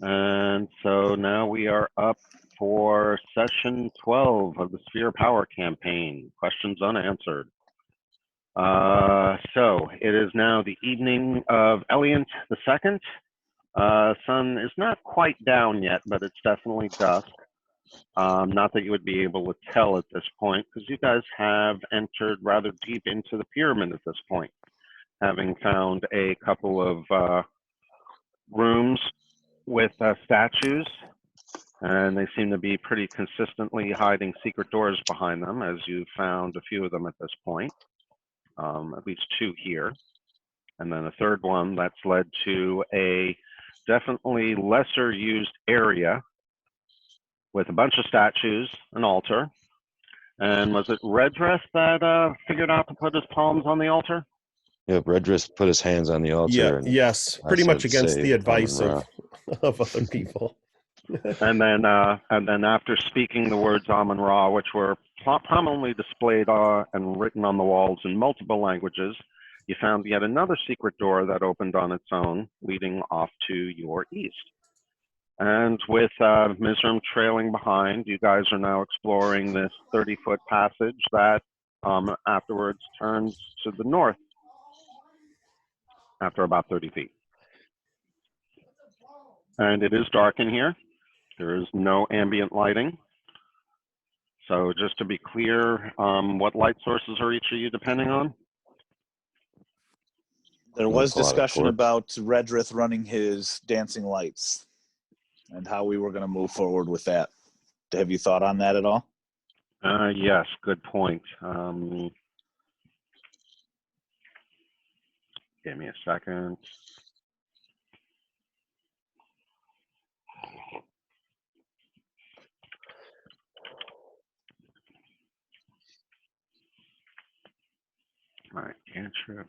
And so now we are up for session 12 of the Sphere Power Campaign, questions unanswered. So it is now the evening of Eliant II. Sun is not quite down yet, but it's definitely dusk. Not that you would be able to tell at this point, because you guys have entered rather deep into the pyramid at this point, having found a couple of rooms with statues, and they seem to be pretty consistently hiding secret doors behind them, as you found a few of them at this point, at least two here. And then a third one that's led to a definitely lesser used area with a bunch of statues, an altar. And was it Redress that figured out to put his palms on the altar? Yep, Redress put his hands on the altar. Yeah, and yes, pretty much against the advice of other people. and then after speaking the words Amun-Ra, which were prominently displayed and written on the walls in multiple languages, you found yet another secret door that opened on its own, leading off to your east. And with Mizram trailing behind, you guys are now exploring this 30-foot passage that afterwards turns to the north after about 30 feet. And it is dark in here. There is no ambient lighting. So just to be clear, what light sources are each of you depending on? There was discussion about Redrith running his dancing lights and how we were going to move forward with that. Have you thought on that at all? Yes, good point. Give me a second. All right, cantrip.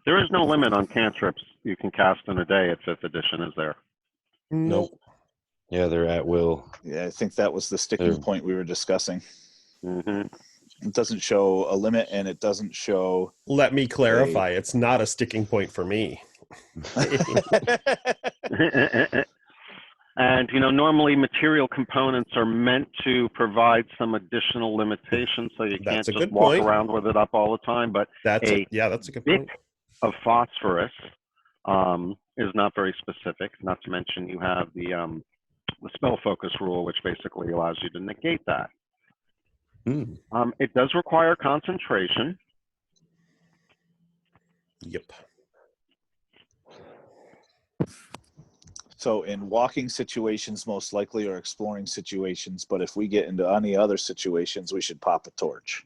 There is no limit on cantrips you can cast in a day at 5th edition, is there? Nope. Yeah, they're at will. Yeah, I think that was the sticking point we were discussing. Mm-hmm. It doesn't show a limit, and it doesn't show... Let me clarify. It's not a sticking point for me. And, you know, normally material components are meant to provide some additional limitations, so you can't just walk around with it up all the time. But that's a good point. Of phosphorus is not very specific. Not to mention you have the spell focus rule, which basically allows you to negate that. It does require concentration. Yep. So in walking situations, most likely, or exploring situations, but if we get into any other situations, we should pop a torch.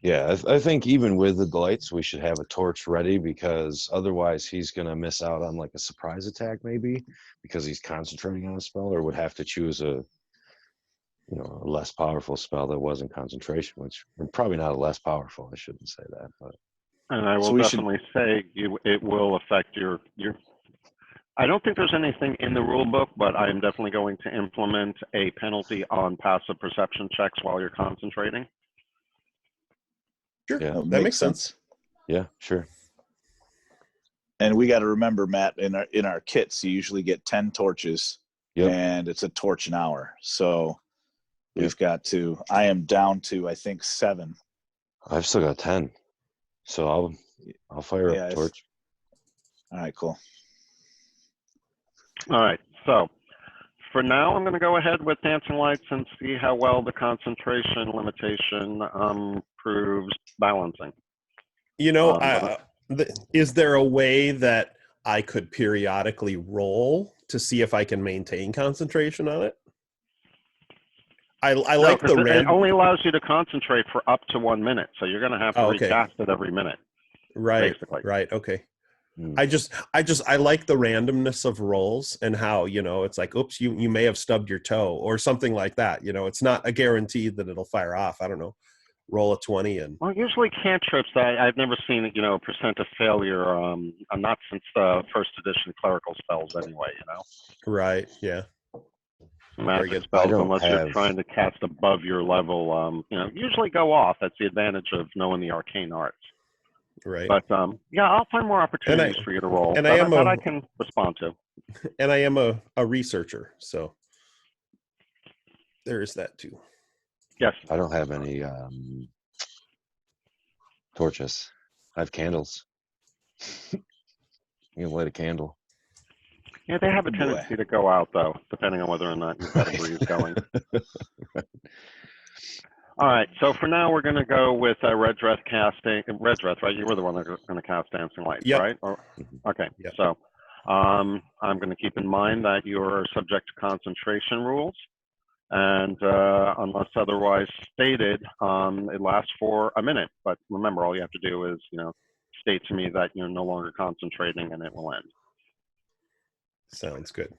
Yeah, I think even with the lights, we should have a torch ready, because otherwise he's going to miss out on like a surprise attack, maybe, because he's concentrating on a spell, or would have to choose a less powerful spell that wasn't concentration, which probably not a less powerful. I shouldn't say that, but. And I will definitely say it will affect your. I don't think there's anything in the rule book, but I am definitely going to implement a penalty on passive perception checks while you're concentrating. Sure, yeah, that makes sense. Yeah, sure. And we got to remember, Matt, in our kits, you usually get 10 torches, and it's a torch an hour. So we've got to. I am down to, I think, 7. I've still got 10, so I'll fire up a torch. All right, cool. All right, so for now, I'm going to go ahead with dancing lights and see how well the concentration limitation proves balancing. You know, is there a way that I could periodically roll to see if I can maintain concentration on it? I like the it only allows you to concentrate for up to 1 minute, so you're going to have to recast it every minute. Right. Basically. Right. Okay. I like the randomness of rolls, and how, it's like, oops, you may have stubbed your toe or something like that. It's not a guarantee that it'll fire off. I don't know. Roll a 20 and. Well, usually cantrips, I've never seen a percent of failure. Not since the 1st edition clerical spells, anyway. Right. Yeah. Very magic good. spells, don't unless you're have- trying to cast above your level, usually go off. That's the advantage of knowing the arcane arts. Right. But yeah, I'll find more opportunities for you to roll and that I can respond to. And I am a researcher, so there is that too. Yes. I don't have any torches. I have candles. You can light a candle. Yeah, they have a Boy. tendency to go out, though, depending on whether or not you've got a breeze going. All right, so for now, we're going to go with Redreth casting. Redreth, right? You were the one that was going to cast Dancing Lights, Yep. right? Okay, Yep. so I'm going to keep in mind that you're subject to concentration rules. And unless otherwise stated, it lasts for a minute. But remember, all you have to do is, state to me that you're no longer concentrating and it will end. Sounds good.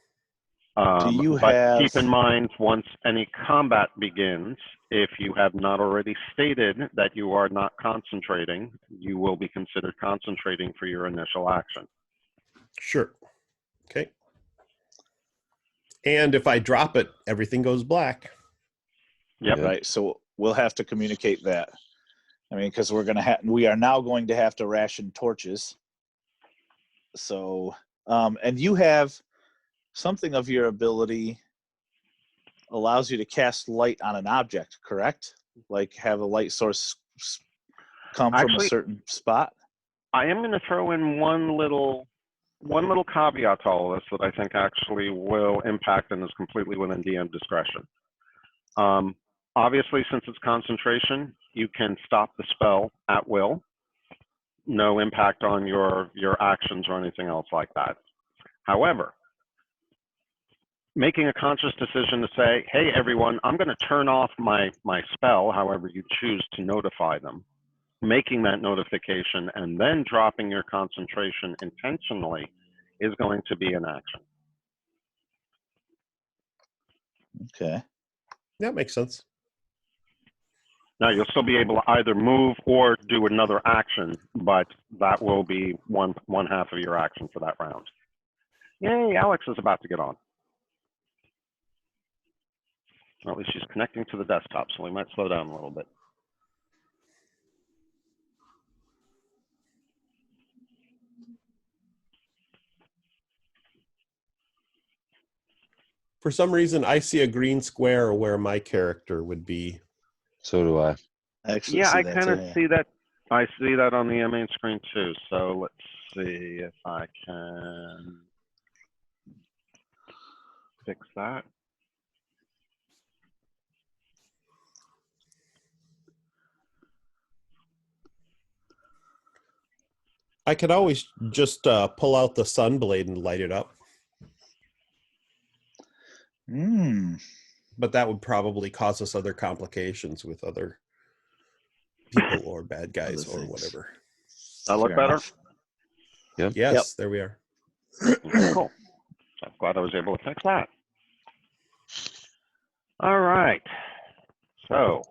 Do you but have- keep in mind, once any combat begins, if you have not already stated that you are not concentrating, you will be considered concentrating for your initial action. Sure. Okay. And if I drop it, everything goes black. Yep. Right. So we'll have to communicate that. I mean, because we are now going to have to ration torches. So, and you have something of your ability allows you to cast light on an object, correct? Like have a light source come from a certain spot. I am going to throw in one little caveat to all of this that I think actually will impact and is completely within DM discretion. Obviously, since it's concentration, you can stop the spell at will. No impact on your actions or anything else like that. However, making a conscious decision to say, hey, everyone, I'm going to turn off my spell, however you choose to notify them, making that notification and then dropping your concentration intentionally is going to be an action. Okay. That makes sense. Now, you'll still be able to either move or do another action, but that will be one half of your action for that round. Yay, Alex is about to get on. Or at least she's connecting to the desktop, so we might slow down a little bit. For some reason, I see a green square where my character would be. So do I. Actually, Yeah, see I that kind of too. see that. I see that on the main screen too. So let's see if I can fix that. I could always just pull out the sun blade and light it up, but that would probably cause us other complications with other people or bad guys or whatever. That look Fair better? enough. Yep. Yes, there we are. Cool. So I'm glad I was able to fix that. All right. So,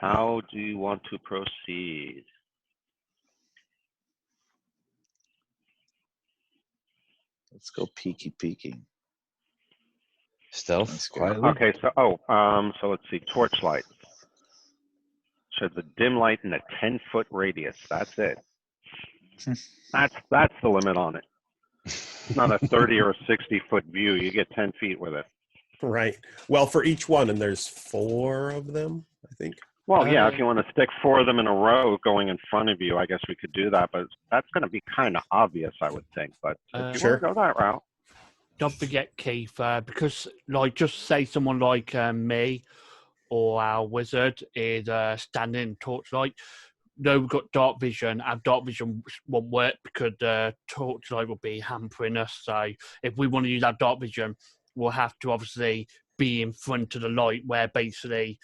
how do you want to proceed? Let's go peeking. Stealth, quietly. Okay. So, so let's see. Torchlight. So the dim light in a 10-foot radius. That's it. That's the limit on it. It's not a 30 or a 60-foot view. You get 10 feet with it. Right. Well, for each one, and there's 4 of them, I think. Well, yeah, if you want to stick 4 of them in a row going in front of you, I guess we could do that, but that's going to be kind of obvious, I would think. But if you want to go that route. Don't forget, Keith, because, like, just say someone like me or our wizard is standing in torchlight. No, we've got dark vision. Our dark vision won't work because torchlight will be hampering us. So if we want to use our dark vision, we'll have to obviously be in front of the light where basically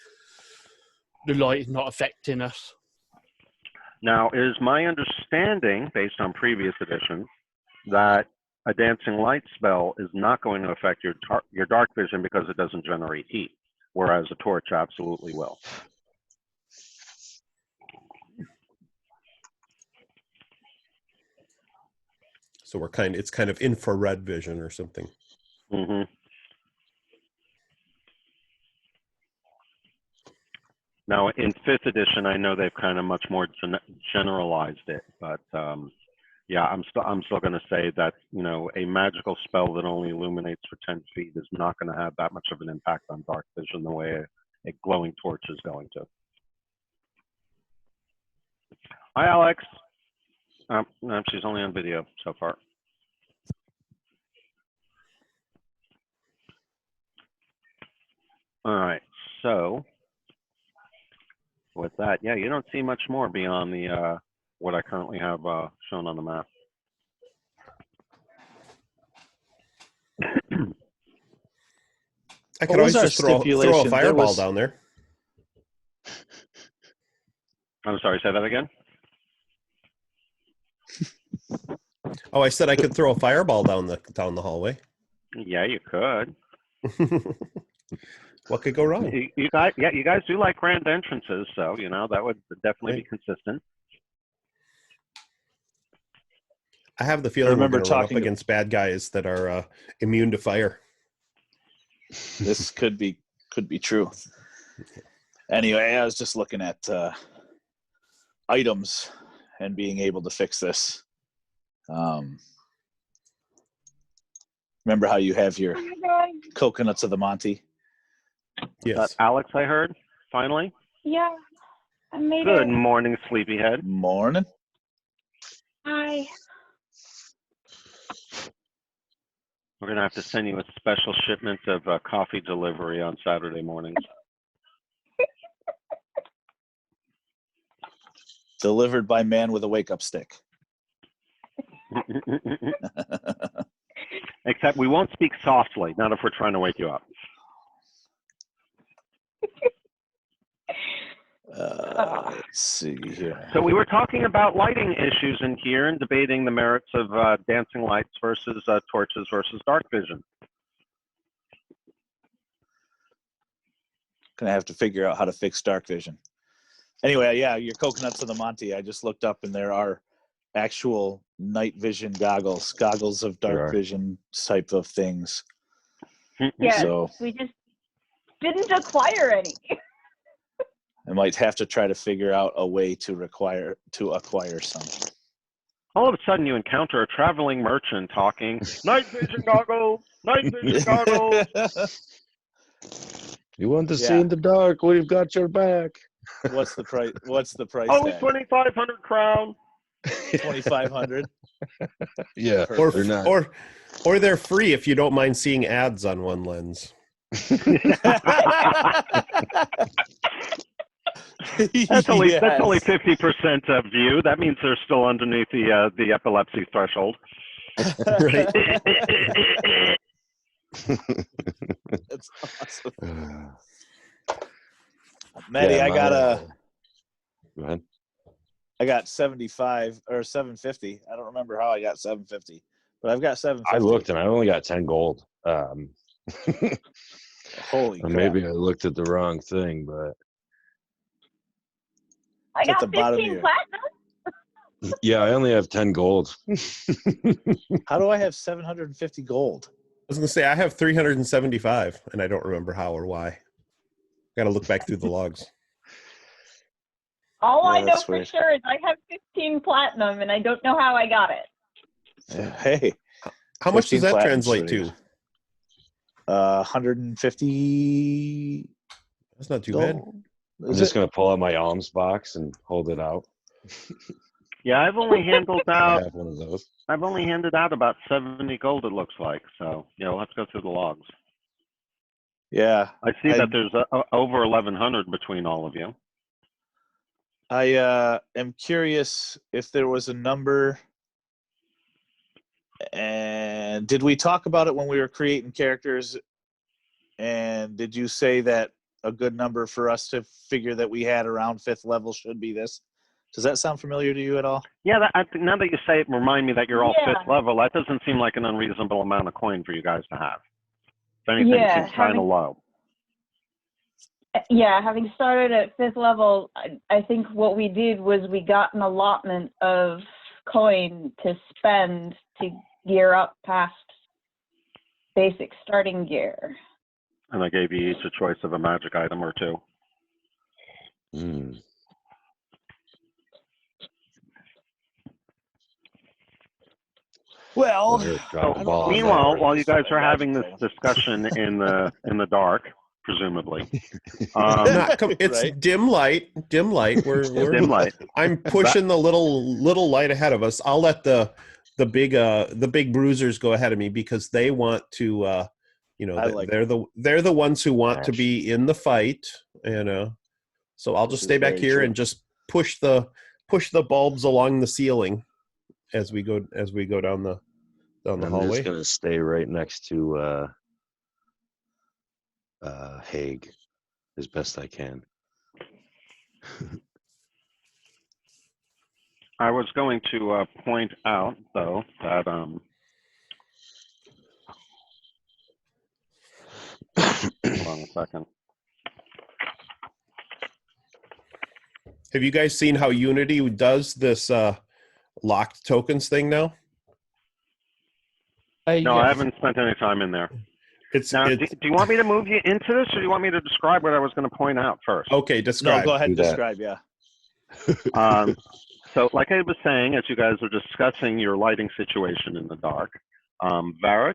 the light is not affecting us. Now, is my understanding, based on previous editions, that a dancing light spell is not going to affect your dark vision because it doesn't generate heat, whereas a torch absolutely will. So it's kind of infrared vision or something. Mm-hmm. Now, in 5th edition, I know they've kind of much more generalized it, but yeah, I'm still going to say that, you know, a magical spell that only illuminates for 10 feet is not going to have that much of an impact on dark vision the way a glowing torch is going to. Hi, Alex. No, she's only on video so far. All right, so with that, yeah, you don't see much more beyond the what I currently have shown on the map. I could always just throw a fireball down there. I'm sorry, say that again? Oh, I said I could throw a fireball down the hallway. Yeah, you could. What could go wrong? You guys do like grand entrances, so you know that would definitely be consistent. I have the feeling we're going to run up against bad guys that are immune to fire. This could be true. Anyway, I was just looking at items and being able to fix this. Remember how you have your coconuts of the Monte? Yes. Alex, I heard, finally. Yeah, I made Good it. morning, sleepyhead. Morning. Hi. We're going to have to send you a special shipment of coffee delivery on Saturday mornings. Delivered by man with a wake-up stick. Except we won't speak softly, not if we're trying to wake you up. Let's see here. So we were talking about lighting issues in here and debating the merits of dancing lights versus torches versus dark vision. Gonna have to figure out how to fix dark vision. Anyway, yeah, your coconuts of the Monte. I just looked up, and there are actual night vision goggles of dark vision type of things. Yeah, so we just didn't acquire any. I might have to try to figure out a way to acquire some. All of a sudden, you encounter a traveling merchant talking, night vision goggles, night vision goggles. You want to see in the dark? We've got your back. What's the price? What's the price? Oh, tag? 2,500 crown. 2,500. Yeah, or they're free if you don't mind seeing ads on one lens. That's only 50% of view. That means they're still underneath the epilepsy threshold. Right. That's awesome. Maddie, Go ahead. I got 75 or 750. I don't remember how I got 750, but I've got 750. I looked and I only got 10 gold. Holy crap. Maybe I looked at the wrong thing, but I got 15 platinum. yeah, I only have 10 gold. How do I have 750 gold? I was going to say I have 375, and I don't remember how or why. Got to look back through the logs. All I know for sure is I have 15 platinum, and I don't know how I got it. Hey. How much does that translate to? 150. That's not too bad. I'm just going to pull out my alms box and hold it out. Yeah, I've only handled out. I have one of those. I've only handed out about 70 gold, it looks like. So, yeah, we'll have to go through the logs. Yeah. I see that there's over 1,100 between all of you. I am curious if there was a number. And did we talk about it when we were creating characters? And did you say that a good number for us to figure that we had around 5th level should be this? Does that sound familiar to you at all? Yeah, now that you say it, remind me that you're all 5th level. That doesn't seem like an unreasonable amount of coin for you guys to have. If anything, it seems kind of low. Yeah, having started at 5th level, I think what we did was we got an allotment of coin to spend to gear up past basic starting gear. And I gave you each a choice of a magic item or two. Mm. Well, Drop the ball on Meanwhile, that. while you guys are having this discussion in the dark, presumably, It's Right. dim light. Dim light. We're dim light. I'm pushing the little light ahead of us. I'll let the big bruisers go ahead of me because they want to they're the ones who want to be in the fight, so I'll just stay back here and just push the bulbs along the ceiling as we go down the I'm hallway. just gonna stay right next to Haig as best I can. I was going to point out, though, that hold on a second. Have you guys seen how Unity does this locked tokens thing now? No, yes. I haven't spent any time in there. Do you want me to move you into this, or do you want me to describe what I was going to point out first? Okay, describe. No, go ahead and Do that. describe, yeah. So, like I was saying, as you guys were discussing your lighting situation in the dark, Varric,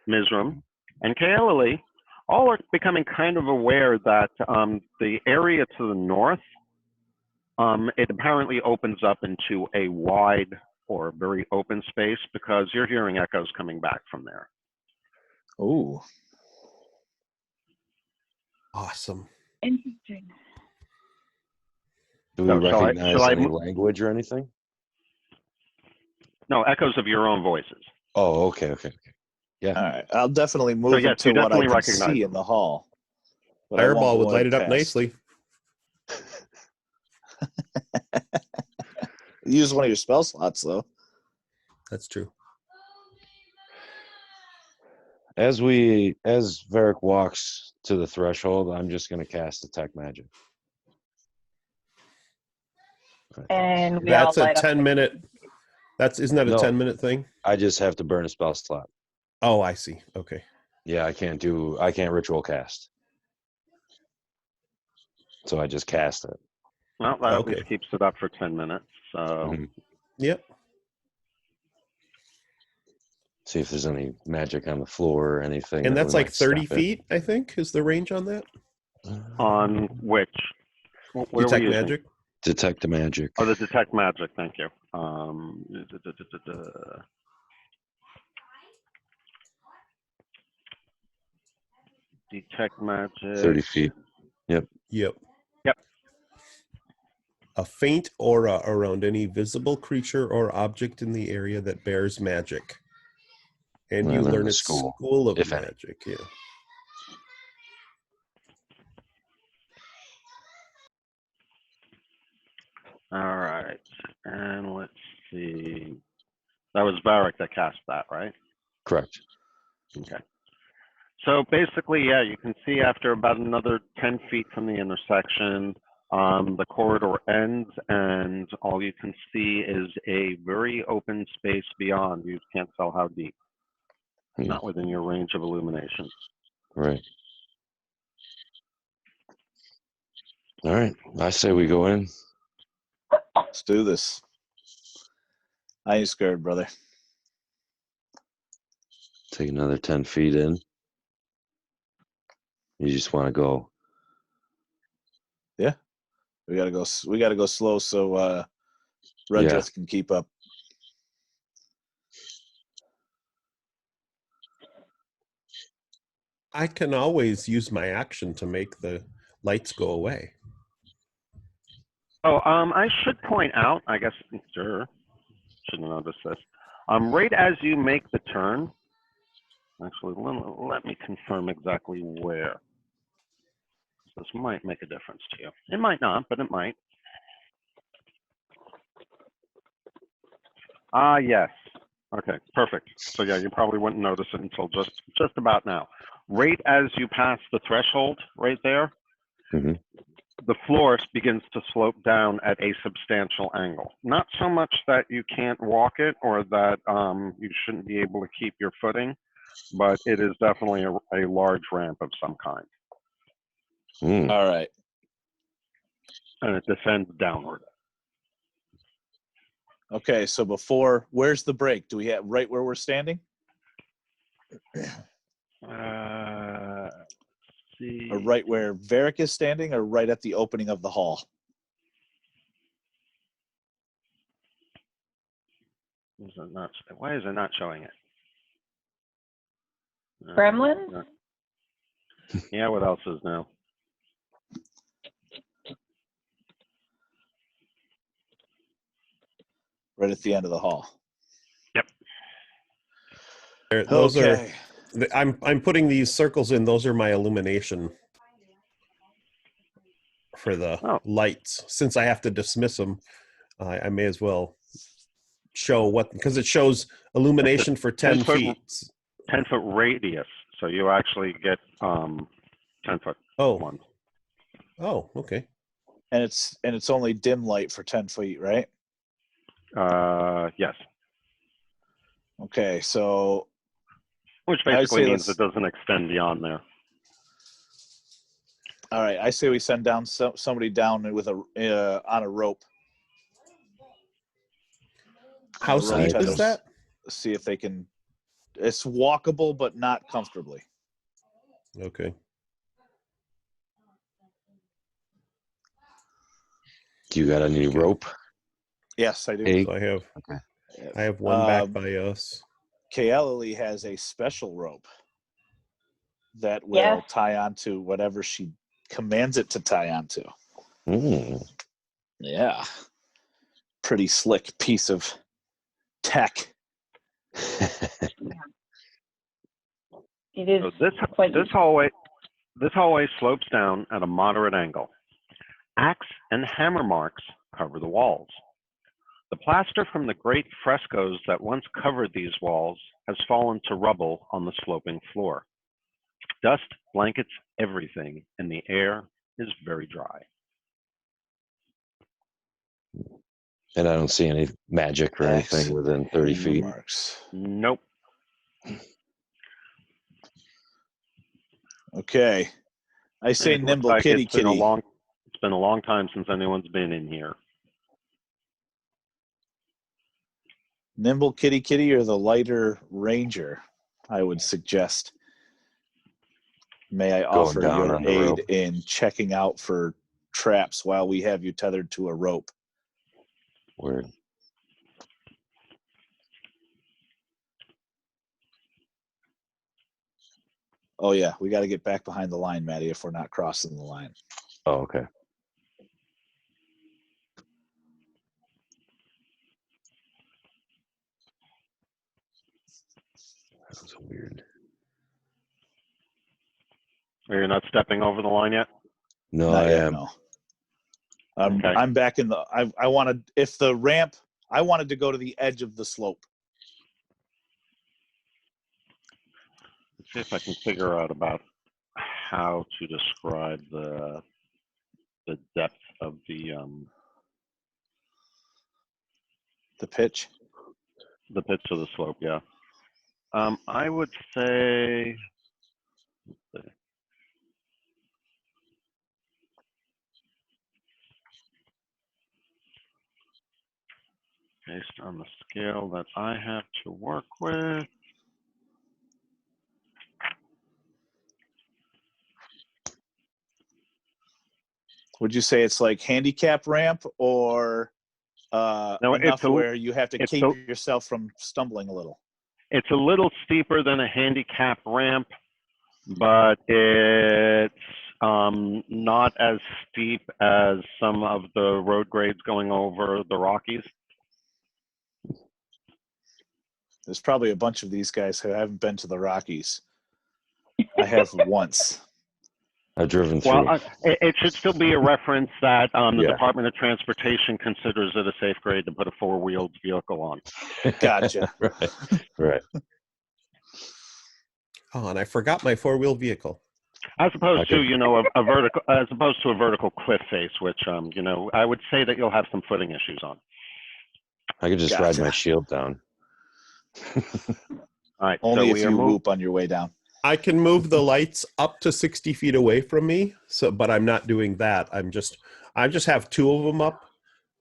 Mizram, and Kaelili all are becoming kind of aware that the area to the north, it apparently opens up into a wide or very open space because you're hearing echoes coming back from there. Ooh. Awesome. Interesting. Do we So, recognize shall I any language or anything? No, echoes of your own voices. Oh, okay. Yeah. All right. I'll definitely move So, yes, into you what I definitely can recognize see them. in the hall. But I won't Fireball would go light it up past. nicely. Use one of your spell slots, though. That's true. As Varric walks to the threshold, I'm just going to cast Detect Magic. And we That's all a light up. 10-minute. Isn't that a No. 10-minute thing? I just have to burn a spell slot. Oh, I see. Okay. Yeah, I can't ritual cast. So I just cast it. Well, that at Okay. least keeps it up for 10 minutes. So, Mhm. Yep. See if there's any magic on the floor or anything. And that that's we like might 30 step in. feet, I think, is the range on that. on which? What are we Detect using? magic. Detect the magic. Oh, the detect magic. Thank you. Detect magic. 30 feet. Yep. Yep. Yep. A faint aura around any visible creature or object in the area that bears magic. And you Well, learn the its school, school of if any. magic. Yeah. All right. And let's see. That was Varric that cast that, right? Correct. Okay. So basically, yeah, you can see after about another 10 feet from the intersection, the corridor ends, and all you can see is a very open space beyond. You can't tell how deep. Not within your range of illumination. Right. All right. I say we go in. Let's do this. I ain't scared, brother. Take another 10 feet in. You just want to go. Yeah. We gotta go slow so Redrith can keep up. I can always use my action to make the lights go away. Oh, I should point out, I guess, sure, should have noticed this. Right as you make the turn, actually, let me confirm exactly where. This might make a difference to you. It might not, but it might. Yes. Okay, perfect. So yeah, you probably wouldn't notice it until just about now. Right as you pass the threshold, right there, the floor begins to slope down at a substantial angle. Not so much that you can't walk it or that you shouldn't be able to keep your footing, but it is definitely a large ramp of some kind. All right. And it descends downward. Okay, so where's the break? Do we have right where we're standing? See. Or right where Varric is standing, or right at the opening of the hall? Why is it not showing it? Gremlins? Yeah, what else is new? Right at the end of the hall. Yep. Those Okay. I'm putting these circles in. Those are my illumination for the lights. Since I have to dismiss them, I may as well show what, because it shows illumination for 10 feet. 10-foot radius. So you actually get 10-foot ones. Oh, okay. And it's only dim light for 10 feet, right? Yes. Okay, so which basically means it doesn't extend beyond there. All right, I say we send down somebody down with on a rope. How steep is that? See if they can. It's walkable, but not comfortably. Okay. Do you got a new rope? Yes, I do. Hey. So I have. Okay. I have one back by us. Kaelili has a special rope that will tie onto whatever she commands it to tie onto. Yeah. Pretty slick piece of tech. It is. So this hallway slopes down at a moderate angle. Axe and hammer marks cover the walls. The plaster from the great frescoes that once covered these walls has fallen to rubble on the sloping floor. Dust blankets everything, and the air is very dry. And I don't see any magic or anything within 30 feet. Marks. Nope. Okay. I say nimble kitty. It's been a long time since anyone's been in here. Nimble kitty or the lighter ranger, I would suggest. May I offer your aid in checking out for traps while we have you tethered to a rope? Word. Oh, yeah. We got to get back behind the line, Maddie, if we're not crossing the line. Oh, okay. That was weird. Are you not stepping over the line yet? No, I am. No. I'm back in the. I wanted, if the ramp, I wanted to go to the edge of the slope. Let's see if I can figure out about how to describe the depth of the pitch. The pitch of the slope, yeah. I would say. Let's see. Based on the scale that I have to work with. Would you say it's like handicap ramp or enough where you have to keep yourself from stumbling a little? It's a little steeper than a handicap ramp, but it's not as steep as some of the road grades going over the Rockies. There's probably a bunch of these guys who haven't been to the Rockies. I have once. I've driven through. Well, it should still be a reference that the Department of Transportation considers it a safe grade to put a four-wheeled vehicle on. Gotcha. Right. Oh, and I forgot my four-wheel vehicle. As opposed to, a vertical cliff face, which, I would say that you'll have some footing issues on. I could just ride my shield down. All right. Only if you whoop on your way down. I can move the lights up to 60 feet away from me. So, but I'm not doing that. I just have two of them up.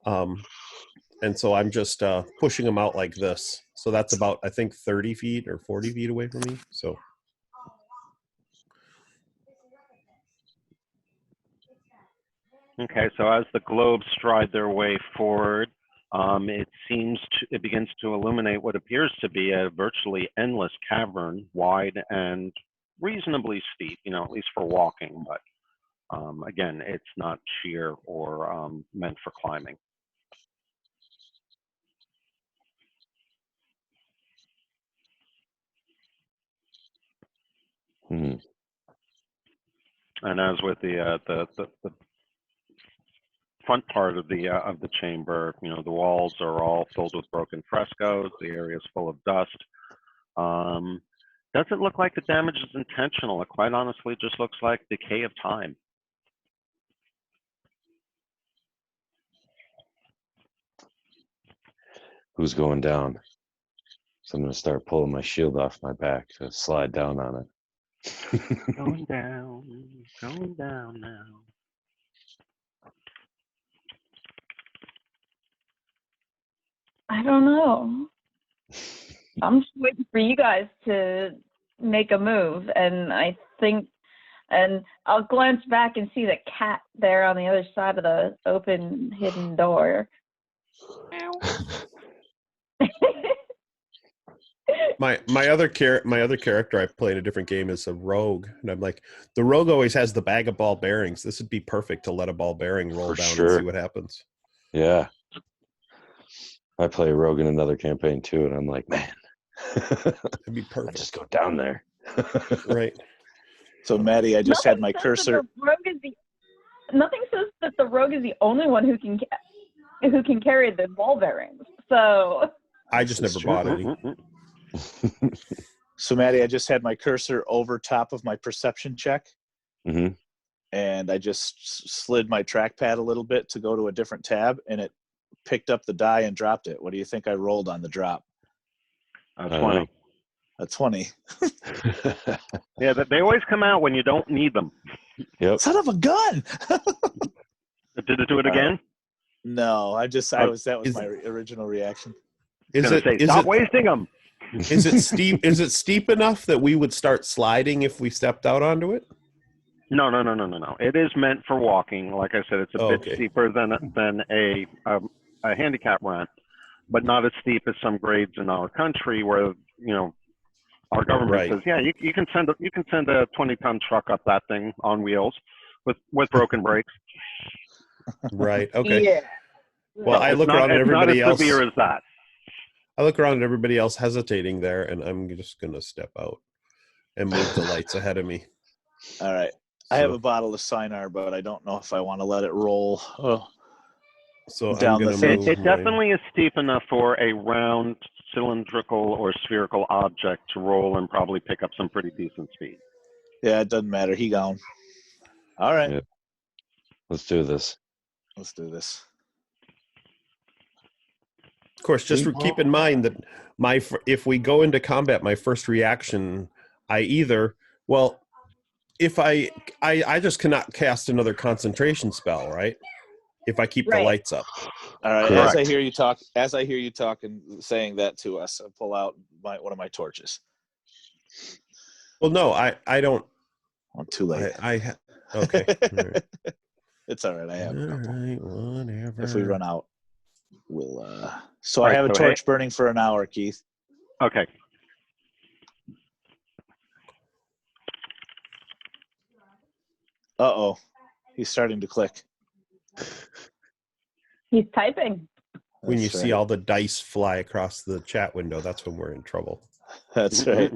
And so I'm just pushing them out like this. So that's about, I think, 30 feet or 40 feet away from me. So. Okay, so as the globes stride their way forward, it begins to illuminate what appears to be a virtually endless cavern, wide and reasonably steep, at least for walking, but again, it's not sheer or meant for climbing. Hmm. And as with the front part of the chamber, the walls are all filled with broken frescoes. The area is full of dust. Doesn't look like the damage is intentional. It quite honestly just looks like decay of time. Who's going down? So I'm going to start pulling my shield off my back to slide down on it. Going down now. I don't know. I'm just waiting for you guys to make a move, and I think, and I'll glance back and see the cat there on the other side of the open hidden door. My other character I play in a different game is a rogue, and I'm like, the rogue always has the bag of ball bearings. This would be perfect to let a ball bearing roll For down sure. and see what happens. Yeah. I play rogue in another campaign too, and I'm like, man, It'd be perfect. just go down there. Right. So, Maddie, I just had my cursor. Nothing says that the rogue is the only one who can carry the ball bearings. So I just never bought any. So, Maddie, I just had my cursor over top of my perception check. Mm-hmm. And I just slid my trackpad a little bit to go to a different tab, and it picked up the die and dropped it. What do you think I rolled on the drop? 20. A 20. Yeah, they always come out when you don't need them. Yep. Son of a gun! Did it do it again? No, that was my original reaction. Stop wasting them. Is it steep? Is it steep enough that we would start sliding if we stepped out onto it? No. It is meant for walking. Like I said, it's a bit steeper than a handicap ramp, but not as steep as some grades in our country where our government says, yeah, you can send a 20-ton truck up that thing on wheels with broken brakes. Right. Okay. Yeah. Well, I look around at everybody else. Not as severe as that. I look around at everybody else hesitating there, and I'm just gonna step out and move the lights ahead of me. All right. I have a bottle of Cynar, but I don't know if I want to let it roll. So down I'm gonna the It definitely is steep enough for a round, cylindrical, or spherical object to roll and probably pick up some pretty decent speed. Yeah, it doesn't matter. He gone. All right. Yeah. Let's do this. Let's do this. Of course, just keep in mind that if we go into combat, my first reaction, if I just cannot cast another concentration spell, right? If I keep the lights up. All right. Correct. As I hear you talk and saying that to us, I'll pull out one of my torches. Well, no, I don't. Well, too late. Okay. Right. It's all right. I have. All right, whatever. If we run out, we'll. So I have a torch burning for an hour, Keith. Okay. Uh-oh. He's starting to click. He's typing. When you see all the dice fly across the chat window, that's when we're in trouble. That's right.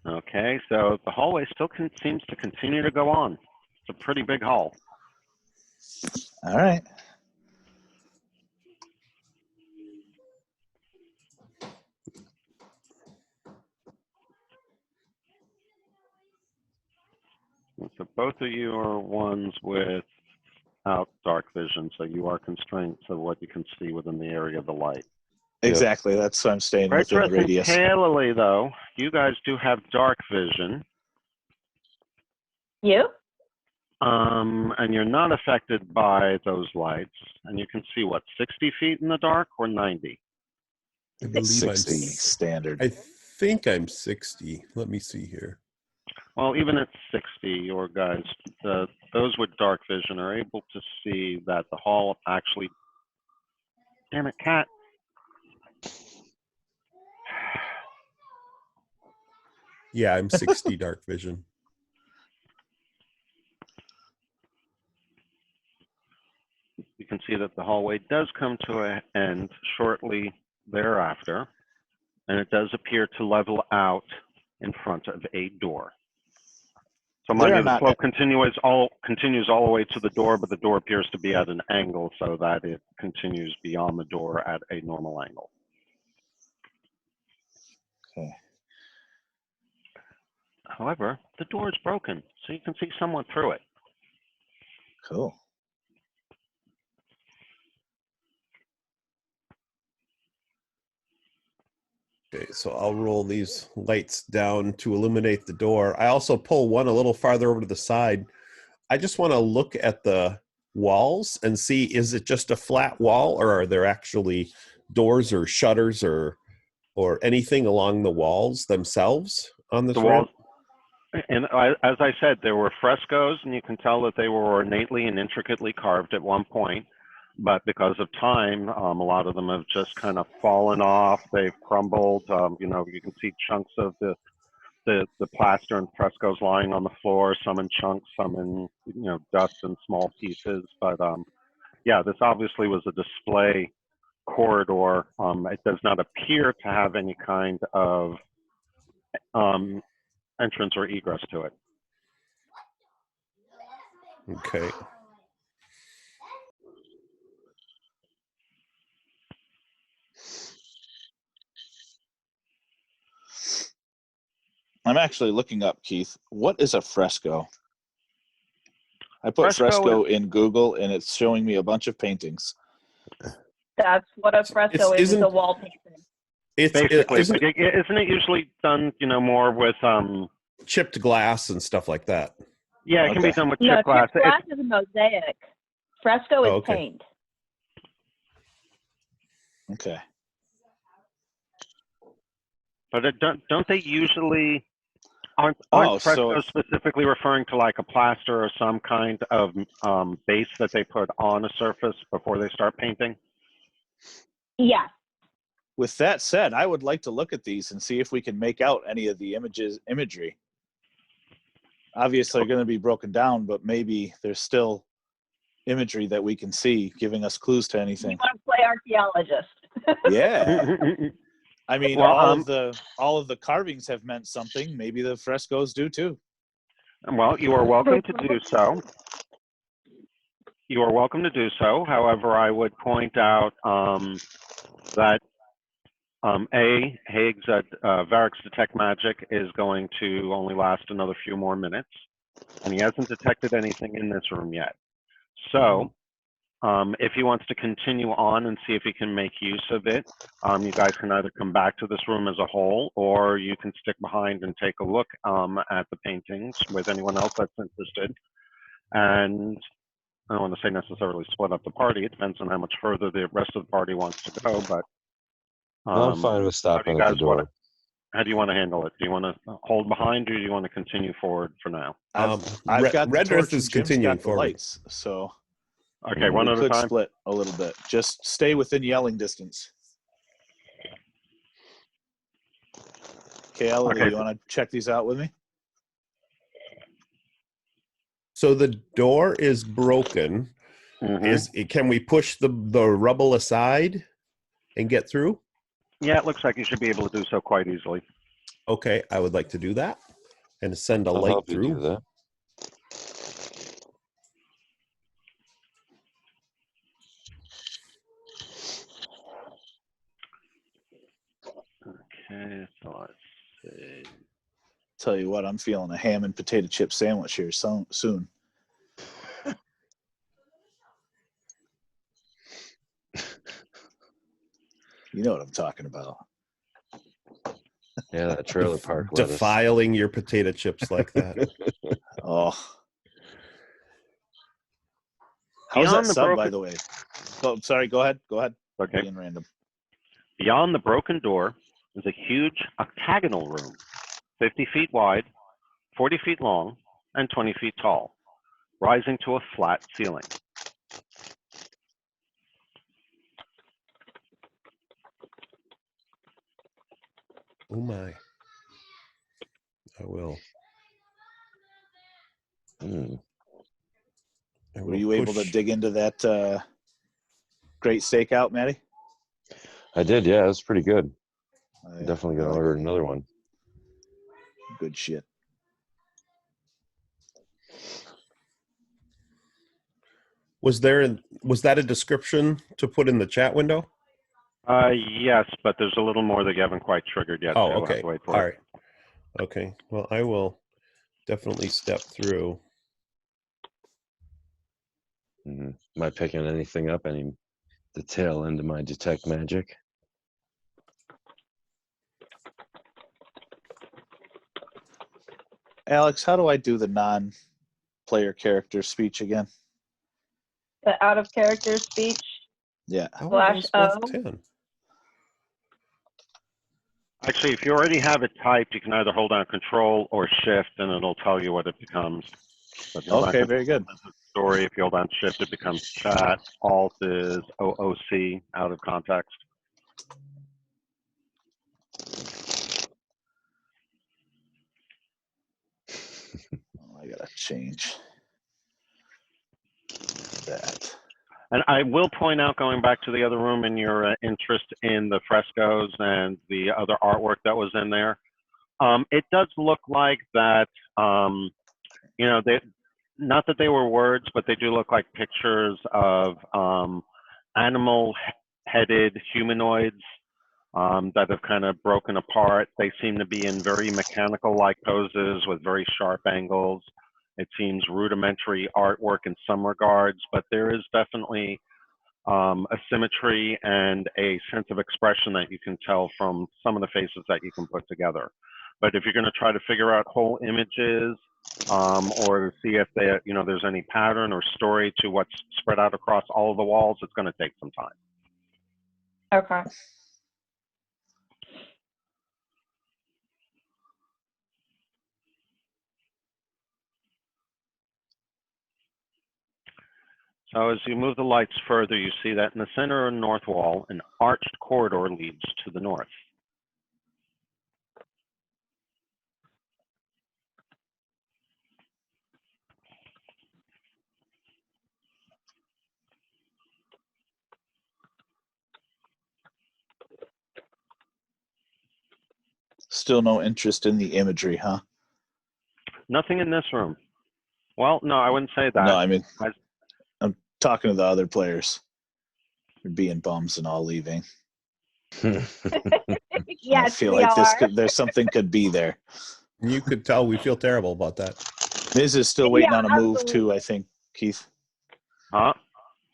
Okay, so the hallway still seems to continue to go on. It's a pretty big hall. All right. So both of you are ones without dark vision, so you are constrained to what you can see within the area of the light. Exactly. That's why I'm staying within the radius. Retrospectively, though, you guys do have dark vision. You? And you're not affected by those lights. And you can see, what, 60 feet in the dark or 90? I believe 60 standard. I think I'm 60. Let me see here. Well, even at 60, your guys, those with dark vision are able to see that the hall actually, damn it, cat. Yeah, I'm 60 dark vision. You can see that the hallway does come to an end shortly thereafter, and it does appear to level out in front of a door. So mind you, the slope continues all the way to the door, but the door appears to be at an angle so that it continues beyond the door at a normal angle. Okay. However, the door is broken, so you can see someone through it. Cool. Okay, so I'll roll these lights down to illuminate the door. I also pull one a little farther over to the side. I just want to look at the walls and see, is it just a flat wall, or are there actually doors or shutters or anything along the walls themselves on this ramp? And as I said, there were frescoes, and you can tell that they were ornately and intricately carved at one point. But because of time, a lot of them have just kind of fallen off. They've crumbled. You know, you can see chunks of the plaster and frescoes lying on the floor, some in chunks, some in, you know, dust and small pieces. But yeah, this obviously was a display corridor. It does not appear to have any kind of entrance or egress to it. Okay. I'm actually looking up, Keith. What is a fresco? I put fresco in Google, and it's showing me a bunch of paintings. That's what a fresco is a wall painting. It's basically, isn't it usually done, you know, more with chipped glass and stuff like that? Yeah, it can be done with chipped glass. Chipped glass is a mosaic. Fresco is paint. Okay. But don't they usually aren't frescoes specifically referring to like a plaster or some kind of base that they put on a surface before they start painting? Yeah. With that said, I would like to look at these and see if we can make out any of the imagery. Obviously, they're going to be broken down, but maybe there's still imagery that we can see, giving us clues to anything. You want to play archaeologist? Yeah. I mean, well, all of the carvings have meant something. Maybe the frescoes do too. Well, you are welcome to do so. You are welcome to do so. However, I would point out that Haig's Varric's Detect Magic is going to only last another few more minutes, and he hasn't detected anything in this room yet. So, if he wants to continue on and see if he can make use of it, you guys can either come back to this room as a whole, or you can stick behind and take a look at the paintings with anyone else that's interested. And I don't want to say necessarily split up the party. It depends on how much further the rest of the party wants to go, but I'm fine with stopping at the door. How do you want to handle it? Do you want to hold behind, or do you want to continue forward for now? I've got Red Earth is continuing got the forward. Lights, so okay, one at a time. Split a little bit. Just stay within yelling distance. Okay, Elohir, you want to check these out with me? So the door is broken. Can we push the rubble aside and get through? Yeah, it looks like you should be able to do so quite easily. Okay, I would like to do that and send a light through. You do that. Okay, so let's see. Tell you what, I'm feeling a ham and potato chip sandwich here soon. You know what I'm talking about. Yeah, that trailer park lettuce. Defiling your potato chips like that. Oh. How's Beyond that the sub, by broken- the way? Oh, sorry, go ahead. Go ahead. Okay. Being random. Beyond the broken door is a huge octagonal room, 50 feet wide, 40 feet long, and 20 feet tall, rising to a flat ceiling. Oh my. I will. Were you able to dig into that great stakeout, Matty? I did, yeah. It was pretty good. Yeah, Definitely gonna order another one. Good shit. Was that a description to put in the chat window? Yes, but there's a little more that you haven't quite triggered yet. Oh, so we'll have okay. to wait for All it. right. Okay. Well, I will definitely step through. Am I picking anything up? Any detail into my detect magic? Alex, how do I do the non-player character speech again? The out of character speech. Yeah. Slash O. 10. Actually, if you already have it typed, you can either hold down Control or Shift, and it'll tell you what it becomes. But Okay, very good. Story. If you hold down Shift, it becomes Chat. Alt is OOC, out of context. I gotta change that. And I will point out, going back to the other room, in your interest in the frescoes and the other artwork that was in there, it does look like that, you know, not that they were words, but they do look like pictures of animal-headed humanoids that have kind of broken apart. They seem to be in very mechanical-like poses with very sharp angles. It seems rudimentary artwork in some regards, but there is definitely a symmetry and a sense of expression that you can tell from some of the faces that you can put together. But if you're going to try to figure out whole images or to see if there's any pattern or story to what's spread out across all of the walls, it's going to take some time. Okay. So as you move the lights further, you see that in the center and north wall, an arched corridor leads to the north. Still no interest in the imagery, huh? Nothing in this room. Well, no, I wouldn't say that. No, I mean, I'm talking to the other players. They're being bums and all leaving. Yes, I feel we like are. there's something could be there. You could tell we feel terrible about that. Miz is still waiting Yeah, on a move absolutely. too, I think, Keith. Huh?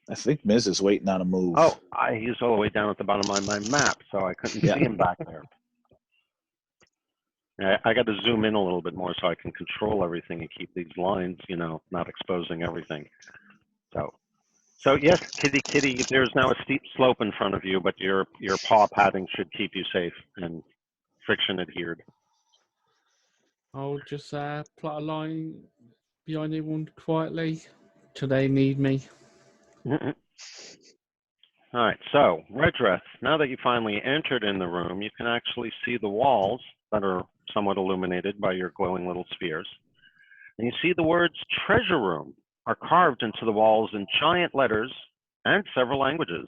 I think Miz is waiting on a move. Oh, he's all the way down at the bottom of my map, so I couldn't see him back there. I got to zoom in a little bit more so I can control everything and keep these lines, not exposing everything. So yes, kitty, there's now a steep slope in front of you, but your paw padding should keep you safe and friction adhered. I'll just plot a line behind everyone quietly till they need me. All right, so Redreth, now that you finally entered in the room, you can actually see the walls that are somewhat illuminated by your glowing little spheres. And you see the words treasure room are carved into the walls in giant letters and several languages.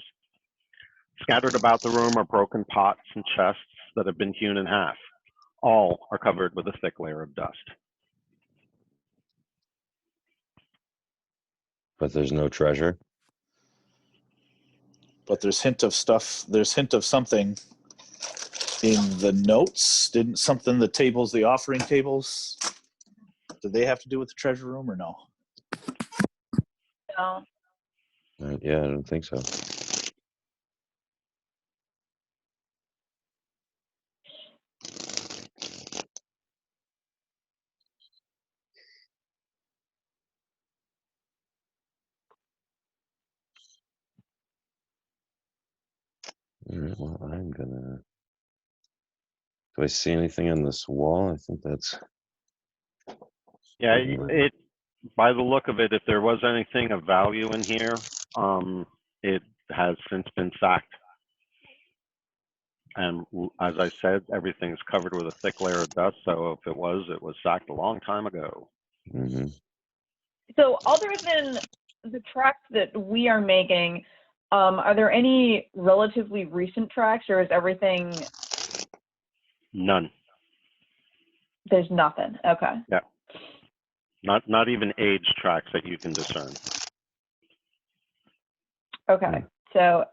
Scattered about the room are broken pots and chests that have been hewn in half. All are covered with a thick layer of dust. But there's no treasure. But there's hint of something in the notes. Didn't something, the offering tables, did they have to do with the treasure room or no? No. Yeah, I don't think so. gonna. Do I see anything on this wall? I think that's. Yeah, it. By the look of it, if there was anything of value in here, it has since been sacked. And as I said, everything's covered with a thick layer of dust. So if it was sacked a long time ago. Mm-hmm. So other than the tracks that we are making, are there any relatively recent tracks, or is everything? None. There's nothing. Okay. Yeah. Not even age tracks that you can discern. Okay. So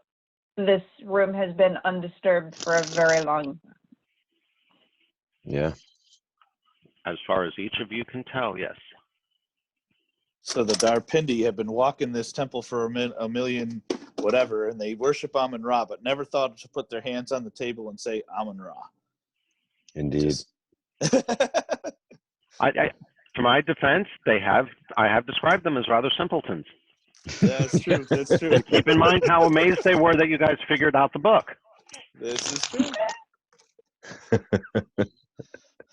this room has been undisturbed for a very long time. Yeah. As far as each of you can tell, yes. So the Darpindi have been walking this temple for a million whatever, and they worship Amun-Ra, but never thought to put their hands on the table and say Amun-Ra. Indeed. To my defense, I have described them as rather simpletons. That's true. That's true. And keep in mind how amazed they were that you guys figured out the book. This is true.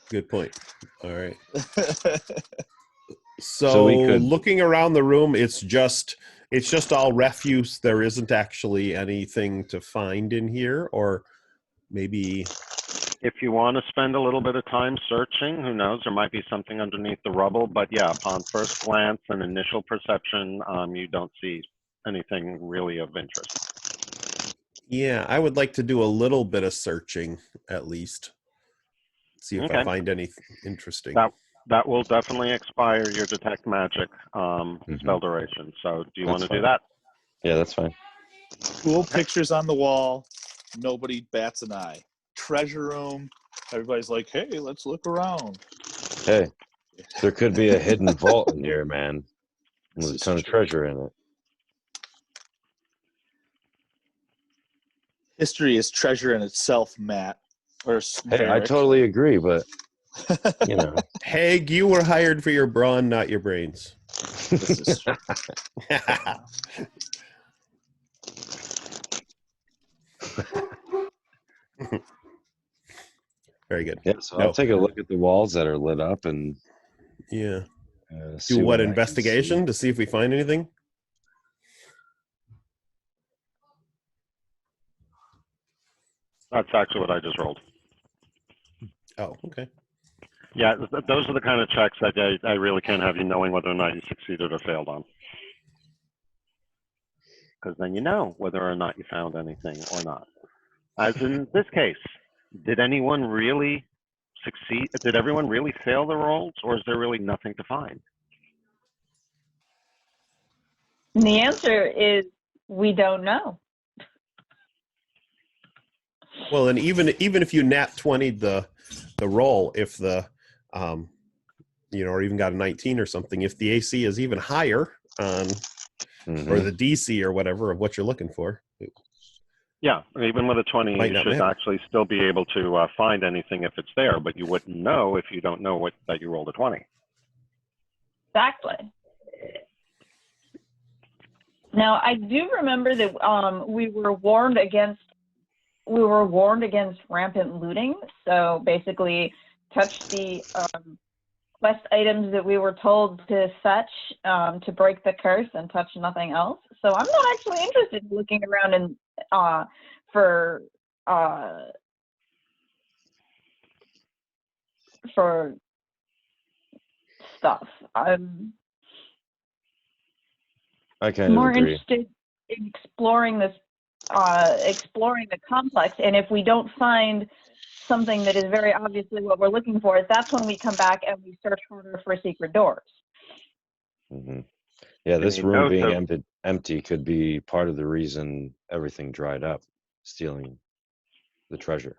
Good point. All right. So So we could- looking around the room, it's just all refuse. There isn't actually anything to find in here, or maybe. If you want to spend a little bit of time searching, who knows, there might be something underneath the rubble. But yeah, upon first glance and initial perception, you don't see anything really of interest. Yeah, I would like to do a little bit of searching at least. See if I Okay. find anything interesting. That will definitely expire your detect magic spell duration. So do you want to do that? Yeah, that's fine. Cool pictures on the wall. Nobody bats an eye. Treasure room. Everybody's like, hey, let's look around. Hey, there could be a hidden vault in here, man. There's a ton of treasure in it. History is treasure in itself, Matt. Or Hey, I totally agree, but you know. Hag, you were hired for your brawn, not your brains. This is true. Very good. Yeah, so I'll take a look at the walls that are lit up and do see what I can investigation to see if we find anything? That's actually what I just rolled. Oh, okay. Yeah, those are the kind of checks that I really can't have you knowing whether or not you succeeded or failed on. Because then you know whether or not you found anything or not. As in this case, did anyone really succeed? Did everyone really fail the rolls, or is there really nothing to find? And the answer is we don't know. Well, and even if you nat 20'd the roll, if the or even got a 19 or something, if the AC is even higher on or the DC or whatever of what you're looking for. Yeah, even with a 20, you should actually still be able to find anything if it's there, but you wouldn't know if you don't know that you rolled a 20. Exactly. Now, I do remember that we were warned against rampant looting. So basically, touch the quest items that we were told to fetch to break the curse, and touch nothing else. So I'm not actually interested in looking around and for stuff. I'm more interested in exploring this, exploring the complex. And if we don't find something that is very obviously what we're looking for, that's when we come back and we search harder for secret doors. Yeah, this room being empty could be part of the reason everything dried up, stealing the treasure.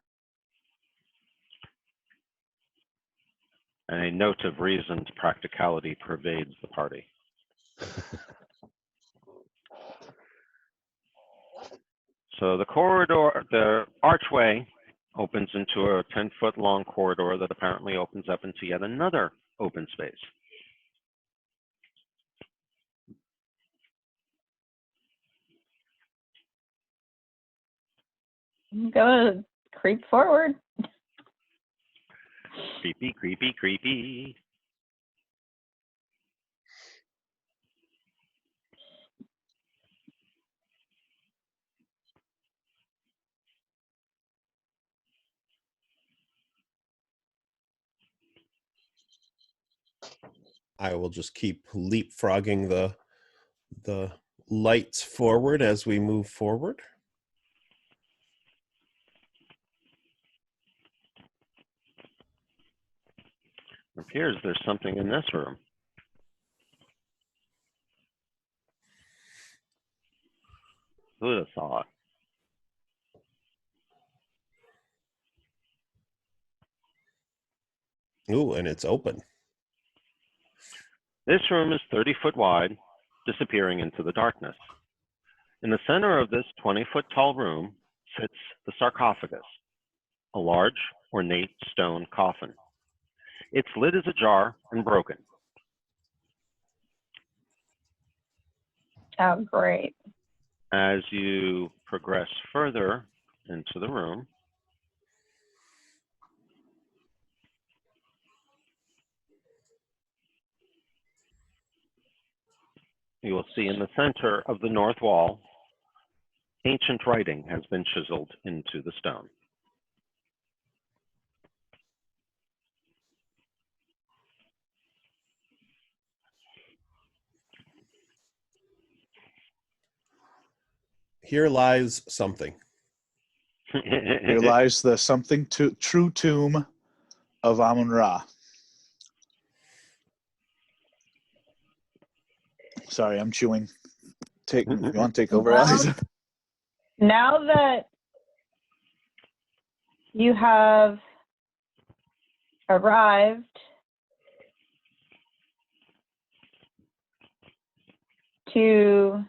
And a note of reasoned practicality pervades the party. So the corridor, the archway opens into a 10-foot long corridor that apparently opens up into yet another open space. I'm gonna creep forward. Creepy, creepy, creepy. I will just keep leapfrogging the lights forward as we move forward. It appears there's something in this room. Who would have thought? Ooh, and it's open. This room is 30 foot wide, disappearing into the darkness. In the center of this 20-foot tall room sits the sarcophagus, a large, ornate stone coffin. Its lid is ajar and broken. Oh, great. As you progress further into the room, you will see in the center of the north wall, ancient writing has been chiseled into the stone. Here lies something. Here lies the true tomb of Amun-Ra. Sorry, I'm chewing. You want to take over, Alex? Now that you have arrived to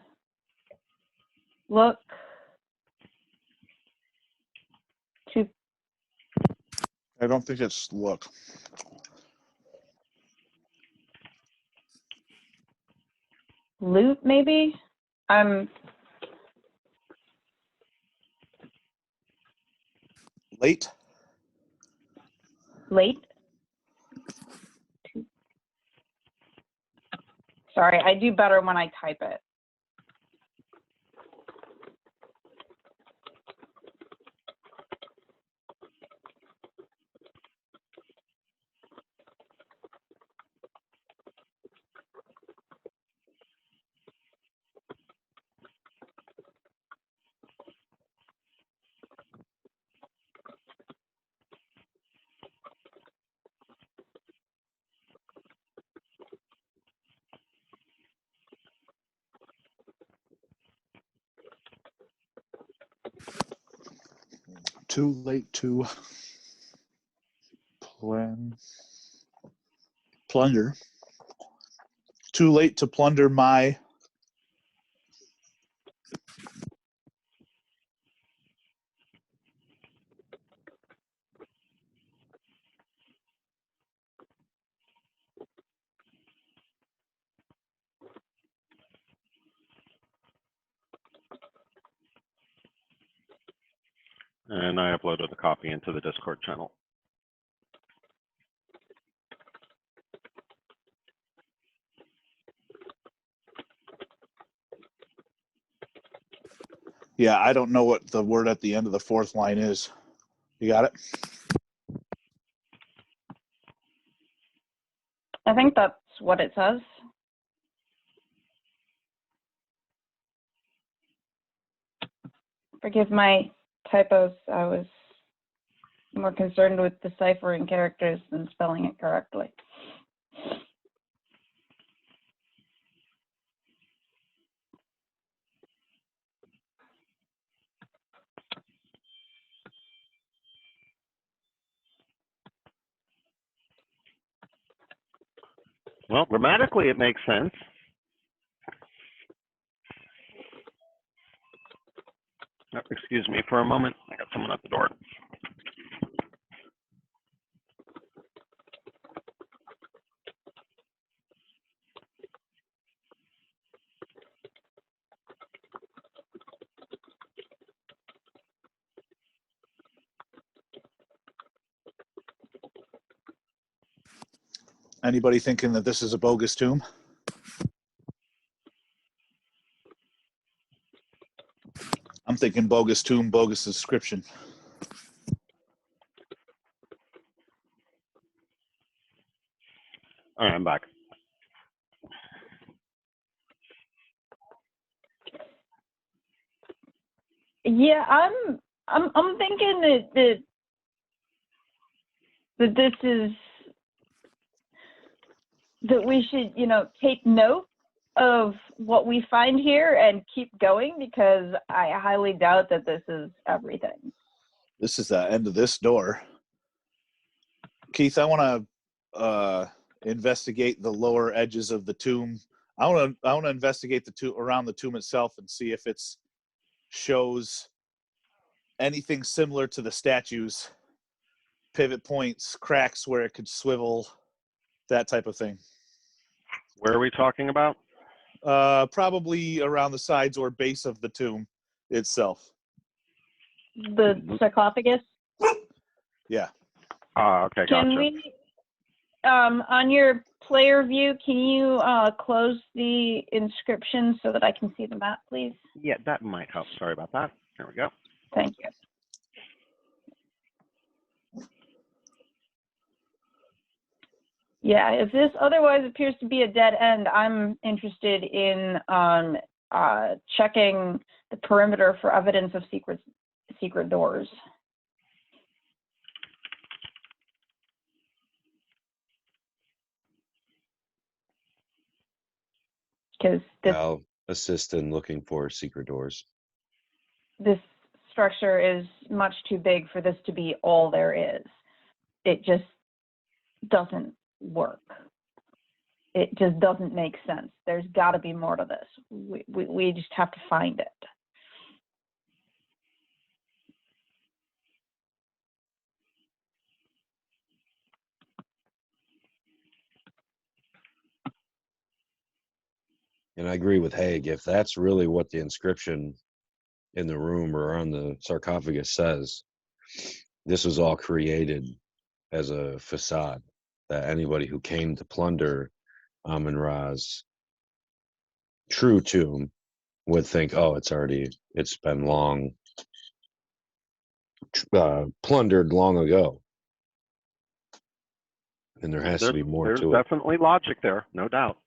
look to I don't think it's look. loot, maybe? I'm Late. late. Sorry, I do better when I type it. Too late to plunder. Too late to plunder my. And I uploaded a copy into the Discord channel. Yeah, I don't know what the word at the end of the fourth line is. You got it? I think that's what it says. Forgive my typos. I was more concerned with deciphering characters than spelling it correctly. Well, grammatically, it makes sense. Oh, excuse me for a moment. I got someone at the door. Anybody thinking that this is a bogus tomb? I'm thinking bogus tomb, bogus inscription. All right, I'm back. Yeah, I'm thinking that this is that we should, take note of what we find here and keep going, because I highly doubt that this is everything. This is the end of this door. Keith, I want to investigate the lower edges of the tomb. I want to investigate the tomb around the tomb itself and see if it shows anything similar to the statues, pivot points, cracks where it could swivel, that type of thing. Where are we talking about? Probably around the sides or base of the tomb itself. The sarcophagus? Yeah. Okay, gotcha. Can we, on your player view, can you close the inscription so that I can see the map, please? Yeah, that might help. Sorry about that. There we go. Thank you. Yeah, if this otherwise appears to be a dead end, I'm interested in checking the perimeter for evidence of secret doors. Because I'll assist in looking for secret doors. this structure is much too big for this to be all there is. It just doesn't work. It just doesn't make sense. There's got to be more to this. We just have to find it. And I agree with Haig. If that's really what the inscription in the room or on the sarcophagus says, this was all created as a facade that anybody who came to plunder Amun-Ra's true tomb would think, oh, it's been long plundered long ago. And there has to be more to it. There's definitely logic there, no doubt.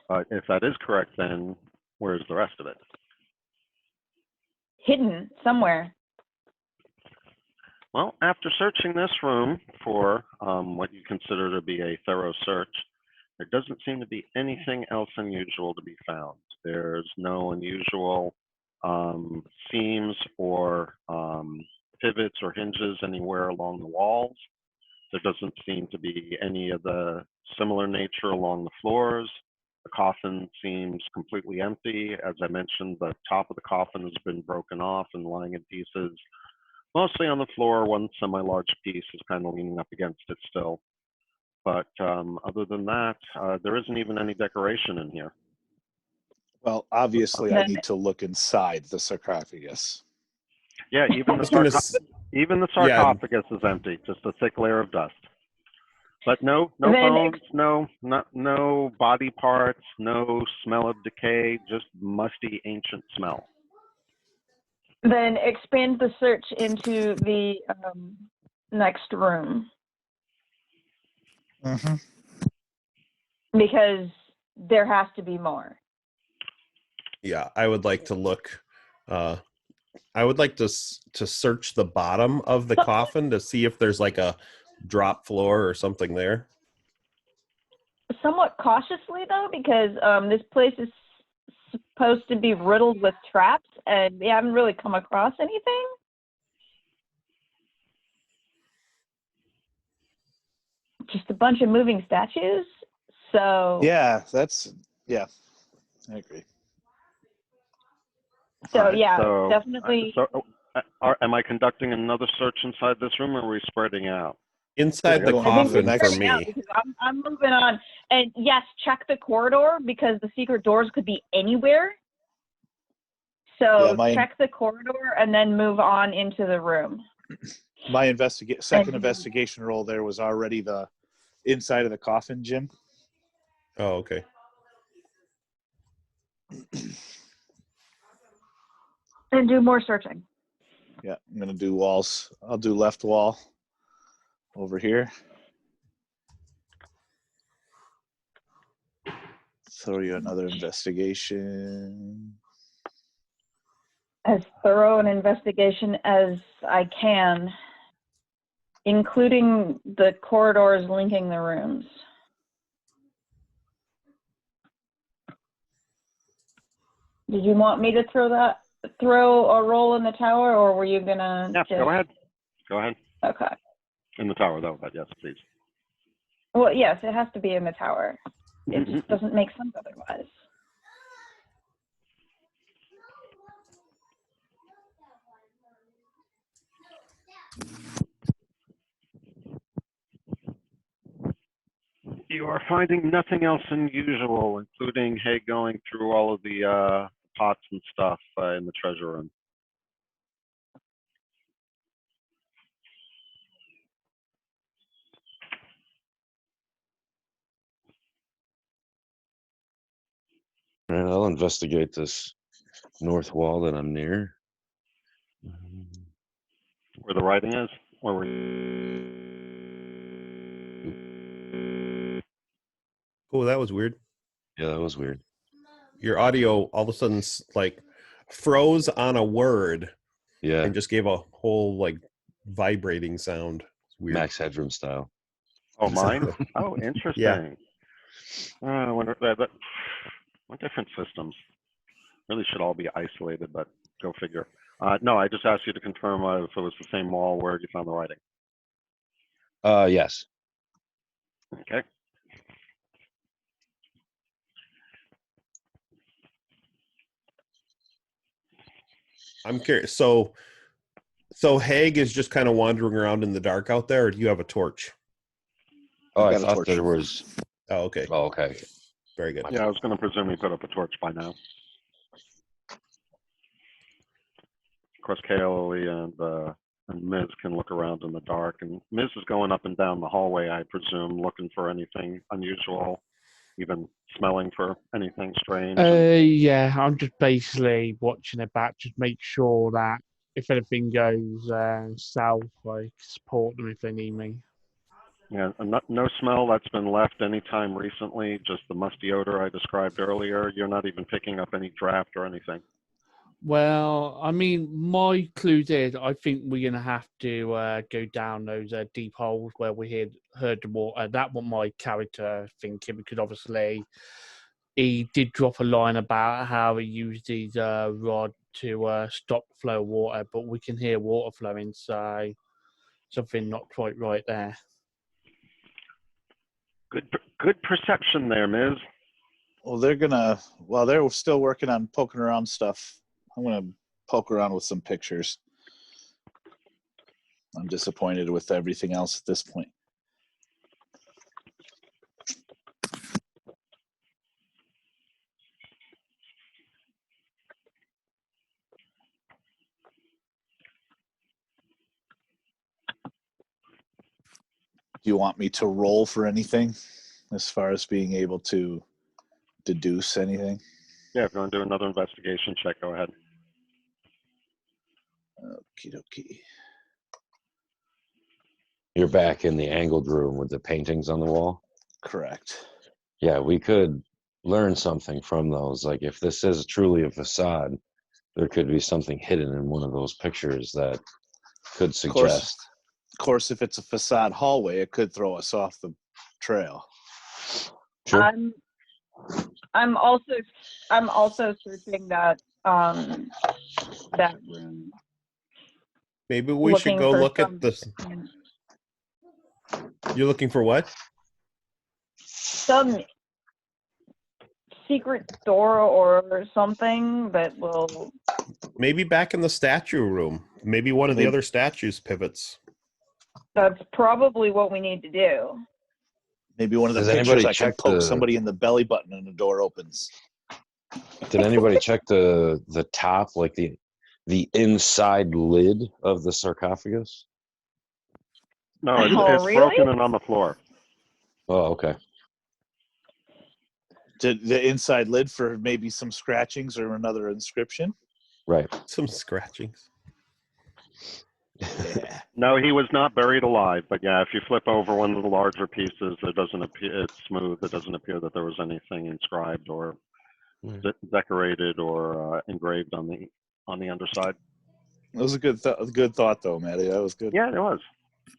But if that is correct, then where's the rest of it? Hidden somewhere. Well, after searching this room for what you consider to be a thorough search, there doesn't seem to be anything else unusual to be found. There's no unusual seams or pivots or hinges anywhere along the walls. There doesn't seem to be any of the similar nature along the floors. The coffin seems completely empty. As I mentioned, the top of the coffin has been broken off and lying in pieces, mostly on the floor. One semi-large piece is kind of leaning up against it still. But other than that, there isn't even any decoration in here. Well, obviously, I need to look inside the sarcophagus. Yeah, even the sarcophagus is empty, just a thick layer of dust. But no bones, no body parts, no smell of decay, just musty ancient smell. Then expand the search into the next room. Mm-hmm. Because there has to be more. Yeah, I would like to look. I would like to search the bottom of the coffin to see if there's like a drop floor or something there. Somewhat cautiously, though, because this place is supposed to be riddled with traps, and we haven't really come across anything. Just a bunch of moving statues. So yeah, I agree. So right, yeah, so, definitely. Am I conducting another search inside this room, or are we spreading out? Inside the coffin for me. I'm moving on. And yes, check the corridor, because the secret doors could be anywhere. So check the corridor and then move on into the room. My second investigation roll there was already the inside of the coffin, Jim. Oh, okay. And do more searching. Yeah, I'm gonna do walls. I'll do left wall over here. Throw you another investigation. As thorough an investigation as I can, including the corridors linking the rooms. Did you want me to throw a roll in the tower, or were you gonna? Yeah, just... go ahead. Go ahead. Okay. In the tower, though, but yes, please. Well, yes, it has to be in the tower. It just doesn't make sense otherwise. You are finding nothing else unusual, including Hay going through all of the pots and stuff in the treasure room. All right, I'll investigate this north wall that I'm near. Where the writing is? Where were you? Oh, that was weird. Yeah, that was weird. Your audio all of a sudden like froze on a word. Yeah. And just gave a whole like vibrating sound. It's weird. Max Headroom style. Oh, mine? Oh, interesting. Yeah. I wonder what different systems. Really should all be isolated, but go figure. No, I just asked you to confirm if it was the same wall where you found the writing. Yes. Okay. I'm curious. So Haig is just kind of wandering around in the dark out there, or do you have a torch? Oh, I got a thought torch. there was. Oh, okay. Oh, okay. Very good. Yeah, I was going to presume you put up a torch by now. Of course, Kaylee and Ms. can look around in the dark, and Ms. is going up and down the hallway, I presume, looking for anything unusual, even smelling for anything strange. Yeah, I'm just basically watching it back, just make sure that if anything goes south, I support them if they need me. Yeah, and no smell that's been left anytime recently, just the musty odor I described earlier. You're not even picking up any draft or anything. Well, I mean, my clues is I think we're going to have to go down those deep holes where we heard the water. That was my character thinking, because obviously he did drop a line about how he used his rod to stop the flow of water, but we can hear water flowing, so something not quite right there. Good perception there, Ms. Well, they're still working on poking around stuff. I'm gonna poke around with some pictures. I'm disappointed with everything else at this point. Do you want me to roll for anything as far as being able to deduce anything? Yeah, if you want to do another investigation check, go ahead. Okie dokie. You're back in the angled room with the paintings on the wall? Correct. Yeah, we could learn something from those. Like, if this is truly a facade, there could be something hidden in one of those pictures that could suggest. Of course, if it's a facade hallway, it could throw us off the trail. Sure. I'm also searching that room. Maybe we should go look at this. You're looking for what? Some secret door or something that will. Maybe back in the statue room. Maybe one of the other statues pivots. That's probably what we need to do. Maybe one of the Does pictures anybody I can check poke the- somebody in the belly button and the door opens. Did anybody check the top, like the The inside lid of the sarcophagus? No, it's, Oh, it's really? broken and on the floor. Oh, okay. The inside lid for maybe some scratchings or another inscription. Right. Some scratchings. Yeah. No, he was not buried alive. But yeah, if you flip over one of the larger pieces, it doesn't appear. It's smooth. It doesn't appear that there was anything inscribed or decorated or engraved on the underside. That was a good thought though, Matty. That was good. Yeah, it was.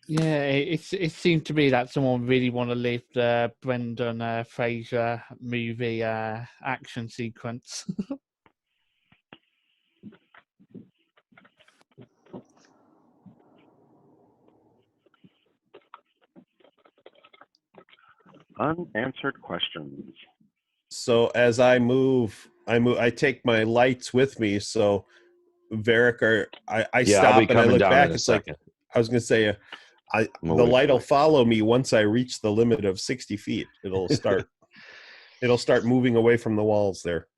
Yeah, it seemed to me that someone really want to live the Brendan Fraser movie action sequence. Unanswered questions. So as I move, I take my lights with me. So Varric, I Yeah, I'll stop be and I coming look down back. in a It's like second. I was gonna say, I'm the away light from will it. follow me once I reach the limit of 60 feet. It'll start moving away from the walls there.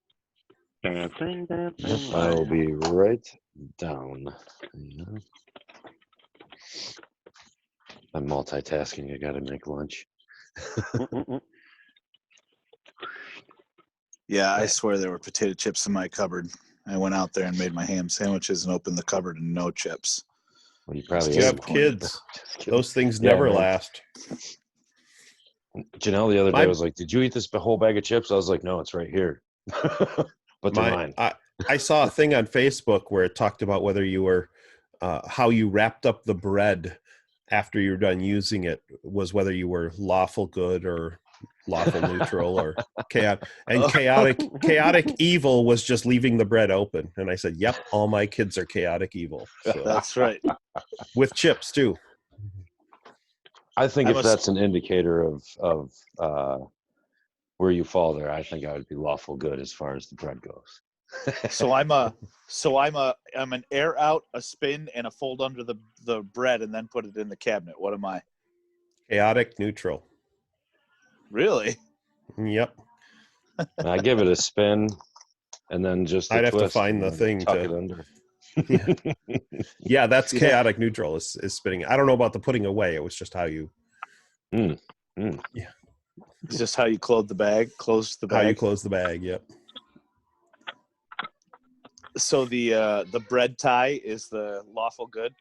Dancing, dancing. I will lights. be right down. I'm multitasking. I got to make lunch. Yeah, I swear there were potato chips in my cupboard. I went out there and made my ham sandwiches and opened the cupboard and no chips. Well, you probably You Just have disappointed. kids. Just kidding. Those things Yeah, never man. last. Janelle the other My- day was like, "Did you eat this whole bag of chips?" I was like, "No, it's right here." But they're mine. I saw a thing on Facebook where it talked about whether you were how you wrapped up the bread after you're done using it was whether you were lawful good or lawful neutral or chaotic. And chaotic evil was just leaving the bread open. And I said, "Yep, all my kids are chaotic evil." So, That's right. with chips too. I think I if must- that's an indicator of where you fall there, I think I would be lawful good as far as the bread goes. So I'm an air out, a spin, and a fold under the bread and then put it in the cabinet. What am I? Chaotic neutral. Really? Yep. I give it a spin and then just a I'd have to twist find and the then thing tuck to- it under. Yeah, that's Yeah. chaotic neutral is spinning. I don't know about the putting away. It was just how you It's just how you close the bag. how you close the bag. Yep. So the bread tie is the lawful good.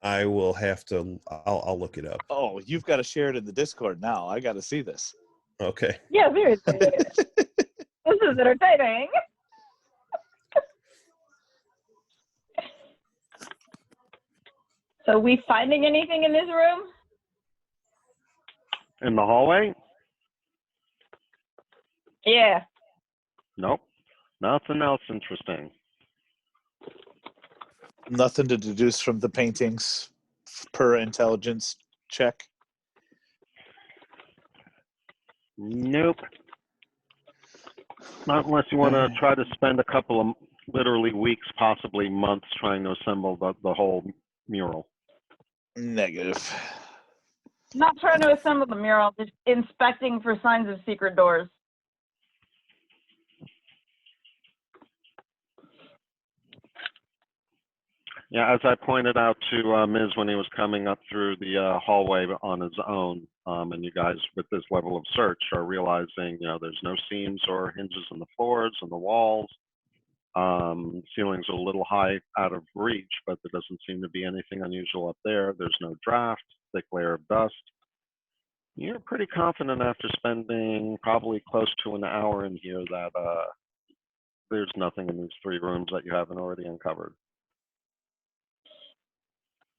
I will have to. I'll look it up. Oh, you've got to share it in the Discord now. I got to see this. Okay. Yeah, seriously. This is entertaining. So, we finding anything in this room? In the hallway? Yeah. Nope. Nothing else interesting. Nothing to deduce from the paintings per intelligence check. Nope. Not unless you want to try to spend a couple of literally weeks, possibly months, trying to assemble the whole mural. Negative. Not trying to assemble the mural, just inspecting for signs of secret doors. Yeah, as I pointed out to Ms. when he was coming up through the hallway on his own, and you guys with this level of search are realizing, there's no seams or hinges in the floors and the walls. Ceilings are a little high out of reach, but there doesn't seem to be anything unusual up there. There's no draft, thick layer of dust. You're pretty confident after spending probably close to an hour in here that there's nothing in these 3 rooms that you haven't already uncovered.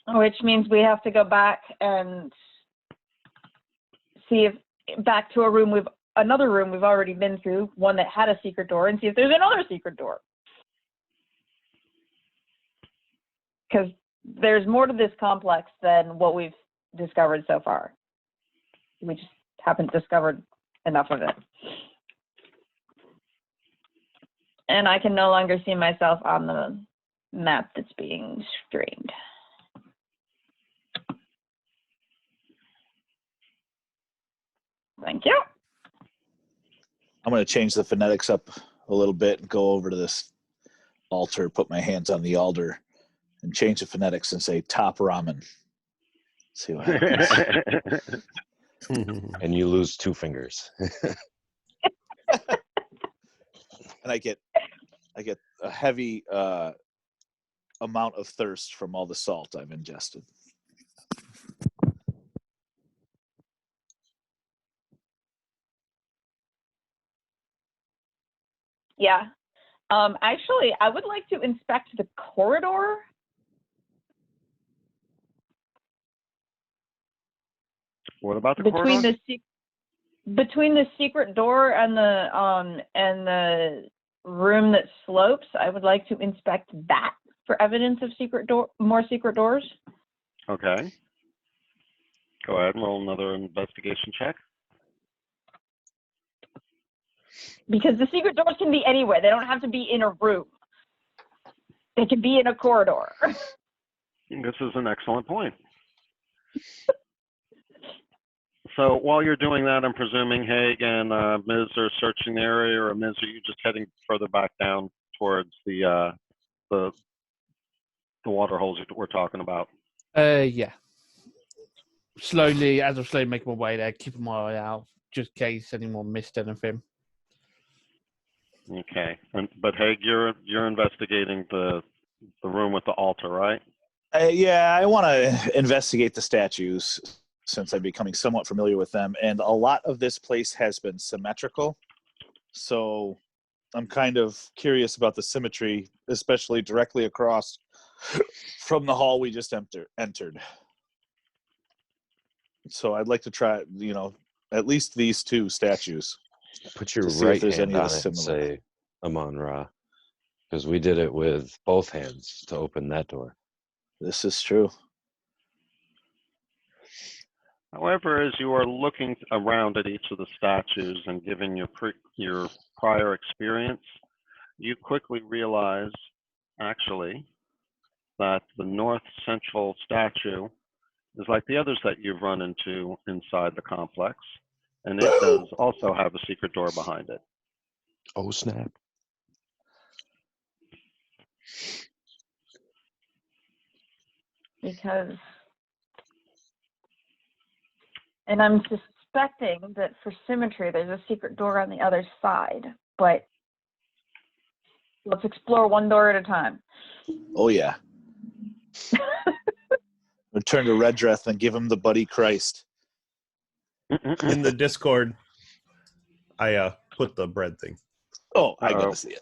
Which means we have to go back and see if back to another room we've already been through, one that had a secret door, and see if there's another secret door. Because there's more to this complex than what we've discovered so far. We just haven't discovered enough of it. And I can no longer see myself on the map that's being streamed. Thank you. I'm going to change the phonetics up a little bit and go over to this altar, put my hands on the altar, and change the phonetics and say top ramen. See what happens. And you lose 2 fingers. And I get a heavy amount of thirst from all the salt I've ingested. Yeah. Actually, I would like to inspect the corridor. What about the between corridor? between the secret door and the room that slopes. I would like to inspect that for evidence of more secret doors. Okay. Go ahead and roll another investigation check. Because the secret doors can be anywhere. They don't have to be in a room. They can be in a corridor. This is an excellent point. So while you're doing that, I'm presuming Haig and Ms. are searching the area, or Ms., are you just heading further back down towards the water holes that we're talking about? Yeah. Slowly, as I'm slowly making my way there, keeping my eye out, just in case anyone missed anything. Okay, but Haig, you're investigating the room with the altar, right? Yeah, I want to investigate the statues since I'm becoming somewhat familiar with them, and a lot of this place has been symmetrical, so I'm kind of curious about the symmetry, especially directly across from the hall we just entered. So I'd like to try, at least these 2 statues. Put your To see if right there's hand any on of the it and similar. say Amon Ra, because we did it with both hands to open that door. This is true. However, as you are looking around at each of the statues and given your prior experience, you quickly realize, actually, that the north central statue is like the others that you've run into inside the complex, and it does also have a secret door behind it. Oh, snap. Because, and I'm suspecting that for symmetry, there's a secret door on the other side, but let's explore one door at a time. Oh, yeah. Return to Redreth and give him the Buddy Christ. In the Discord, I put the bread thing. Oh, I gotta see it.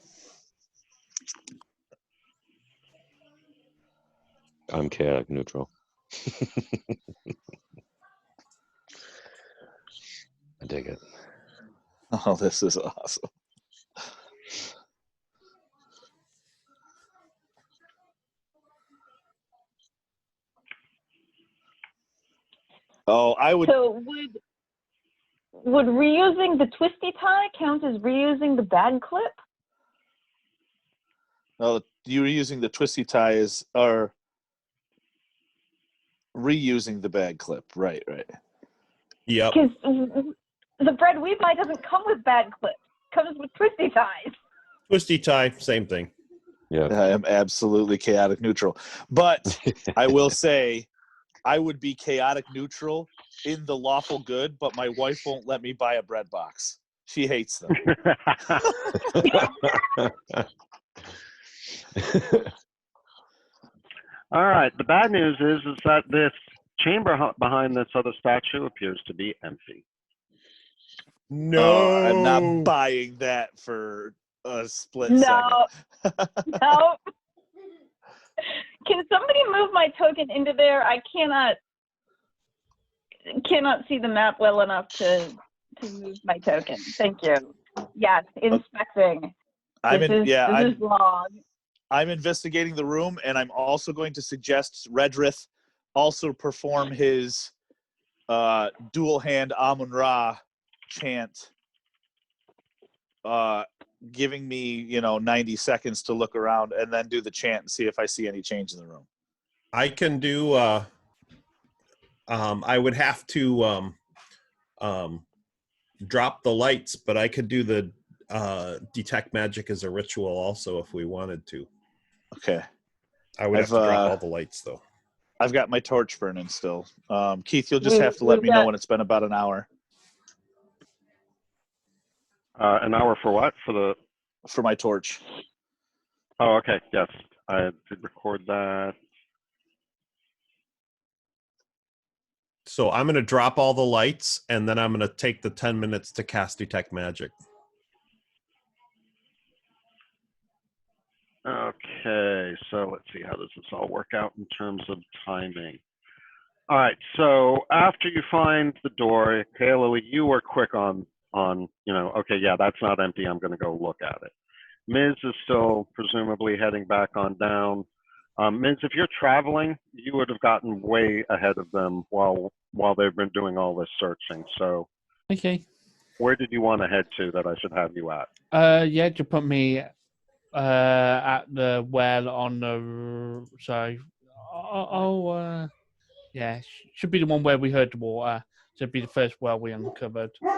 I'm chaotic neutral. I dig it. Oh, this is awesome. Oh, I would. So would reusing the twisty tie count as reusing the bag clip? Oh, you were using the twisty ties or reusing the bag clip. Right. Yep. Because the bread we buy doesn't come with bag clips. It comes with twisty ties. Twisty tie, same thing. Yeah. I am absolutely chaotic neutral. But I will say I would be chaotic neutral in the lawful good, but my wife won't let me buy a bread box. She hates them. All right. The bad news is that this chamber behind this other statue appears to be empty. No, I'm not buying that for a split No. second. No. Can somebody move my token into there? I cannot see the map well enough to move my token. Thank you. Yes, inspecting. This is long. I'm investigating the room, and I'm also going to suggest Redrith also perform his dual hand Amun-Ra chant, giving me 90 seconds to look around and then do the chant and see if I see any change in the room. I can do. I would have to drop the lights, but I could do the detect magic as a ritual also if we wanted to. Okay. I would have to drop all the lights though. I've got my torch burning still. Keith, you'll just have to let me know when it's been about an hour. An hour for what? For my torch. Oh, okay. Yes, I did record that. So I'm going to drop all the lights, and then I'm going to take the 10 minutes to cast detect magic. Okay, so let's see, how does this all work out in terms of timing? All right, so after you find the door, Kayla, you were quick on, okay, yeah, that's not empty. I'm going to go look at it. Ms. is still presumably heading back on down. Ms., if you're traveling, you would have gotten way ahead of them while they've been doing all this searching. So, okay. Where did you want to head to that I should have you at? Yeah, to put me at the well on the yeah, should be the one where we heard the water. So it'd be the first well we uncovered. All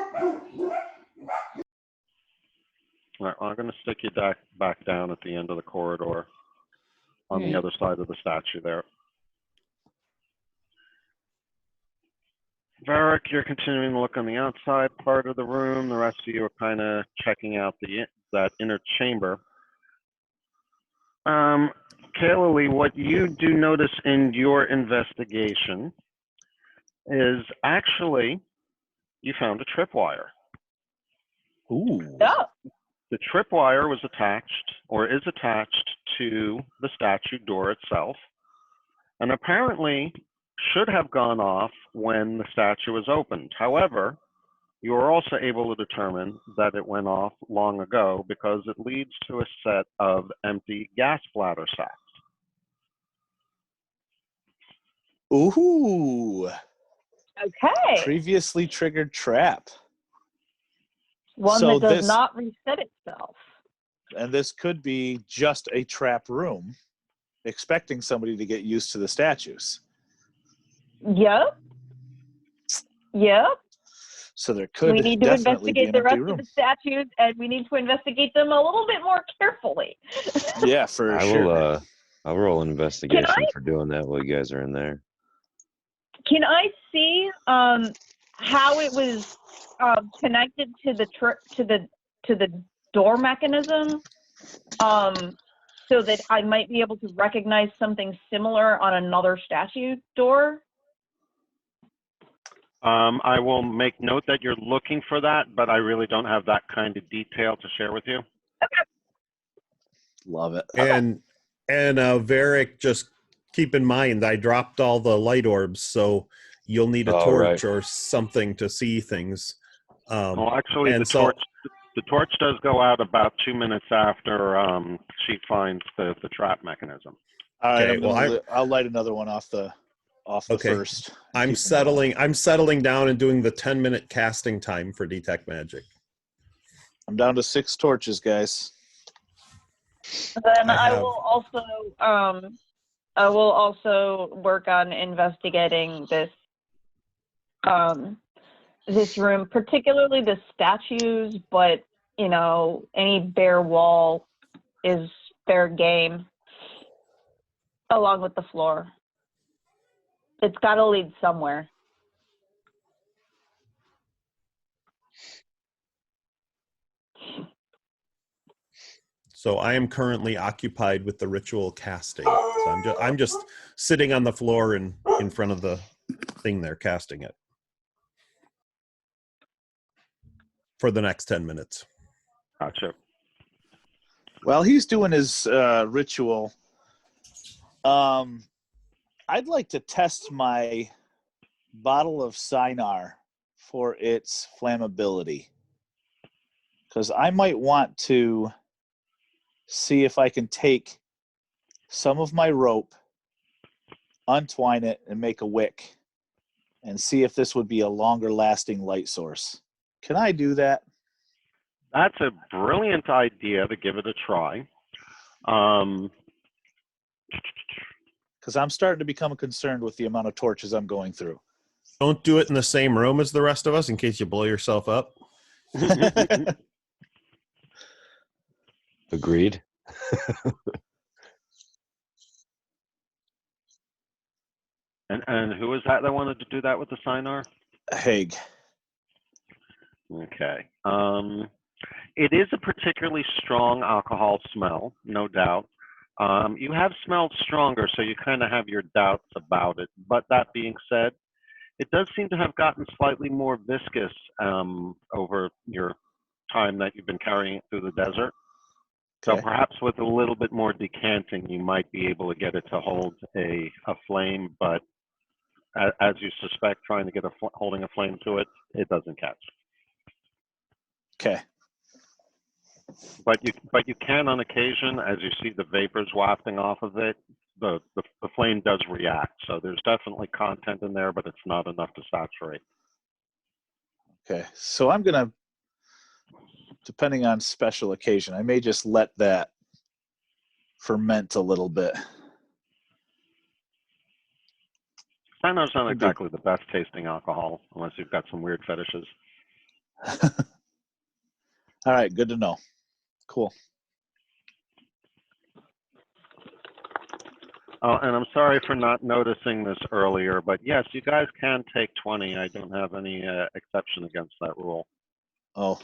right, well, I'm going to stick you back down at the end of the corridor on the other side of the statue there. Varric, you're continuing to look on the outside part of the room. The rest of you are kind of checking out that inner chamber. Kayla Lee, what you do notice in your investigation is actually you found a tripwire. Ooh. Oh. The tripwire was attached or is attached to the statue door itself, and apparently should have gone off when the statue was opened. However, you are also able to determine that it went off long ago because it leads to a set of empty gas bladder sacks. Ooh. Okay. Previously triggered trap. One that does not reset itself. And this could be just a trap room, expecting somebody to get used to the statues. Yep. Yep. So there could we need to definitely be investigate an the rest empty room. of the statues, and we need to investigate them a little bit more carefully. Yeah, for sure. I'll roll an investigation for doing that while you guys are in there. Can I see how it was connected to the door mechanism, so that I might be able to recognize something similar on another statue door? I will make note that you're looking for that, but I really don't have that kind of detail to share with you. Okay. Love it. And Varric, just keep in mind, I dropped all the light orbs, so you'll need a torch or something to see things. Well, actually, the torch does go out about 2 minutes after she finds the trap mechanism. All right, I'll light another one off the first. I'm settling down and doing the 10-minute casting time for detect magic. I'm down to 6 torches, guys. Then I will also work on investigating this this room, particularly the statues, but any bare wall is fair game, along with the floor. It's got to lead somewhere. So I am currently occupied with the ritual casting. So I'm just sitting on the floor in front of the thing there, casting it for the next 10 minutes. Gotcha. While he's doing his ritual, I'd like to test my bottle of Cynar for its flammability, because I might want to see if I can take some of my rope, untwine it, and make a wick, and see if this would be a longer lasting light source. Can I do that? That's a brilliant idea to give it a try. Because I'm starting to become concerned with the amount of torches I'm going through. Don't do it in the same room as the rest of us in case you blow yourself up. Agreed. And who is that wanted to do that with the Sinar? Haig. Okay. It is a particularly strong alcohol smell, no doubt. You have smelled stronger, so you kind of have your doubts about it. But that being said, it does seem to have gotten slightly more viscous over your time that you've been carrying it through the desert. So Okay. perhaps with a little bit more decanting, you might be able to get it to hold a flame. But as you suspect, trying to get holding a flame to it, it doesn't catch. Okay. But you can, on occasion, as you see the vapors wafting off of it, the flame does react. So there's definitely content in there, but it's not enough to saturate. Okay. So I'm going to, depending on special occasion, I may just let that ferment a little bit. Sinar's not exactly the best tasting alcohol, unless you've got some weird fetishes. All right. Good to know. Cool. Oh, and I'm sorry for not noticing this earlier, but yes, you guys can take 20. I don't have any exception against that rule. Oh,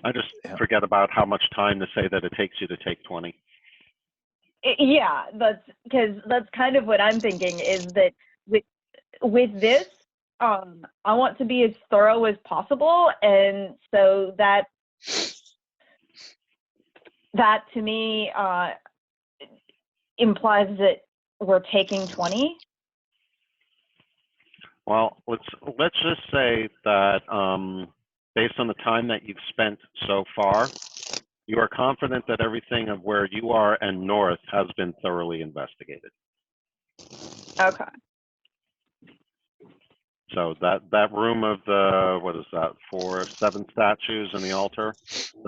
I just yeah. forget about how much time to say that it takes you to take 20. Yeah, that's kind of what I'm thinking is that with this, I want to be as thorough as possible, and so that to me implies that we're taking 20. Well, let's just say that based on the time that you've spent so far, you are confident that everything of where you are and north has been thoroughly investigated. Okay. So that room of the, what is that, 7 statues and the altar,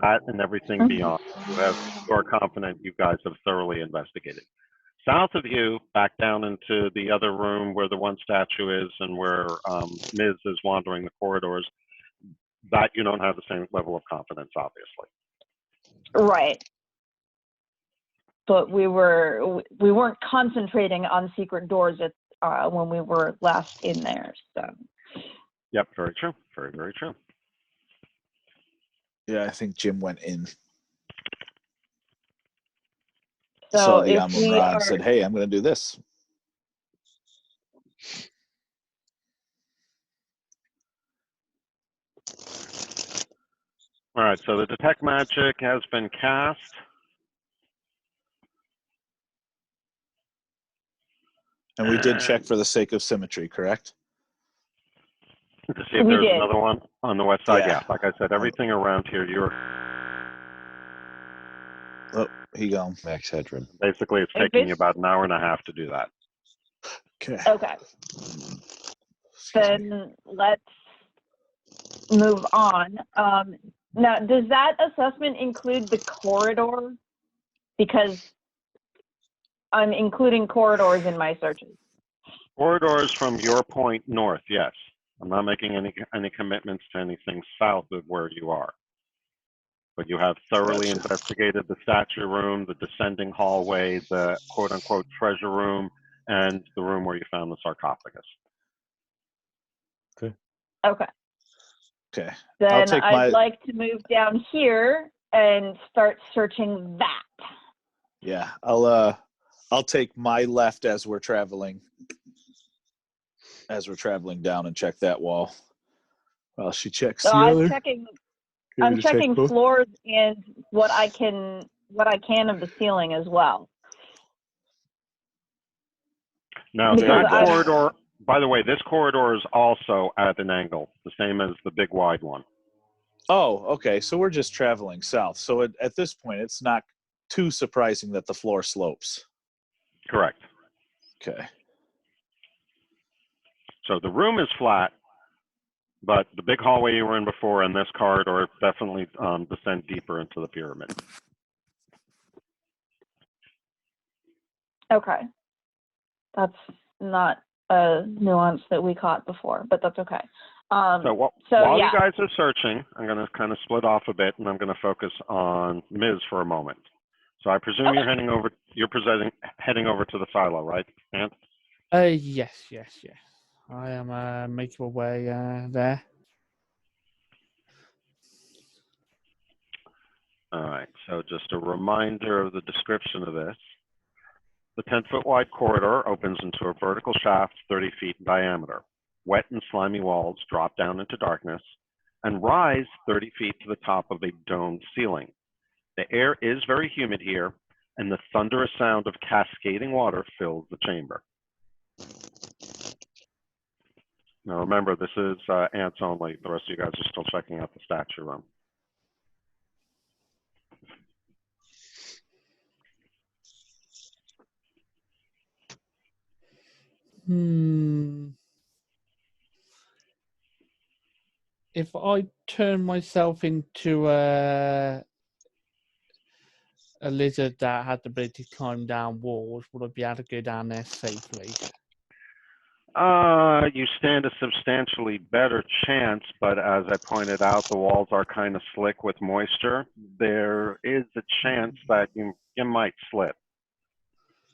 that and everything beyond, you are confident you guys have thoroughly investigated. South of you, back down into the other room where the one statue is and where Ms. is wandering the corridors, that you don't have the same level of confidence, obviously. Right. But we weren't concentrating on secret doors when we were last in there. So. Yep, very true. Very, very true. Yeah, I think Jim went in. So Saw the if we Amun-Ra and said, "Hey, I'm going to do this." All right, so the detect magic has been cast. And we did check for the sake of symmetry, correct? To see if there's another one on the west side. Yeah. Yeah, like I said, everything around here, you're. Oh, he gone. Max headroom. Basically, it's taking you about an hour and a half to do that. Okay. Okay. Then let's move on. Now, does that assessment include the corridor? Because I'm including corridors in my searches. Corridors from your point north, yes. I'm not making any commitments to anything south of where you are. But you have thoroughly investigated the statue room, the descending hallway, the quote-unquote treasure room, and the room where you found the sarcophagus. Okay. Okay. Okay. Then I'd like to move down here and start searching that. Yeah, I'll take my left as we're traveling down and check that wall. Well, she checks the other. I'm checking floors and what I can of the ceiling as well. Now that corridor, by the way, this corridor is also at an angle, the same as the big wide one. Oh, okay. So we're just traveling south. So at this point, it's not too surprising that the floor slopes. Correct. Okay. So the room is flat, but the big hallway you were in before and this corridor definitely descend deeper into the pyramid. Okay. That's not a nuance that we caught before, but that's okay. While yeah. you guys are searching, I'm going to kind of split off a bit, and I'm going to focus on Ms. for a moment. So I presume Okay. you're heading over to the silo, right, Ant? Yes. I am making my way there. All right. So just a reminder of the description of this. The 10-foot wide corridor opens into a vertical shaft 30 feet in diameter. Wet and slimy walls drop down into darkness and rise 30 feet to the top of a domed ceiling. The air is very humid here, and the thunderous sound of cascading water fills the chamber. Now remember, this is ants only. The rest of you guys are still checking out the statue room. If I turn myself into a lizard that had the ability to climb down walls, would I be able to go down there safely? You stand a substantially better chance, but as I pointed out, the walls are kind of slick with moisture. There is a chance that you might slip,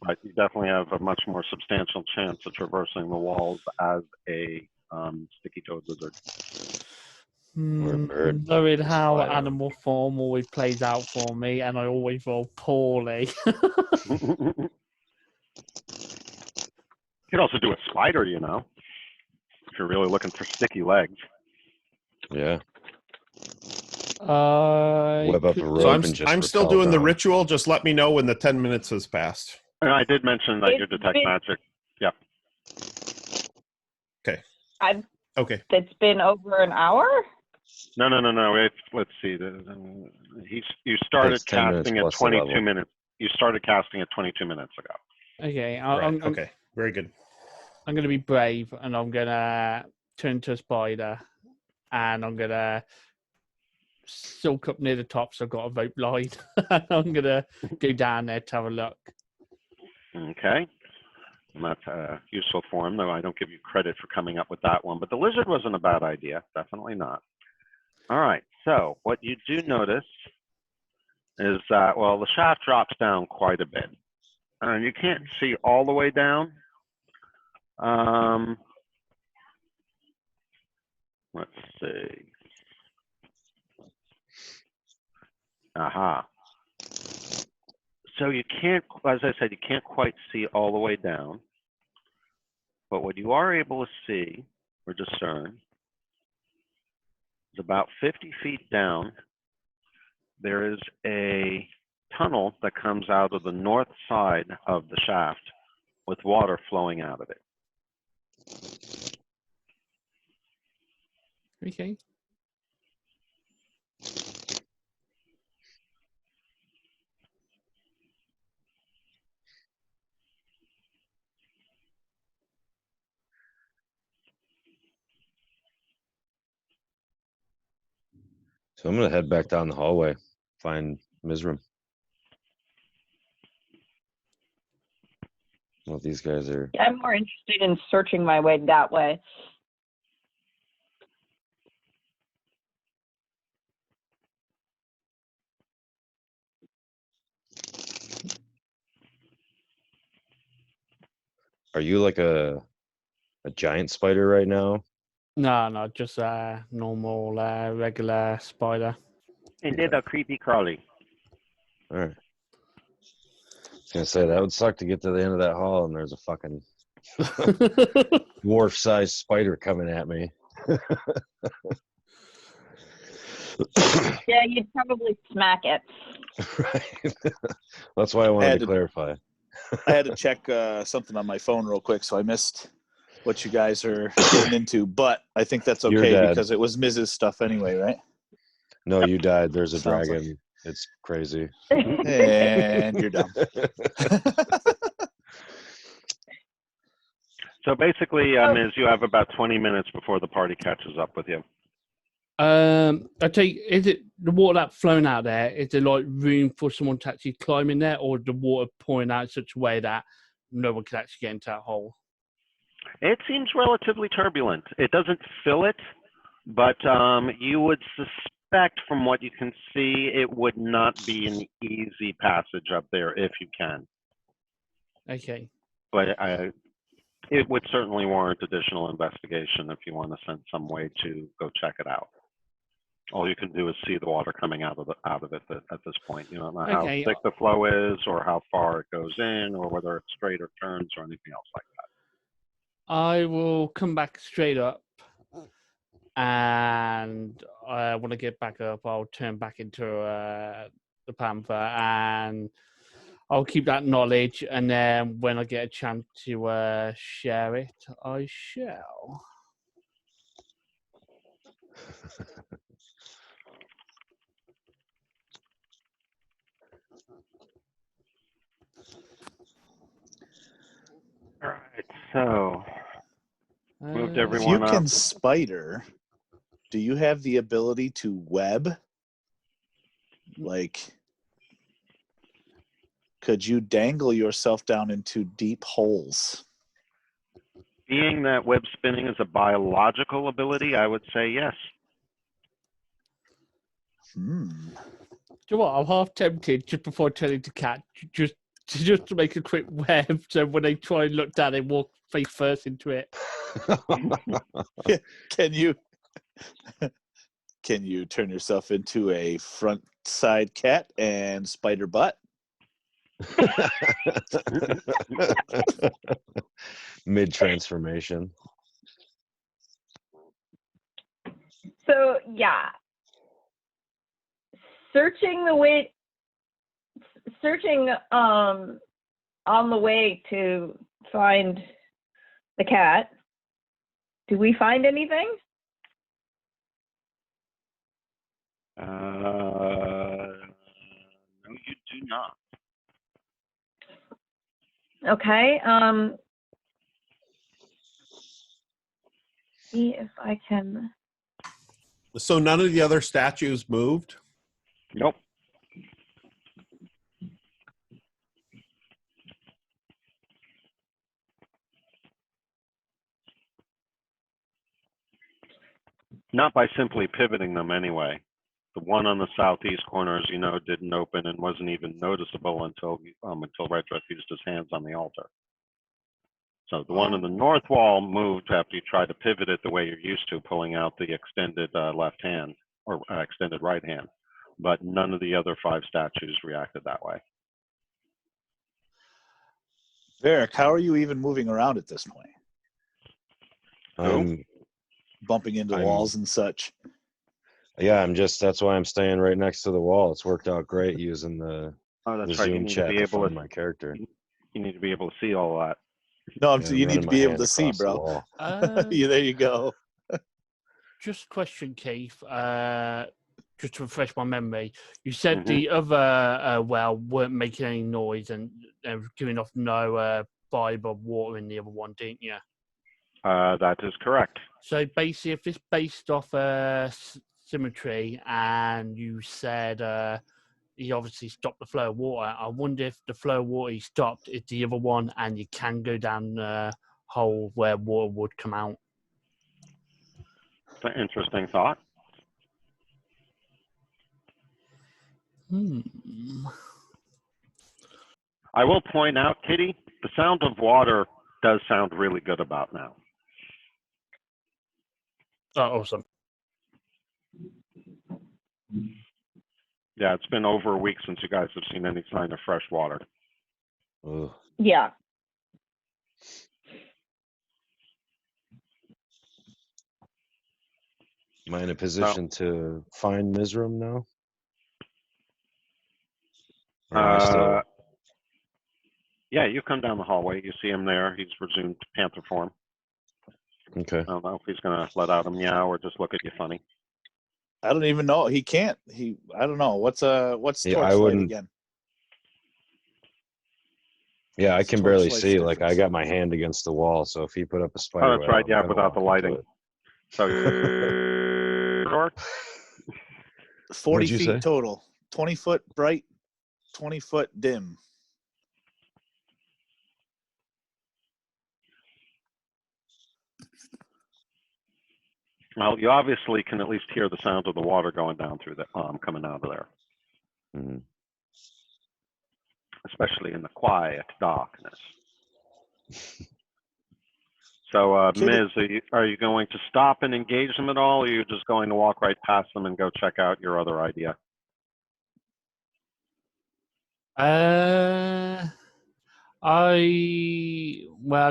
but you definitely have a much more substantial chance of traversing the walls as a sticky-toed lizard. Or a bird. Knowing how Spider. animal form always plays out for me, and I always roll poorly. You could also do a spider, you know, if you're really looking for sticky legs. Yeah. Web up a rope. So and just I'm still rappel doing the down. ritual. Just let me know when the 10 minutes has passed. And I did mention that you detect magic. Yep. Okay. Okay. It's been over an hour? No. Wait, let's see. You started Takes 10 minutes casting at plus the 22 level. minutes. You started casting at 22 minutes ago. Okay, Right. Okay. Very good. I'm going to be brave, and I'm going to turn to a spider, and I'm going to silk up near the top so I've got a rope line. I'm going to go down there to have a look. Okay. And that's a useful form, though I don't give you credit for coming up with that one. But the lizard wasn't a bad idea. Definitely not. All right. So what you do notice is that, well, the shaft drops down quite a bit. And you can't see all the way down. Let's see. Aha. So you can't, as I said, you can't quite see all the way down. But what you are able to see or discern is about 50 feet down, there is a tunnel that comes out of the north side of the shaft with water flowing out of it. Okay. So I'm gonna head back down the hallway, find Mizram. Well, these guys are. I'm more interested in searching my way that way. Are you like a giant spider right now? No, just a normal, regular spider. Indeed, a creepy crawly. All right. I was gonna say that would suck to get to the end of that hall and there's a fucking dwarf-sized spider coming at me. Yeah, you'd probably smack it. Right. That's why I wanted to clarify. I had to check something on my phone real quick, so I missed what you guys are getting into. But I think that's okay because it was Mrs. stuff anyway, right? No, you died. There's a Sounds dragon. It's crazy. And you're done. So basically, Ms., you have about 20 minutes before the party catches up with you. I tell you, is it the water that's flowing out there? Is there like room for someone to actually climb in there, or the water pouring out in such a way that no one can actually get into that hole? It seems relatively turbulent. It doesn't fill it, But you would suspect from what you can see, it would not be an easy passage up there if you can. Okay. But it would certainly warrant additional investigation if you want to send some way to go check it out. All you can do is see the water coming out of it at this point. You don't know how Okay. thick the flow is, or how far it goes in, or whether it's straight or turns, or anything else like that. I will come back straight up, and when I get back up, I'll turn back into the panther, and I'll keep that knowledge. And then when I get a chance to share it, I shall. All right, so moved If you everyone can up. spider, do you have the ability to web? Like, could you dangle yourself down into deep holes? Being that web spinning is a biological ability, I would say yes. Do you know what? I'm half tempted just before turning to cat, just to make a quick web, so when they try and look down, they walk face first into it. Can you turn yourself into a front side cat and spider butt? Mid transformation. So yeah, searching on the way to find the cat. Do we find anything? No, you do not. Okay. See if I can. So none of the other statues moved? Nope. Not by simply pivoting them anyway. The one on the southeast corner, as you know, didn't open and wasn't even noticeable until Redruth used his hands on the altar. So the one on the north wall moved after you tried to pivot it the way you're used to, pulling out the extended left hand or extended right hand. But none of the other 5 statues reacted that way. Varric, how are you even moving around at this point? Bumping into walls and such. Yeah, that's why I'm staying right next to the wall. It's worked out great using the Zoom chat to find my character. You need to be able to see all that. No, you need to be able to see, bro. There you go. Just question, Keith. Just to refresh my memory, you said the other well weren't making any noise and giving off no vibe of water in the other one, didn't you? That is correct. So basically, if it's based off symmetry, and you said he obviously stopped the flow of water, I wonder if the flow of water he stopped is the other one, and you can go down the hole where water would come out. It's an interesting thought. I will point out, Kitty, the sound of water does sound really good about now. Oh, awesome. Yeah, it's been over a week since you guys have seen any sign of fresh water. Ugh. Yeah. Am I in a position to find Mizram now? Or am I still... Yeah, you come down the hallway. You see him there. He's resumed panther form. Okay. I don't know if he's going to let out a meow or just look at you funny. I don't even know. He can't. I don't know. What's torchlight again? Yeah, I can barely see. Like, I got my hand against the wall, so if he put up a spider... Oh, that's right. Yeah, without the lighting. So, 40 feet total. 20 foot bright, 20 foot dim. Well, you obviously can at least hear the sound of the water going down through the coming out of there, Mhm. especially in the quiet darkness. So, Kitty- Ms., are you going to stop and engage them at all, or are you just going to walk right past them and go check out your other idea?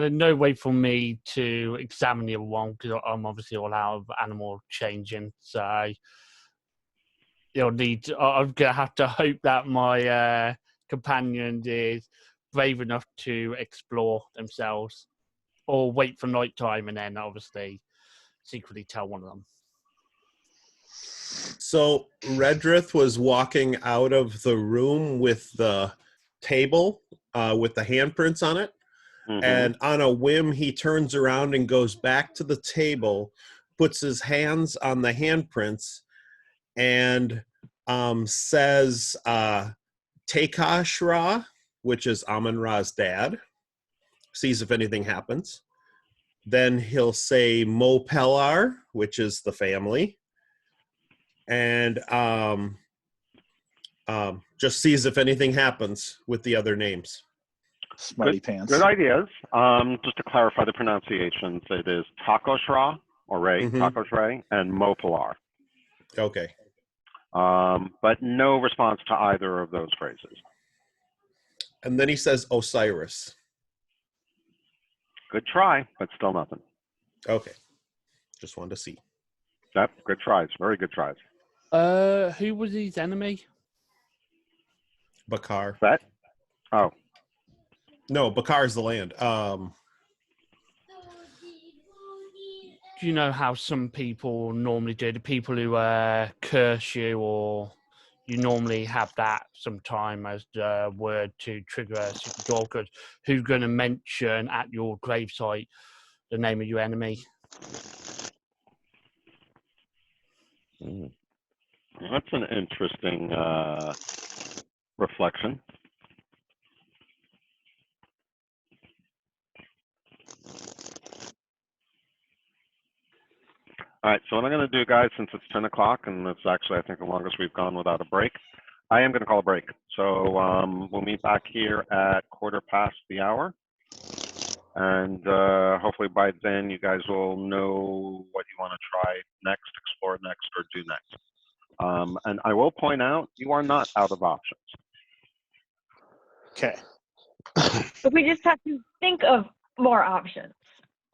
There's no way for me to examine the other one because I'm obviously all out of animal changing. So I'm gonna have to hope that my companion is brave enough to explore themselves, or wait for night time and then obviously secretly tell one of them. So Redrith was walking out of the room with the table with the handprints on it. Mm-hmm. And on a whim, he turns around and goes back to the table, puts his hands on the handprints, and says Takash Ra, which is Amon Ra's dad, sees if anything happens. Then he'll say Mo Pellar, which is the family, and just sees if anything happens with the other names. Smarty pants. Good ideas. Just to clarify the pronunciations, it is Takoshra or Ray, Takos Ray, and Mopilar. Okay. But no response to either of those phrases. And then he says Osiris. Good try, but still nothing. Okay. Just wanted to see. Yep, good tries. Very good tries. Who was his enemy? Bakar. Bet? Oh. No, Bakar is the land. Do you know how some people normally do? The people who curse you, or you normally have that sometime as the word to trigger a secret door. Because who's going to mention at your gravesite the name of your enemy? That's an interesting reflection. All right, so what I'm going to do, guys, since it's 10 o'clock, and it's actually, I think, the longest we've gone without a break, I am going to call a break. So we'll meet back here at 1:15. And hopefully by then, you guys will know what you want to try next, explore next, or do next. And I will point out, you are not out of options. Okay. But we just have to think of more options.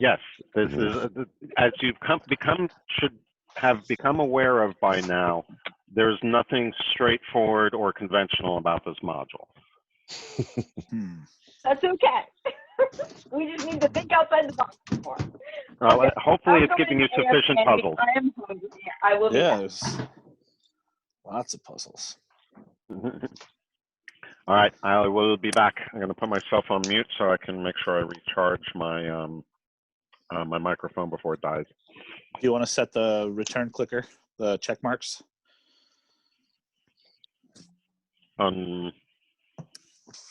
Yes, this is as you've should have become aware of by now. There's nothing straightforward or conventional about this module. That's okay. We just need to think outside the box more. Okay. Hopefully, it's giving you sufficient puzzles. I am hungry. I will be back. There's lots of puzzles. All right, I will be back. I'm going to put myself on mute so I can make sure I recharge my my microphone before it dies. Do you want to set the return clicker, the check marks?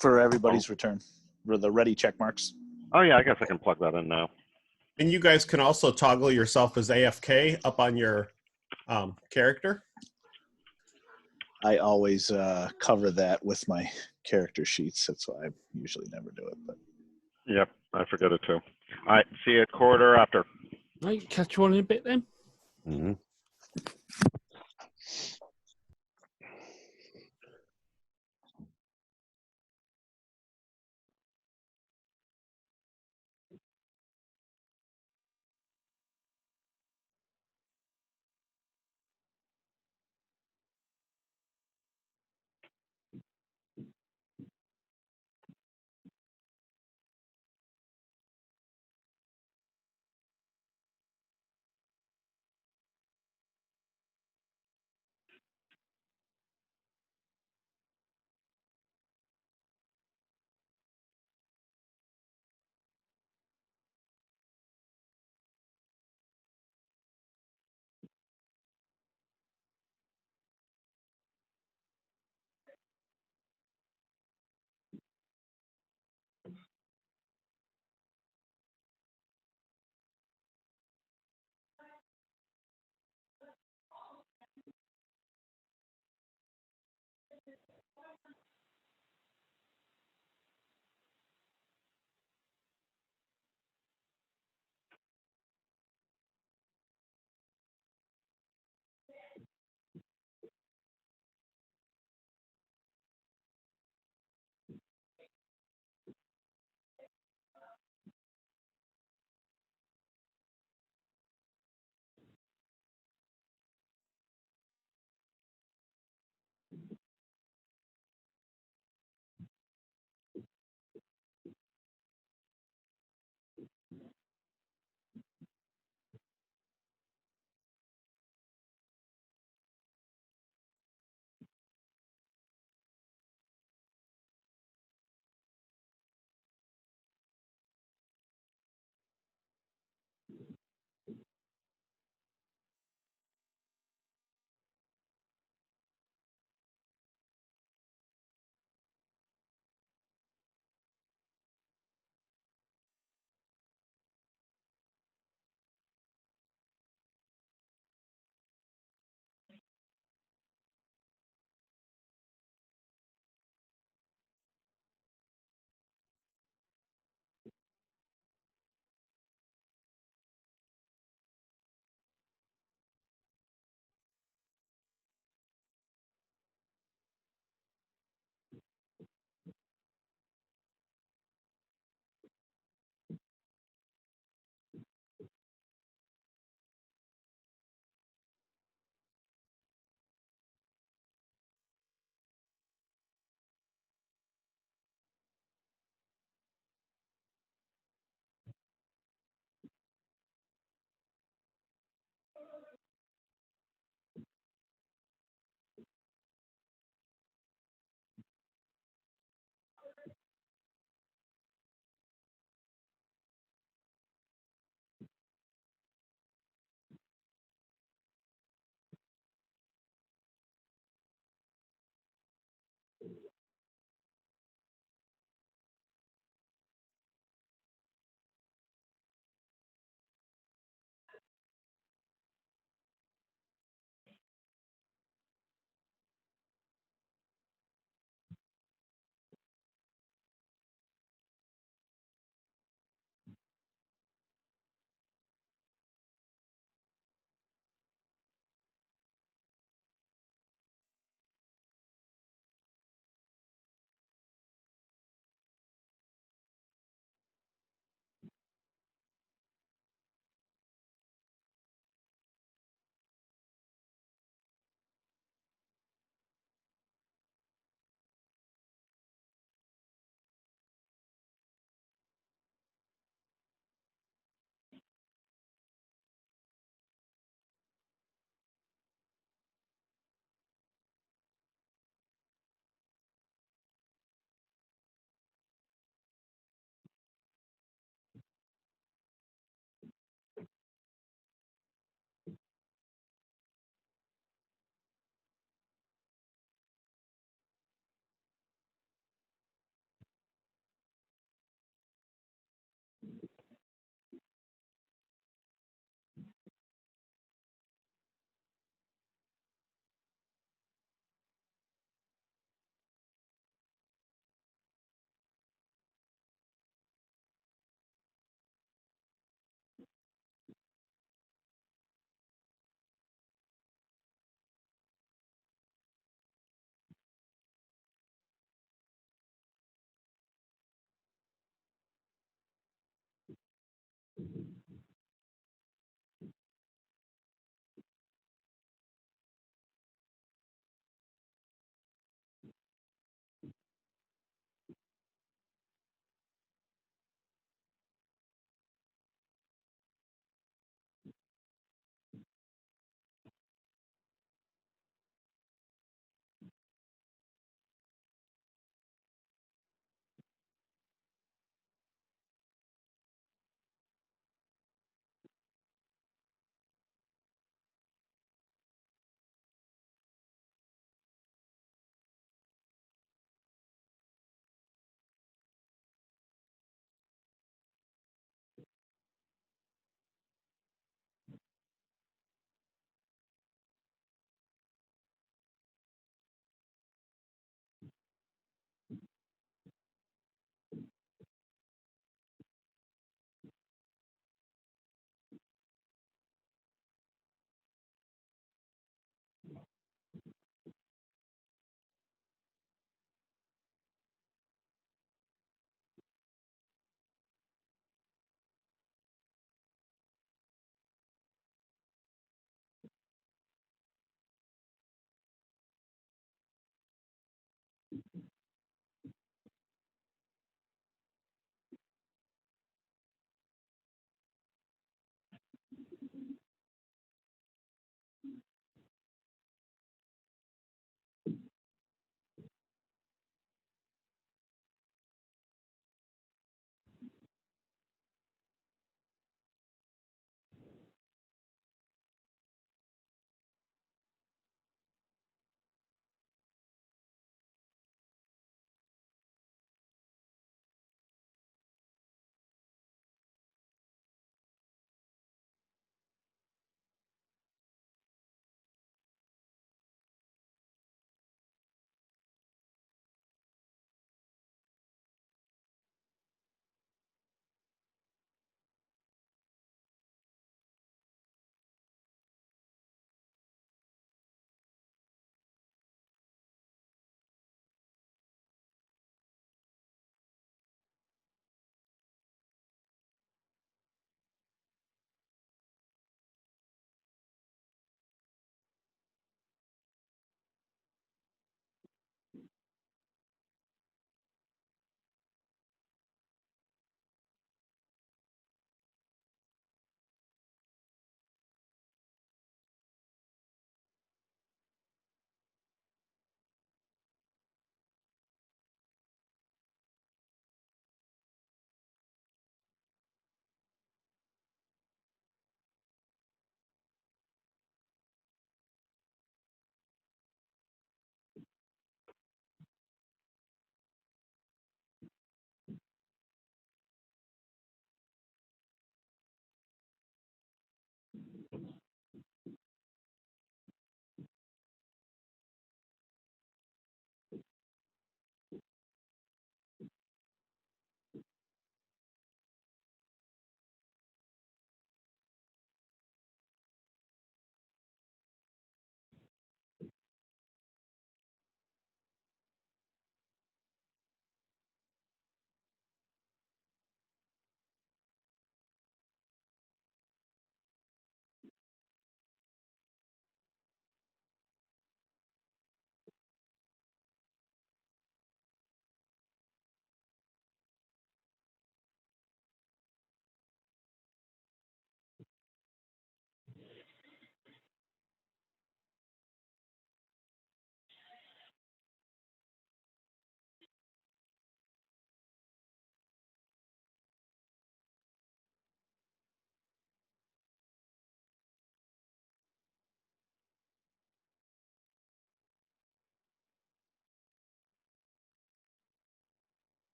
For everybody's return, for the ready check marks. Oh yeah, I guess I can plug that in now. And you guys can also toggle yourself as AFK up on your character. I always cover that with my character sheets. That's why I usually never do it. But Yep, I forget it too. All right, see you at 1:15. Right, catch you on in a bit then. Mm-hmm.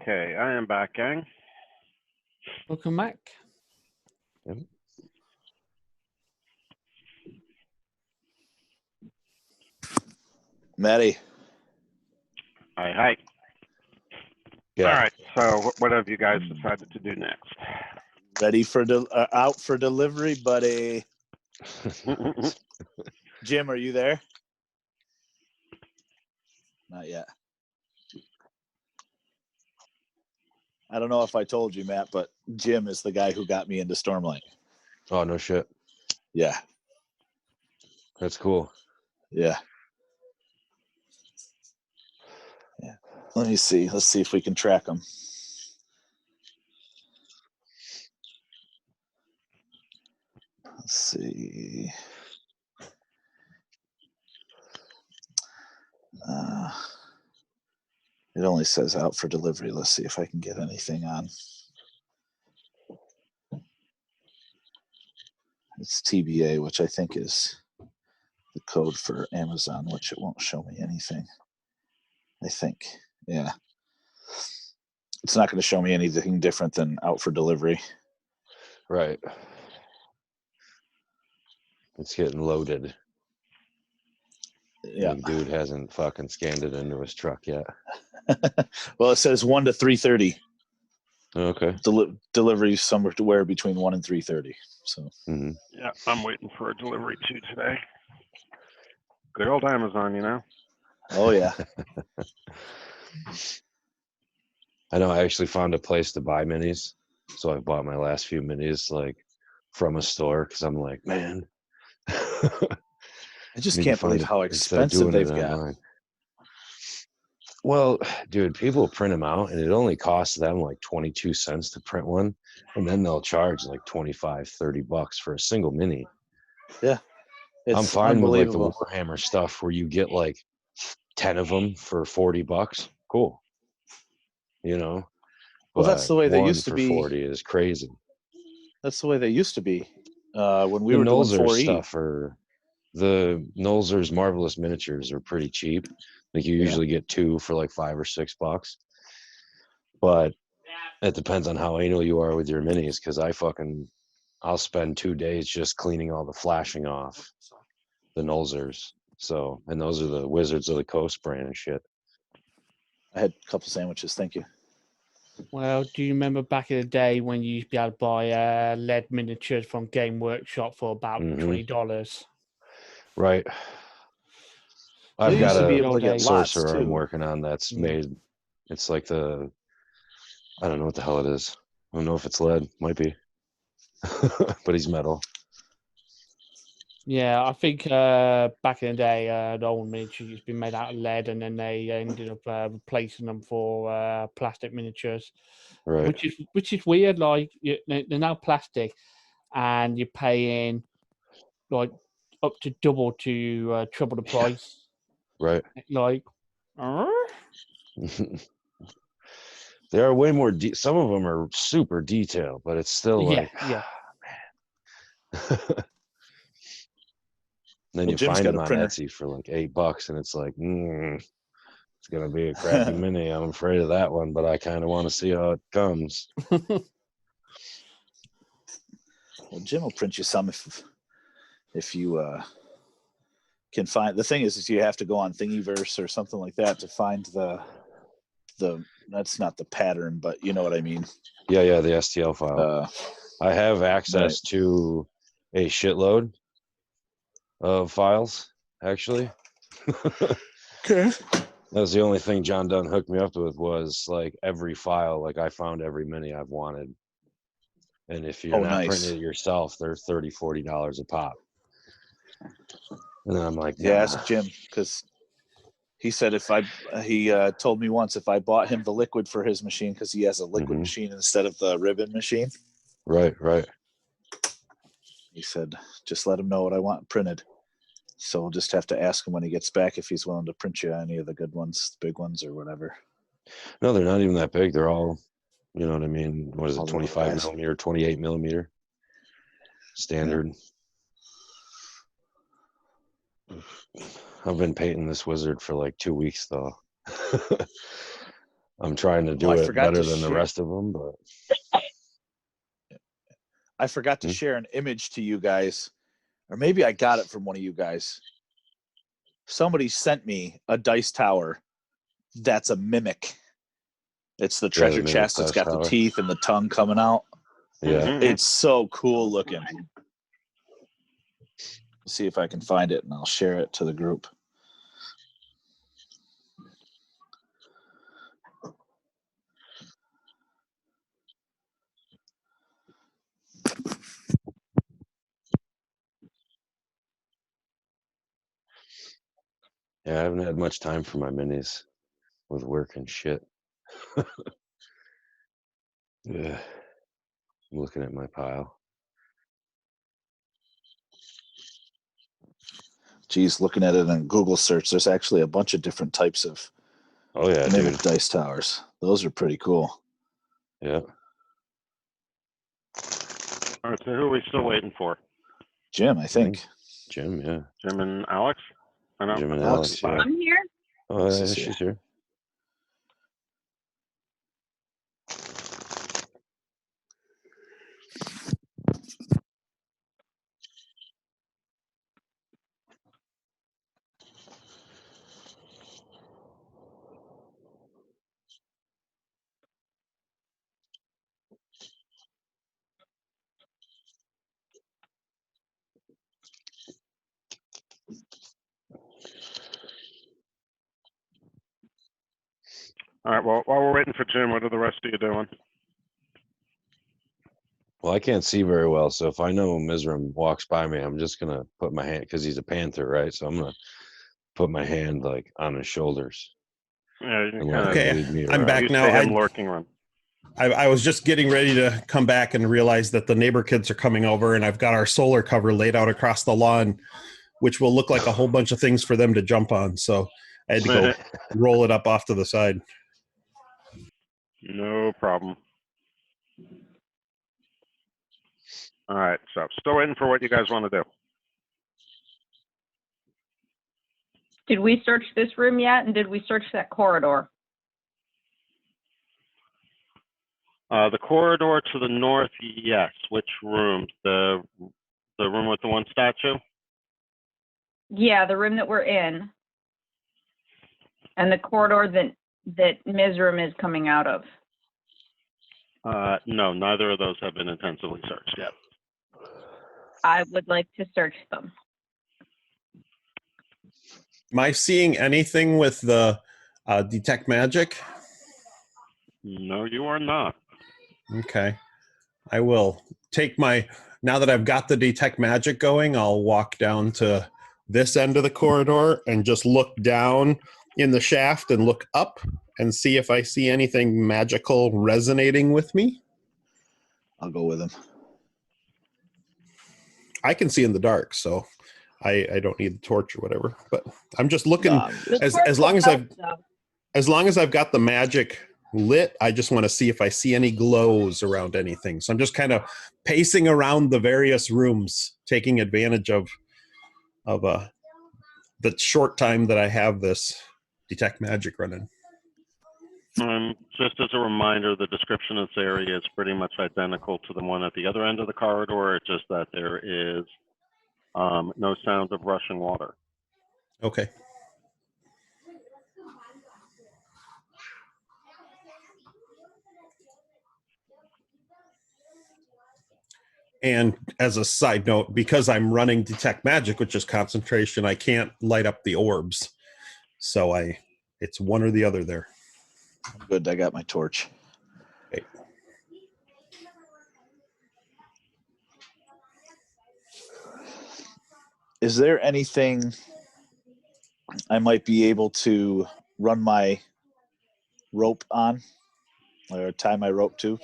Okay, I am back, gang. Welcome back. Yep. Matty. Hi. Yeah. All right. So, what have you guys decided to do next? Ready for out for delivery, buddy. Jim, are you there? Not yet. I don't know if I told you, Matt, but Jim is the guy who got me into Stormlight. Oh, no shit. Yeah. That's cool. Yeah. Yeah. Let me see. Let's see if we can track him. Let's see. It only says out for delivery. Let's see if I can get anything on. It's TBA, which I think is the code for Amazon, which it won't show me anything. I think. Yeah. It's not going to show me anything different than out for delivery. Right. It's getting loaded. Yeah. The dude hasn't fucking scanned it into his truck yet. Well, it says 1 to 3:30. Okay. Delivery somewhere between 1 and 3:30. So. Mm-hmm. Yeah, I'm waiting for a delivery too today. Good old Amazon, you know. Oh yeah. I know. I actually found a place to buy minis, so I bought my last few minis like from a store because I'm like, man. I just can't believe how expensive they've got. Online. Well, dude, people print them out and it only costs them like 22 cents to print one. And then they'll charge like $25-$30 for a single mini. Yeah. I'm fine with like the Warhammer stuff where you get like 10 of them for $40. Cool. You know? Well, that's the way they used to be. 40 is crazy. That's the way they used to be. When we the were doing Nolzer 4E. stuff or the Nolzer's Marvelous Miniatures are pretty cheap. Like you usually get 2 for like $5 or $6. But it depends on how anal you are with your minis, because I'll spend 2 days just cleaning all the flashing off the Nolzers. So, and those are the Wizards of the Coast brand shit. I had a couple sandwiches, thank you. Well, do you remember back in the day when you used to be able to buy lead miniatures from Game Workshop for about $20? Right. They I've got used to be a able to get lots sorcerer too. I'm working on that's made. It's like I don't know what the hell it is. I don't know if it's lead. Might be. But he's metal. Yeah, I think back in the day, the old miniatures used to be made out of lead, and then they ended up replacing them for plastic miniatures, right? Which is weird. Like they're now plastic, and you're paying like up to double to triple the price. Right. Like, they are way more. Some of them are super detailed, but it's still like, yeah. Then you find them on Etsy for like $8, and it's like, it's gonna be a crappy mini. I'm afraid of that one, but I kind of want to see how it comes. Well, Jim will print you some if you can find. The thing is you have to go on Thingiverse or something like that to find the that's not the pattern, but you know what I mean. Yeah, the STL file. I have access to a shitload of files, actually. Okay. That was the only thing John Dunn hooked me up with, was like every file. Like I found every mini I've wanted. And if you're not printing it yourself, they're $30-$40 a pop. And then I'm like, nah. Yeah, ask Jim, because he said he told me once if I bought him the liquid for his machine, because he has a liquid machine instead of the ribbon machine. Right. He said, just let him know what I want printed. So we'll just have to ask him when he gets back if he's willing to print you any of the good ones, the big ones or whatever. No, they're not even that big. They're all, you know what I mean? What is it, 25 millimeter, 28 millimeter? Standard. Yeah. I've been painting this wizard for like 2 weeks, though. I'm trying to do I it forgot better to than the share- rest of them, but I forgot to share an image to you guys, or maybe I got it from one of you guys. Somebody sent me a dice tower that's a mimic. It's the treasure mimic chest. It's dice got the tower. teeth and the tongue coming out. yeah. Mhm. It's so cool looking. See if I can find it, and I'll share it to the group. Yeah, I haven't had much time for my minis with work and shit. Yeah. I'm looking at my pile. Geez, looking at it in Google search, there's actually a bunch of different types of Oh yeah, mimic dude. dice towers. Those are pretty cool. Yeah. All right, so who are we still waiting for? Jim, I think. Jim, yeah. Jim and Alex? I know. Jim and Alex Alex, is yeah. here. I'm here. Oh, This yeah, is she's here. All right, well, while we're waiting for Jim, what are the rest of you doing? Well, I can't see very well, so if I know Mizram walks by me, I'm just gonna put my hand, because he's a panther, right? So I'm gonna put my hand like on his shoulders Yeah, you and let kind him Okay, lead me I'm around. back used now. to him lurking around. I was just getting ready to come back and realize that the neighbor kids are coming over, and I've got our solar cover laid out across the lawn, which will look like a whole bunch of things for them to jump on. So I had to go roll it up off to the side. No problem. All right, so still waiting for what you guys want to do. Did we search this room yet? And did we search that corridor? The corridor to the north, yes. Which room? The room with the one statue? Yeah, the room that we're in. And the corridor that Mizram is coming out of. No, neither of those have been intensively searched yet. I would like to search them. Am I seeing anything with the detect magic? No, you are not. Okay. I will take now that I've got the detect magic going, I'll walk down to this end of the corridor and just look down in the shaft and look up and see if I see anything magical resonating with me. I'll go with him. I can see in the dark, so I don't need the torch or whatever. But I'm just looking as long as I've got the magic lit, I just want to see if I see any glows around anything. So I'm just kind of pacing around the various rooms, taking advantage of the short time that I have this detect magic running. Just as a reminder, the description of this area is pretty much identical to the one at the other end of the corridor. It's just that there is no sound of rushing water. Okay. And as a side note, because I'm running detect magic, which is concentration, I can't light up the orbs. So it's one or the other there. I'm good. I got my torch. Okay. Is there anything I might be able to run my rope on or tie my rope to?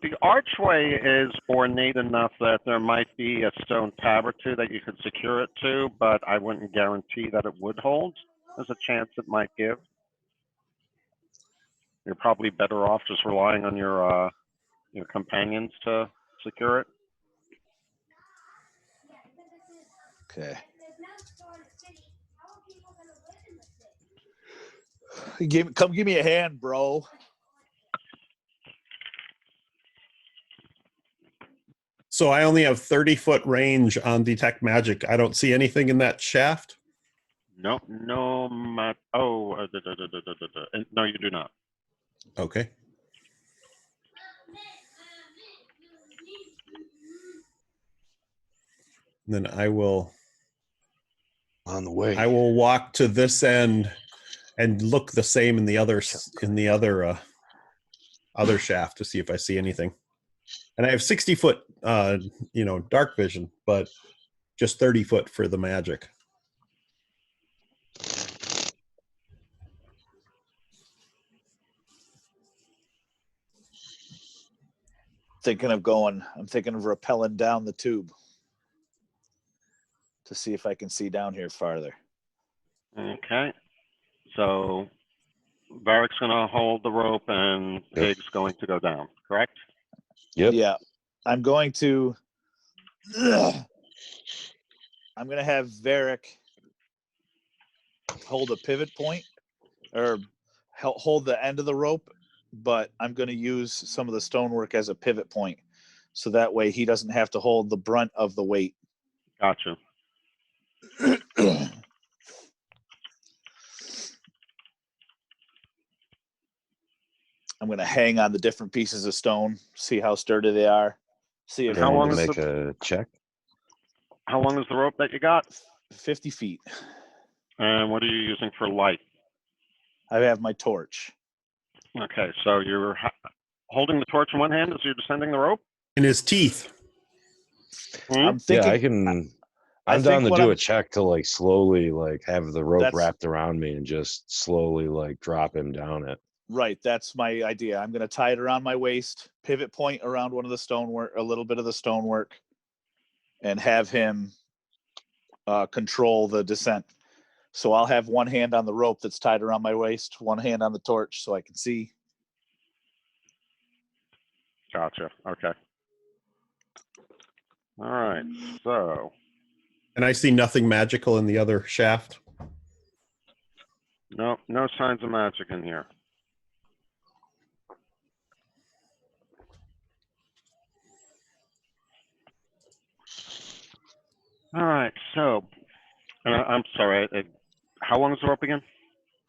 The archway is ornate enough that there might be a stone tab or two that you could secure it to, but I wouldn't guarantee that it would hold. There's a chance it might give. You're probably better off just relying on your companions to secure it. Okay. Come give me a hand, bro. So I only have 30-foot range on detect magic. I don't see anything in that shaft. No, no, no, you do not. Okay. Then I will On the way. I will walk to this end and look the same in the other other shaft to see if I see anything. And I have 60-foot dark vision, but just 30-foot for the magic. I'm thinking of rappelling down the tube to see if I can see down here farther. Okay. So Varric's going to hold the rope and Pig's going to go down, correct? Yep. Yeah. I'm going to have Varric hold a pivot point or hold the end of the rope, but I'm going to use some of the stonework as a pivot point. So that way he doesn't have to hold the brunt of the weight. Gotcha. I'm going to hang on the different pieces of stone, see how sturdy they are. See if How long is make a check? How long is the rope that you got? 50 feet. And what are you using for light? I have my torch. Okay, so you're holding the torch in one hand as you're descending the rope? In his teeth. I'm thinking. Yeah, I can. I I'm down think to what do a check to like slowly like have the rope That's- wrapped around me and just slowly like drop him down it. Right, that's my idea. I'm going to tie it around my waist, pivot point around one of the stonework, a little bit of the stonework, and have him control the descent. So I'll have one hand on the rope that's tied around my waist, one hand on the torch so I can see. Gotcha. Okay. All right. So. And I see nothing magical in the other shaft. No signs of magic in here. All right. So, I'm sorry. How long is the rope again?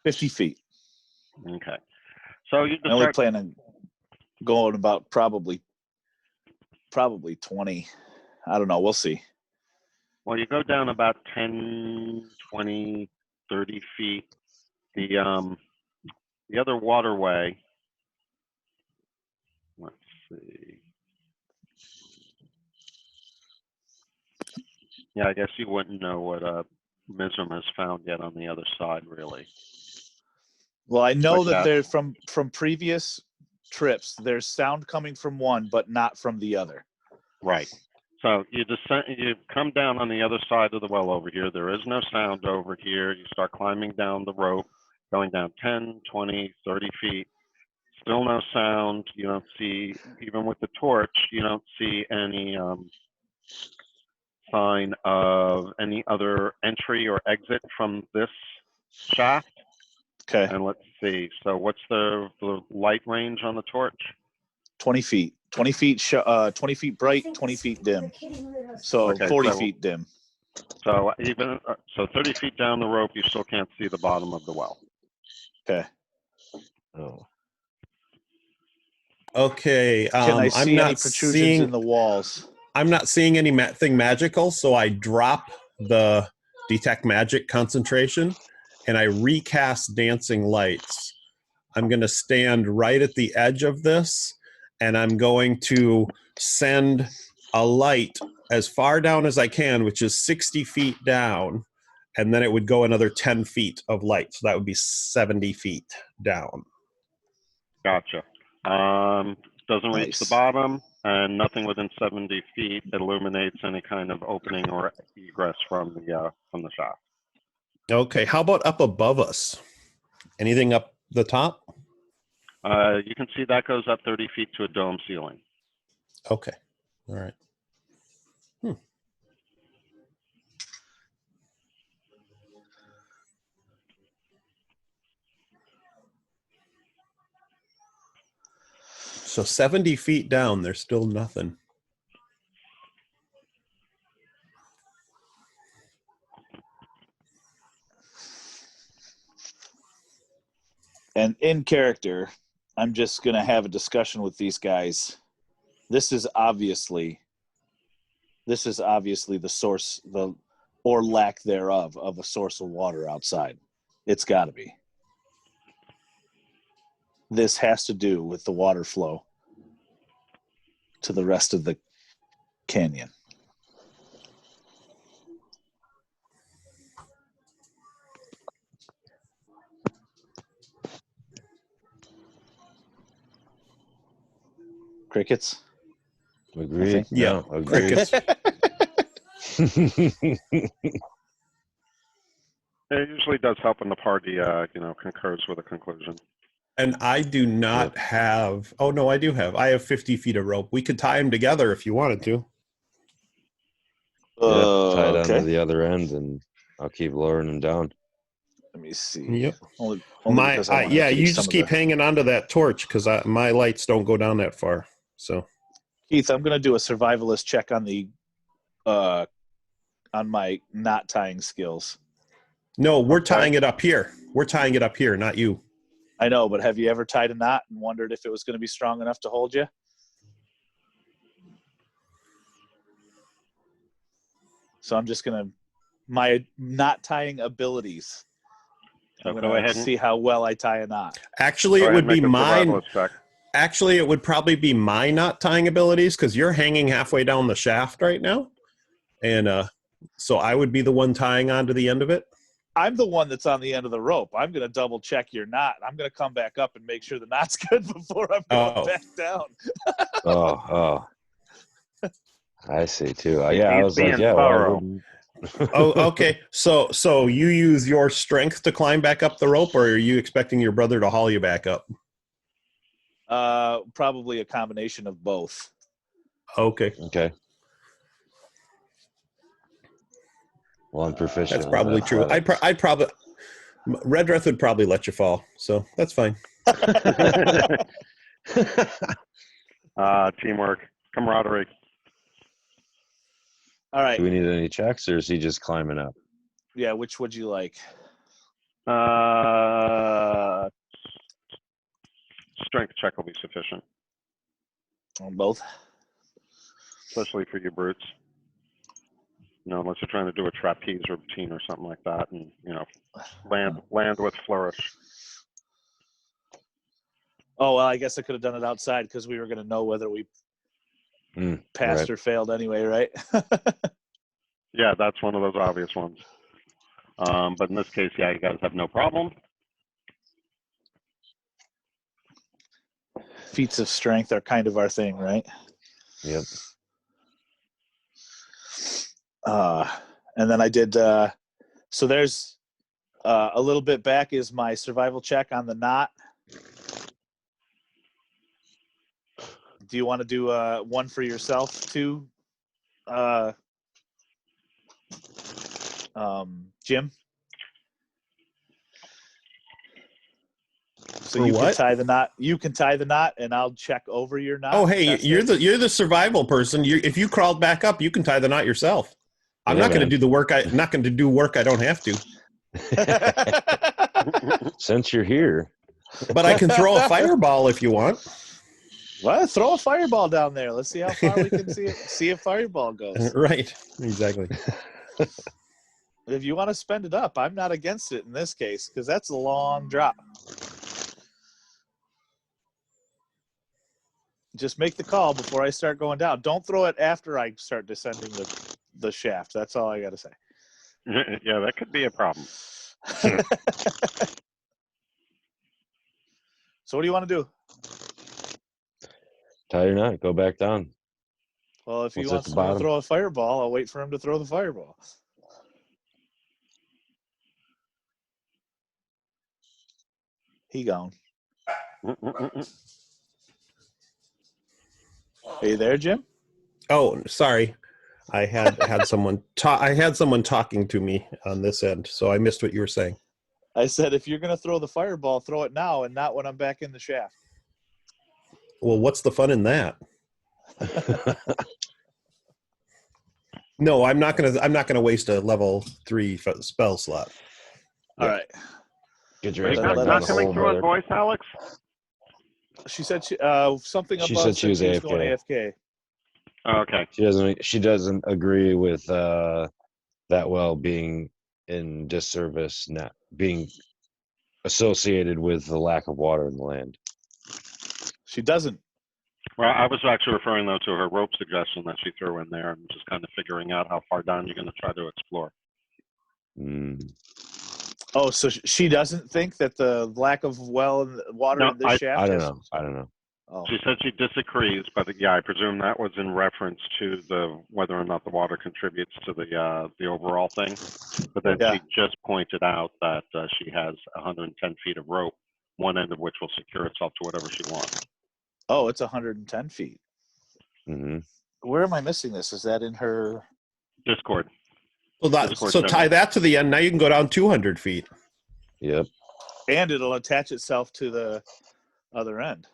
50 feet. Okay. So you I only just plan on going about probably 20. I don't know. We'll see. Well, you go down about 10, 20, 30 feet. The other waterway. Let's see. Yeah, I guess you wouldn't know what Mizram has found yet on the other side, really. Well, I know Like that that. there's from previous trips, there's sound coming from one, but not from the other. Right. So you come down on the other side of the well over here. There is no sound over here. You start climbing down the rope, going down 10, 20, 30 feet. Still no sound. You don't see, even with the torch, you don't see any sign of any other entry or exit from this shaft. Okay. And let's see. So what's the light range on the torch? 20 feet. 20 feet 20 feet bright, 20 feet dim. So Okay, 40 so- feet dim. So even 30 feet down the rope, you still can't see the bottom of the well. Okay. Oh. Okay. Can I see I'm any not protrusions seeing. in the walls? I'm not seeing anything magical, so I drop the detect magic concentration and I recast dancing lights. I'm going to stand right at the edge of this and I'm going to send a light as far down as I can, which is 60 feet down, and then it would go another 10 feet of light. So that would be 70 feet down. Gotcha. Doesn't reach Nice. the bottom, and nothing within 70 feet illuminates any kind of opening or egress from the shaft. Okay, how about up above us? Anything up the top? You can see that goes up 30 feet to a dome ceiling. Okay, all right. So 70 feet down, there's still nothing. And in character, I'm just going to have a discussion with these guys. This is obviously the source, or lack thereof, of a source of water outside. It's got to be. This has to do with the water flow to the rest of the canyon. Crickets? Agreed. Yeah, No, agreed. crickets. It usually does help when the party, concurs with a conclusion. And I do not have. Oh no, I do have. I have 50 feet of rope. We could tie them together if you wanted to. Tie it Okay. onto the other end, and I'll keep lowering them down. Let me see. Yep. Only because I wanna yeah, keep you some just of keep the- hanging onto that torch because my lights don't go down that far. So Keith, I'm going to do a survivalist check on the on my knot tying skills. no, we're Okay. tying it up here. We're tying it up here, not you. I know, but have you ever tied a knot and wondered if it was going to be strong enough to hold you? So I'm just going to my knot tying abilities. So I'm go going ahead to and see how well I tie a knot. Actually, go it ahead would and be make a mine. survivalist check. Actually, it would probably be my knot tying abilities because you're hanging halfway down the shaft right now, and so I would be the one tying onto the end of it. I'm the one that's on the end of the rope. I'm going to double check your knot. I'm going to come back up and make sure the knot's good before I'm going back down. Oh. I see too. He's I was like, being yeah, why thorough. wouldn't? Oh, okay. So you use your strength to climb back up the rope, or are you expecting your brother to haul you back up? Probably a combination of both. Okay. Okay. Well, I'm proficient. That's probably true. I'd probably Redreth would probably let you fall, so that's fine. Teamwork, camaraderie. All right. Do we need any checks, or is he just climbing up? Yeah, which would you like? Strength check will be sufficient, On both? especially for you brutes. Unless you're trying to do a trapeze routine or something like that, and land with flourish. Oh, well, I guess I could have done it outside because we were going to know whether we passed right. or failed anyway, right? Yeah, that's one of those obvious ones. But in this case, yeah, you guys have no problem. Feats of strength are kind of our thing, right? Yep. And then I did, so there's a little bit back is my survival check on the knot. Do you want to do one for yourself too, Jim? So For you what? can tie the knot. You can tie the knot, and I'll check over your knot. Oh, hey, Test you're it. the survival person. If you crawled back up, you can tie the knot yourself. I'm not going to do the work. I'm not going to do work I don't have to. Since you're here, But I can throw a fireball if you want. Well, throw a fireball down there. Let's see how far we can see a fireball goes. Right. Exactly. If you want to spend it up, I'm not against it in this case because that's a long drop. Just make the call before I start going down. Don't throw it after I start descending the shaft. That's all I got to say. Yeah, that could be a problem. So what do you want to do? tie your knot, go back down. Well, if he What's at wants the to bottom? throw a fireball, I'll wait for him to throw the fireball. He gone. Are you there, Jim? Oh, sorry. I had someone talking to me on this end, so I missed what you were saying. I said if you're going to throw the fireball, throw it now and not when I'm back in the shaft. Well, what's the fun in that? No, I'm not gonna waste a level 3 spell slot. All right. Get your Are ass you back not, in not the coming hole, through on brother. voice, Alex? She said something She about said she was going AFK. AFK. Oh, okay. She doesn't agree with that well being in disservice, not being associated with the lack of water in the land. She doesn't. Well, I was actually referring, though, to her rope suggestion that she threw in there and just kind of figuring out how far down you're going to try to explore. Oh, so she doesn't think that the lack of water No, in this shaft I don't is- know. I don't know. Oh. She said she disagrees, but yeah, I presume that was in reference to the whether or not the water contributes to the overall thing. But then Yeah. she just pointed out that she has 110 feet of rope, one end of which will secure itself to whatever she wants. Oh, it's 110 feet. Mm-hmm. Where am I missing this? Is that in her? Discord. Well, Discord so channel. tie that to the end. Now you can go down 200 feet. Yep. And it'll attach itself to the other end.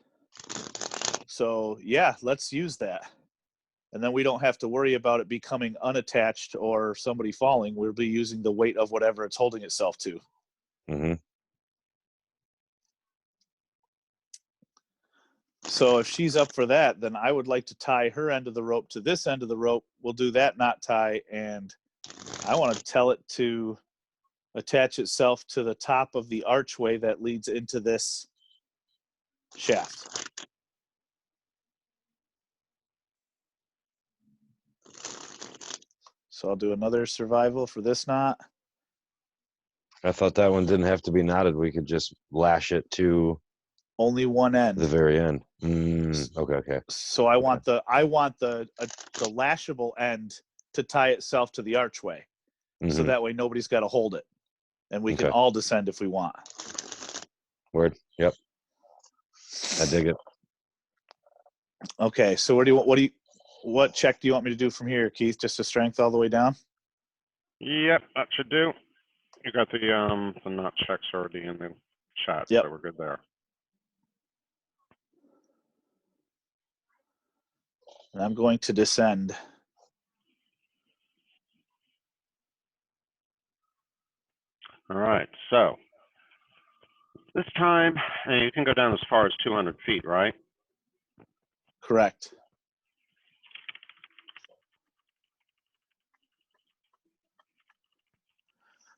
So yeah, let's use that. And then we don't have to worry about it becoming unattached or somebody falling. We'll be using the weight of whatever it's holding itself to. Mm-hmm. So if she's up for that, then I would like to tie her end of the rope to this end of the rope. We'll do that knot tie, and I want to tell it to attach itself to the top of the archway that leads into this shaft. So I'll do another survival for this knot. I thought that one didn't have to be knotted. We could just lash it to Only one end. the very end. Okay. So I want the lashable end to tie itself to the archway, so Mm-hmm. that way nobody's got to hold it, and we can Okay. all descend if we want. Word. Yep. I dig it. Okay, so what check do you want me to do from here, Keith? Just a strength all the way down? Yep, that should do. You got the knot checks already in the chat, Yep. so we're good there. And I'm going to descend. All right, so this time you can go down as far as 200 feet, right? Correct.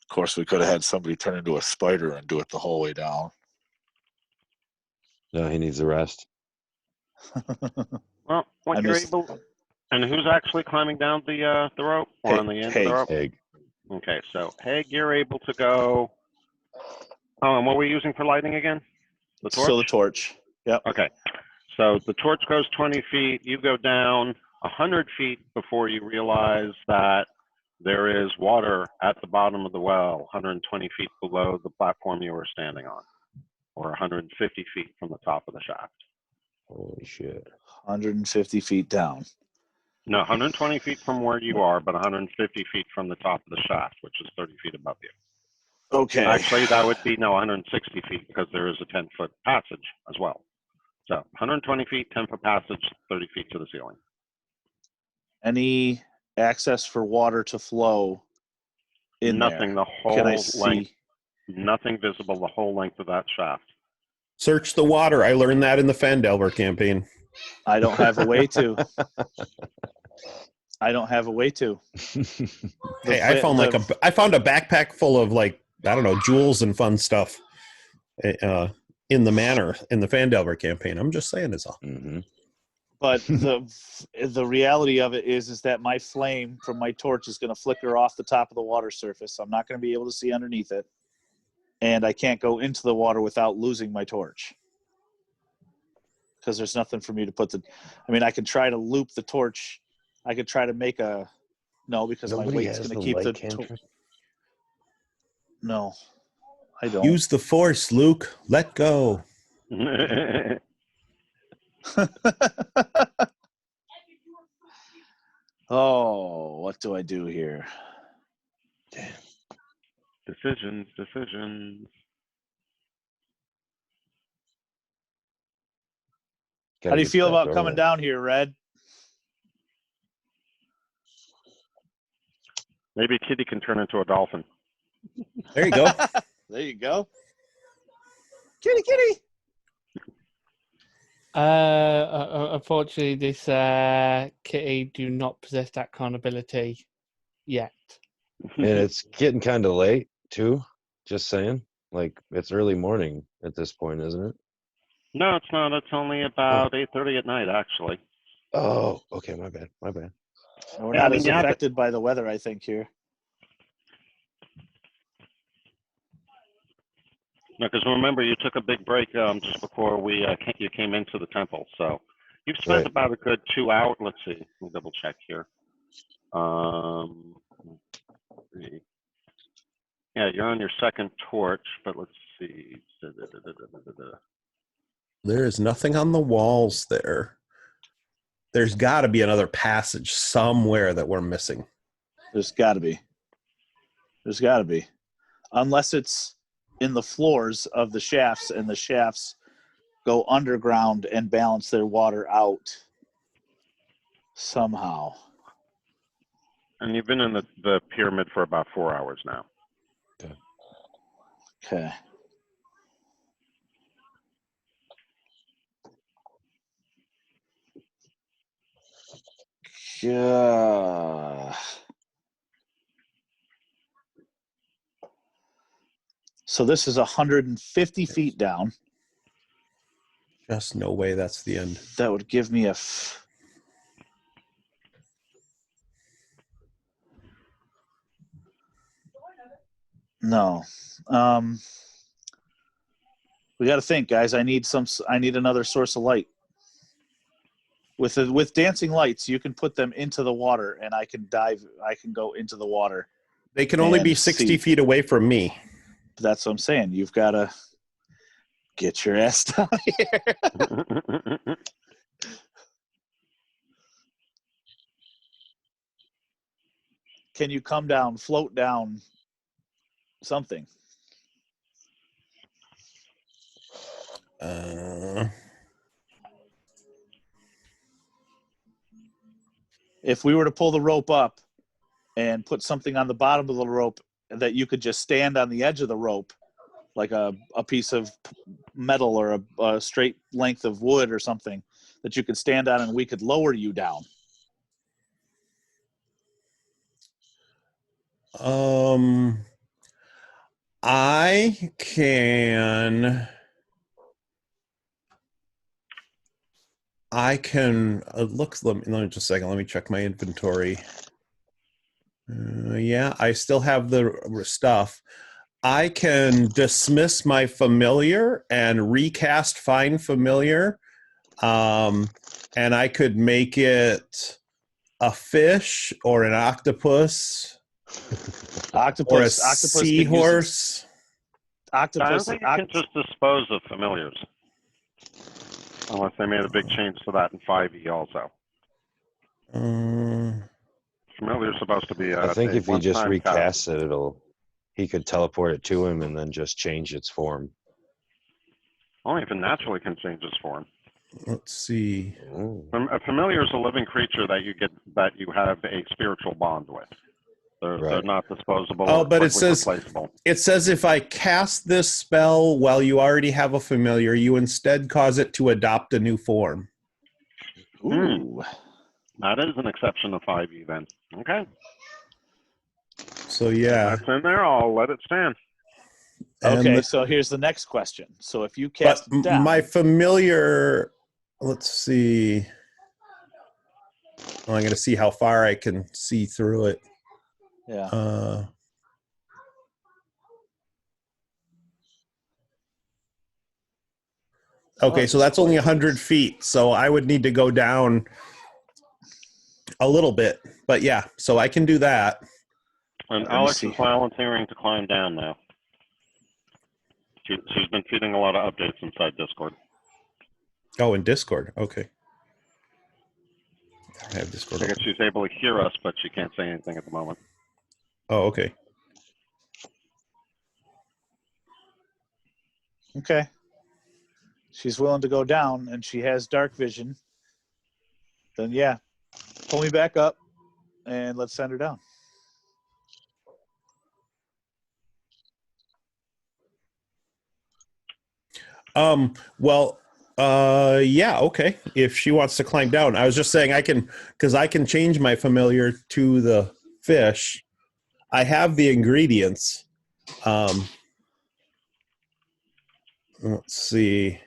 Of course, we could have had somebody turn into a spider and do it the whole way down. No, he needs a rest. Well, what you're able, and who's actually climbing down the rope or on the end of the rope? Egg. Okay, so Heg, you're able to go. Oh, and what were we using for lighting again? The torch? So the torch. Yep. Okay, so the torch goes 20 feet. You go down 100 feet before you realize that there is water at the bottom of the well, 120 feet below the platform you were standing on, or 150 feet from the top of the shaft. Holy shit. 150 feet down. No, 120 feet from where you are, but 150 feet from the top of the shaft, which is 30 feet above you. Okay. Actually, that would be 160 feet because there is a 10-foot passage as well. So 120 feet, 10-foot passage, 30 feet to the ceiling. Any access for water to flow in Nothing, there? the whole Can I length, see? nothing visible the whole length of that shaft. Search the water. I learned that in the Fandelver campaign. I don't have a way to. I don't have a way to. Hey, I found I found a backpack full of I don't know, jewels and fun stuff in the manor in the Fandelver campaign. I'm just saying it's all. Mm-hmm. But the reality of it is that my flame from my torch is going to flicker off the top of the water surface. So I'm not going to be able to see underneath it. And I can't go into the water without losing my torch. Because there's nothing for me to put I could try to loop the torch. I could try to make because my weight's going to keep the torch. No, I don't. Use the force, Luke. Let go. Oh, what do I do here? Damn. Decisions. How do you feel about coming down here, Red? Maybe Kitty can turn into a dolphin. There you go. There you go. Kitty, kitty. Unfortunately, this kitty do not possess that kind of ability yet. And it's getting kind of late too. Just saying, like it's early morning at this point, isn't it? No, it's not. It's only about 8:30 at night, actually. Oh, okay. My bad. We're not as affected by the weather, I think, here. No, because remember, you took a big break just before you came into the temple. So you've spent Right. about a good 2 hours. Let's see. Let me double check here. Yeah, you're on your second torch, but let's see. There is nothing on the walls there. There's got to be another passage somewhere that we're missing. There's got to be. There's got to be. Unless it's in the floors of the shafts, and the shafts go underground and balance their water out somehow. And you've been in the pyramid for about 4 hours now. Okay. Yeah. So this is 150 feet down. Just no way that's the end. That would give me a... No. We got to think, guys. I need another source of light. With dancing lights, you can put them into the water, and I can go into the water. They can only be 60 feet away from me. That's what I'm saying. You've got to get your ass down here. Can you come down, float down, something? If we were to pull the rope up and put something on the bottom of the rope that you could just stand on the edge of the rope, like a piece of metal or a straight length of wood or something that you could stand on, and we could lower you down. I can let me just a second. Let me check my inventory. Yeah, I still have the stuff. I can dismiss my familiar and recast find familiar. And I could make it a fish or an octopus. Or a seahorse. I don't think you can just dispose of familiars. Unless they made a big change to that in 5e also. Familiar's supposed to be I think if he just recasts it, he could teleport it to him and then just change its form. Only if it naturally can change its form. Let's see. A familiar is a living creature that you have a spiritual bond with. They're not disposable. Oh, but it says if I cast this spell while you already have a familiar, you instead cause it to adopt a new form. Ooh. That is an exception to 5e then. Okay. So yeah. That's in there. I'll let it stand. Okay, so here's the next question. So if you cast it down, my familiar, let's see. I'm going to see how far I can see through it. Yeah. Okay, so that's only 100 feet. So I would need to go down a little bit. But yeah, so I can do that. And Alex is volunteering to climb down now. She's been feeding a lot of updates inside Discord. Oh, in Discord. Okay. I don't have Discord. I guess she's able to hear us, but she can't say anything at the moment. Oh, okay. Okay. she's willing to go down and she has dark vision, then yeah, pull me back up and let's send her down. Well, yeah, okay. If she wants to climb down, I was just saying I can change my familiar to the fish. I have the ingredients. Let's see.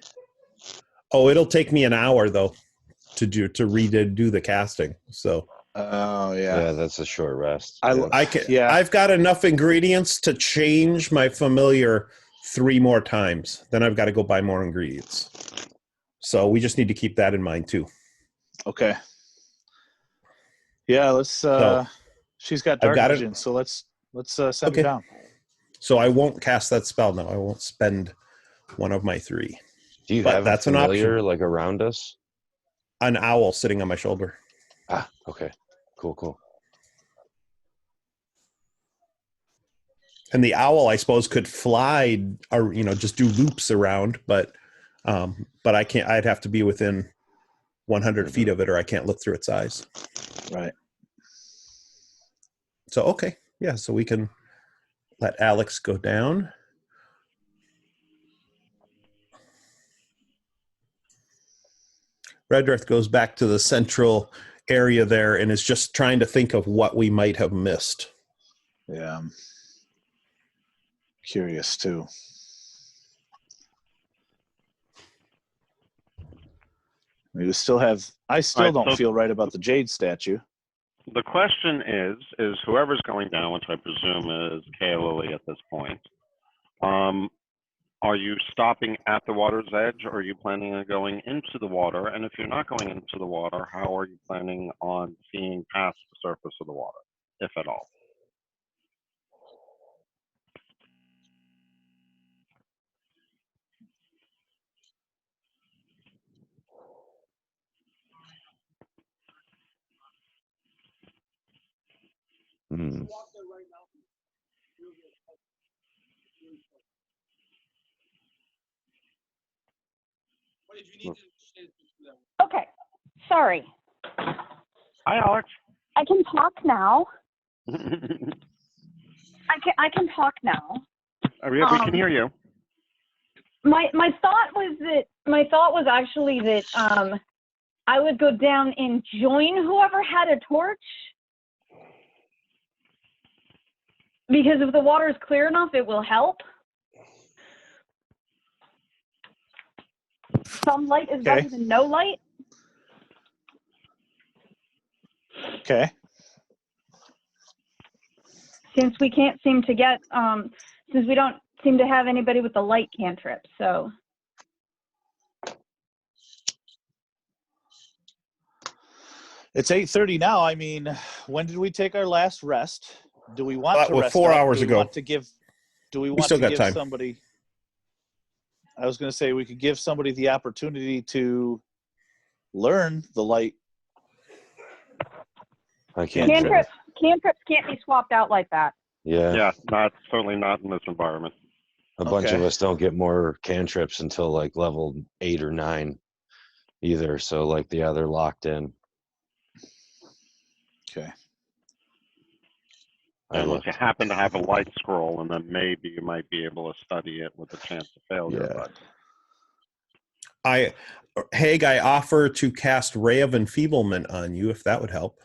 Oh, it'll take me an hour though to redo the casting. So. Oh Yeah, that's a short rest. I've got enough ingredients to change my familiar 3 more times. Then I've got to go buy more ingredients. So we just need to keep that in mind too. Okay. Yeah, let's she's got dark vision, so let's send her down. So I won't cast that spell now. I won't spend one of my 3. Do you have a familiar like around us? An owl sitting on my shoulder. Ah, okay. Cool. And the owl, I suppose, could fly or just do loops around, but I can't. I'd have to be within 100 feet of it, or I can't look through its eyes. Right. So okay, yeah. So we can let Alex go down. Redrith goes back to the central area there and is just trying to think of what we might have missed. Yeah, I'm curious too. I still don't feel right about the jade statue. The question is whoever's going down, which I presume is Lily at this point, are you stopping at the water's edge, or are you planning on going into the water? And if you're not going into the water, how are you planning on seeing past the surface of the water, if at all? Okay, sorry. Hi, Alex. I can talk now. I can talk now. We can hear you. My thought was actually that I would go down and join whoever had a torch, because if the water is clear enough, it will help. Some light is better than no light. Okay. Since we can't seem to get, since we don't seem to have anybody with the light cantrip, so. It's 8:30 now. I mean, when did we take our last rest? Do we want to rest? 4 hours ago. Do we want to give time. somebody? I was going to say we could give somebody the opportunity to learn the light. I can't. Cantrips can't be swapped out like that. Yeah, certainly not in this environment. A bunch of us don't get more cantrips until like level 8 or 9 either. So like, they're locked in. Okay. Unless you happen to have a light scroll, and then maybe you might be able to study it with a chance of failure. Yeah. But Haig, I offer to cast Ray of Enfeeblement on you, if that would help.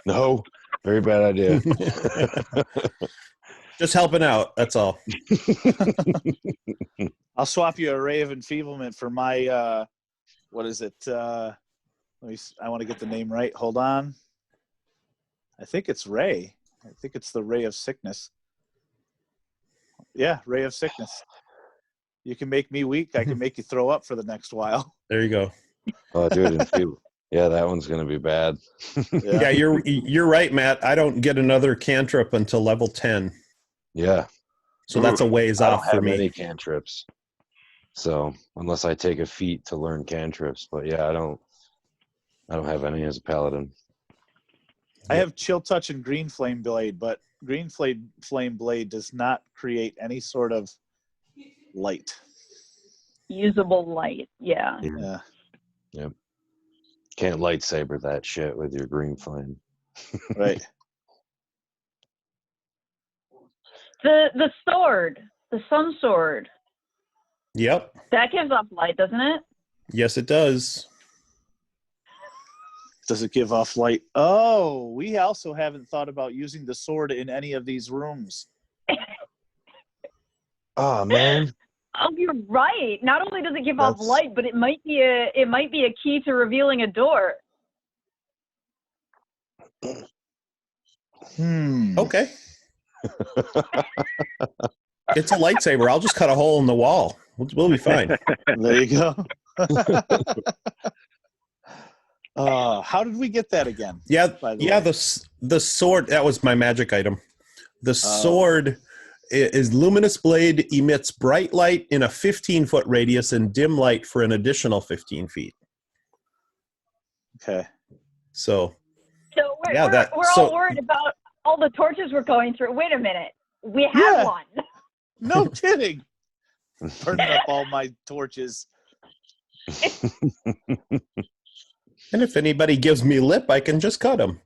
No, very bad idea. Just helping out, that's all. I'll swap you a Ray of Enfeeblement for my, what is it? I want to get the name right. Hold on. I think it's Ray. I think it's the Ray of Sickness. Yeah, Ray of Sickness. You can make me weak. I can make you throw up for the next while. There you go. Oh, dude, yeah, that one's gonna be bad. Yeah, you're right, Matt. I don't get another cantrip until level 10. Yeah. So that's a ways off for me. I don't have any cantrips. So unless I take a feat to learn cantrips, but yeah, I don't have any as a paladin. I have Chill Touch and Green Flame Blade, but Green Flame Blade does not create any sort of light. Usable light. Yeah. Yeah. Yep. Can't lightsaber that shit with your green flame. Right. The sword, the sun sword, Yep. that gives off light, doesn't it? Yes, it does. Does it give off light? Oh, we also haven't thought about using the sword in any of these rooms. Oh man. Oh, you're right. Not only does it give off That's- light, but it might be a key to revealing a door. Okay. It's a lightsaber. I'll just cut a hole in the wall. We'll be fine. There you go. How did we get that again? Yeah, By the yeah. way? The sword, that was my magic item. The sword is luminous blade, emits bright light in a 15-foot radius and dim light for an additional 15 feet. Okay. So So we're Yeah, all worried about all the torches we're going through. Wait a minute. We have Yeah. one. No kidding. Burning up all my torches. and if anybody gives me lip, I can just cut them.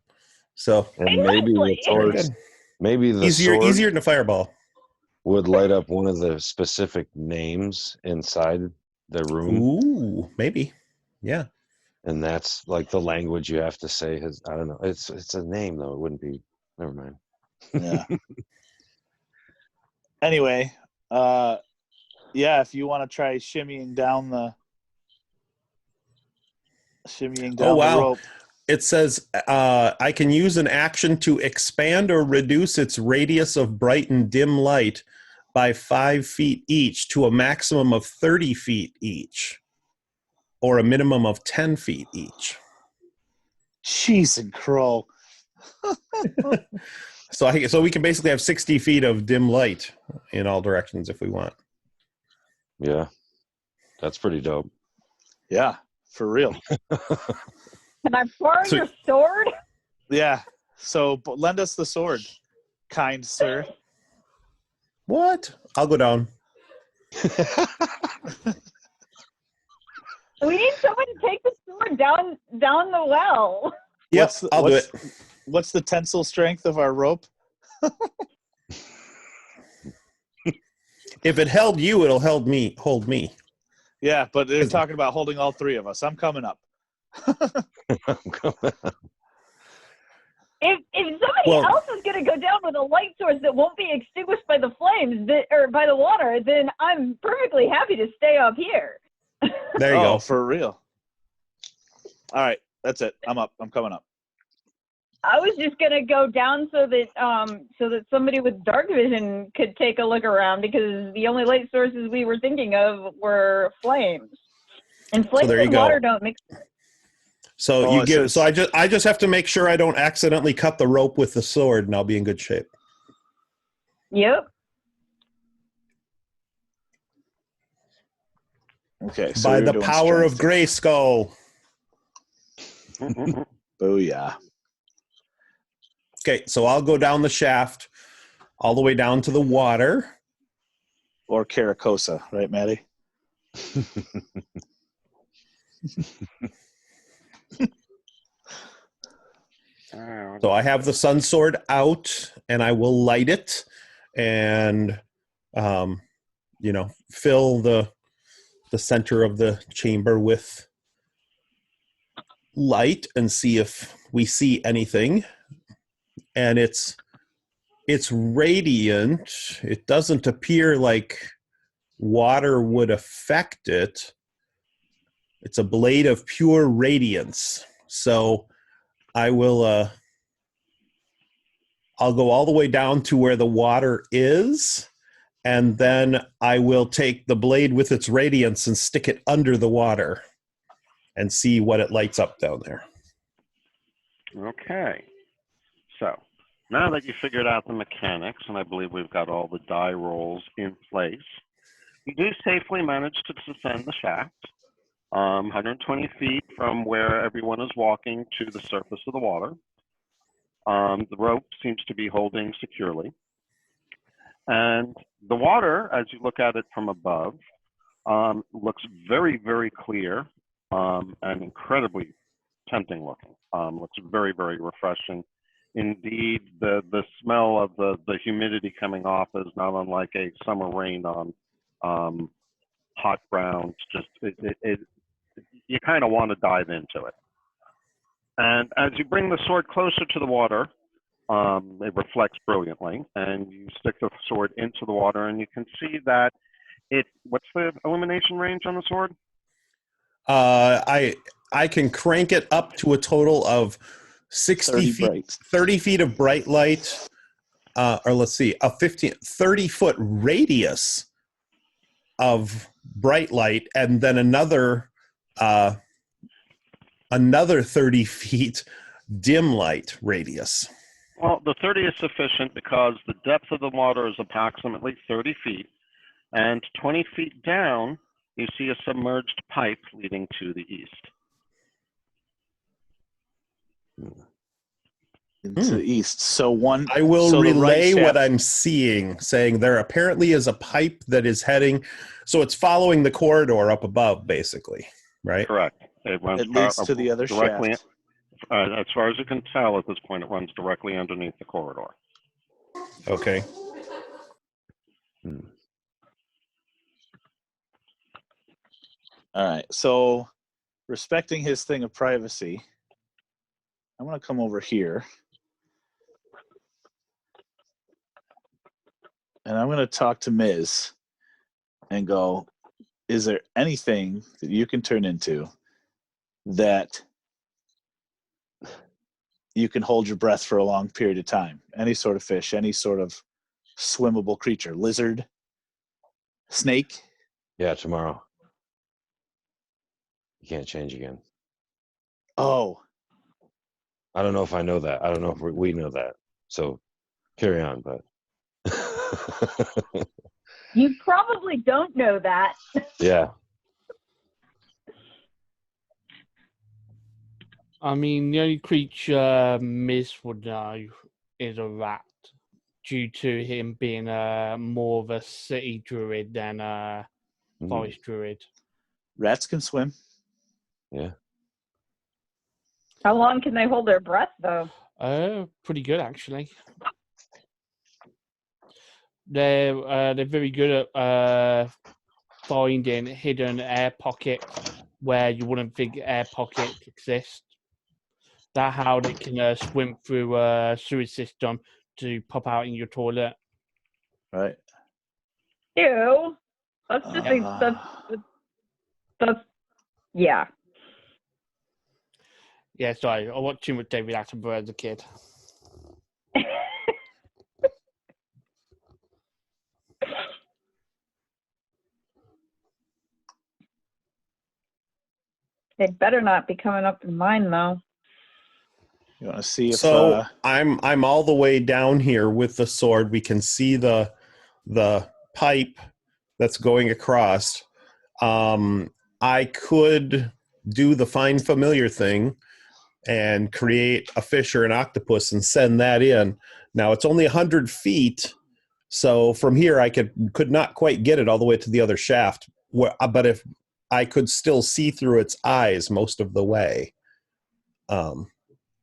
So And maybe the Exactly. very torch, good. maybe the Easier sword than a fireball. would light up one of the specific names inside the room. Ooh, maybe. Yeah. And that's like the language you have to say. I don't know. It's a name though. It wouldn't be. Never mind. Yeah. Anyway, yeah, if you want to try shimmying down the Oh, wow. rope. It says I can use an action to expand or reduce its radius of bright and dim light by 5 feet each to a maximum of 30 feet each, or a minimum of 10 feet each. Cheese and crow. So we can basically have 60 feet of dim light in all directions if we want. Yeah, that's pretty dope. Yeah, for real. Can I borrow So- your sword? Yeah. So lend us the sword, kind sir. What? I'll go down. We need someone to take the sword down the well. Yep, I'll do it. What's the tensile strength of our rope? If it held you, it'll hold me. Yeah, but they're talking about holding all three of us. I'm coming up. If somebody else is going to go down with a light source that won't be extinguished by the flames or by the water, then I'm perfectly happy to stay up here. There you go. For real. All right, that's it. I'm up. I'm coming up. I was just going to go down so that somebody with dark vision could take a look around, because the only light sources we were thinking of were flames. And flames there you and go. water don't mix. So Oh, I just have to make sure I don't accidentally cut the rope with the sword, and I'll be in good shape. Yep. Okay. So By we were the doing power of strength. Grayskull. Booyah. Okay, so I'll go down the shaft all the way down to the water. Or Caracosa, right, Maddie? So I have the sun sword out, and I will light it, and fill the center of the chamber with light and see if we see anything. And it's radiant. It doesn't appear like water would affect it. It's a blade of pure radiance. So I will I'll go all the way down to where the water is, and then I will take the blade with its radiance and stick it under the water and see what it lights up down there. Okay. So now that you figured out the mechanics, and I believe we've got all the die rolls in place, you do safely manage to descend the shaft, 120 feet from where everyone is walking to the surface of the water. The rope seems to be holding securely. And the water, as you look at it from above, looks very, very clear and incredibly tempting looking. Looks very, very refreshing. Indeed, the smell of the humidity coming off is not unlike a summer rain on hot ground. Just you kind of want to dive into it. And as you bring the sword closer to the water, it reflects brilliantly, and you stick the sword into the water, and you can see that what's the illumination range on the sword? I can crank it up to a total of 60 feet, 30 feet of bright light, or let's see, a 30-foot radius of bright light, and then another 30 feet dim light radius. Well, the 30 is sufficient because the depth of the water is approximately 30 feet, and 20 feet down, you see a submerged pipe leading to the east. Into the east. So I will relay what I'm seeing, saying there apparently is a pipe that is heading, so it's following the corridor up above, basically, right? Correct. It leads to the other shaft. As far as you can tell at this point, it runs directly underneath the corridor. Okay. All right. So, respecting his thing of privacy, I'm going to come over here. And I'm going to talk to Ms. and go, is there anything that you can turn into that you can hold your breath for a long period of time? Any sort of fish, any sort of swimmable creature, lizard, snake? Yeah, tomorrow. You can't change again. Oh. I don't know if I know that. I don't know if we know that. So carry on, but. You probably don't know that. Yeah. I mean, the only creature Miz would know is a rat, due to him being more of a city druid than a forest druid. Rats can swim. Yeah. How long can they hold their breath, though? Pretty good, actually. They're very good at finding hidden air pockets where you wouldn't think air pockets exist. That's how they can swim through a sewage system to pop out in your toilet. Right. Ew. That's just that's yeah. Yeah, sorry. I watched too much David Attenborough as a kid. They better not be coming up in mine, though. You want to see if... So I'm all the way down here with the sword. We can see the pipe that's going across. I could do the find familiar thing and create a fish or an octopus and send that in. Now, it's only 100 feet, so from here I could not quite get it all the way to the other shaft. But if I could still see through its eyes most of the way,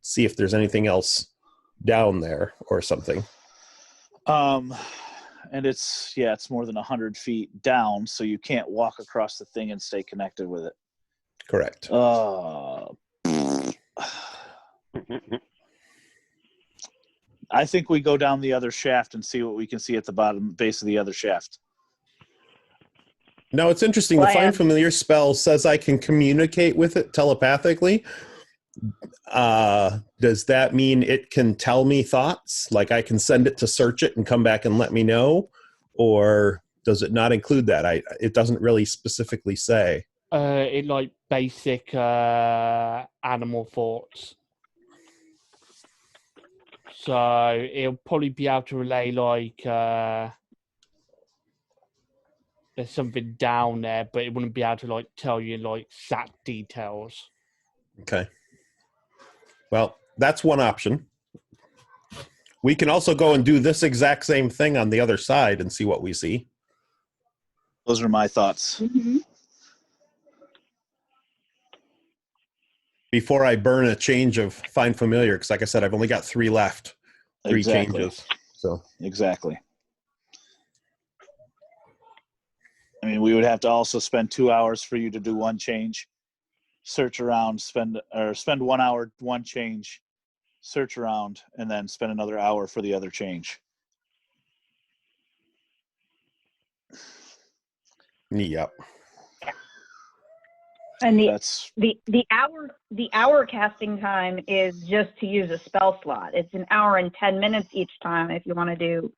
see if there's anything else down there or something. And it's more than 100 feet down, so you can't walk across the thing and stay connected with it. Correct. I think we go down the other shaft and see what we can see at the bottom base of the other shaft. Now, it's interesting. The Find Familiar spell says I can communicate with it telepathically. Does that mean it can tell me thoughts? Like I can send it to search it and come back and let me know? Or does it not include that? It doesn't really specifically say. It like basic animal thoughts. So it'll probably be able to relay like there's something down there, but it wouldn't be able to like tell you like exact details. Okay. Well, that's one option. We can also go and do this exact same thing on the other side and see what we see. Those are my thoughts. Mm-hmm. Before I burn a change of Find Familiar, because like I said, I've only got 3 left. 3 Exactly. changes. So Exactly. I mean, we would have to also spend 2 hours for you to do one change, search around, spend 1 hour, one change, search around, and then spend another hour for the other change. yep. And That's the hour casting time is just to use a spell slot. It's an hour and 10 minutes each time if you want to do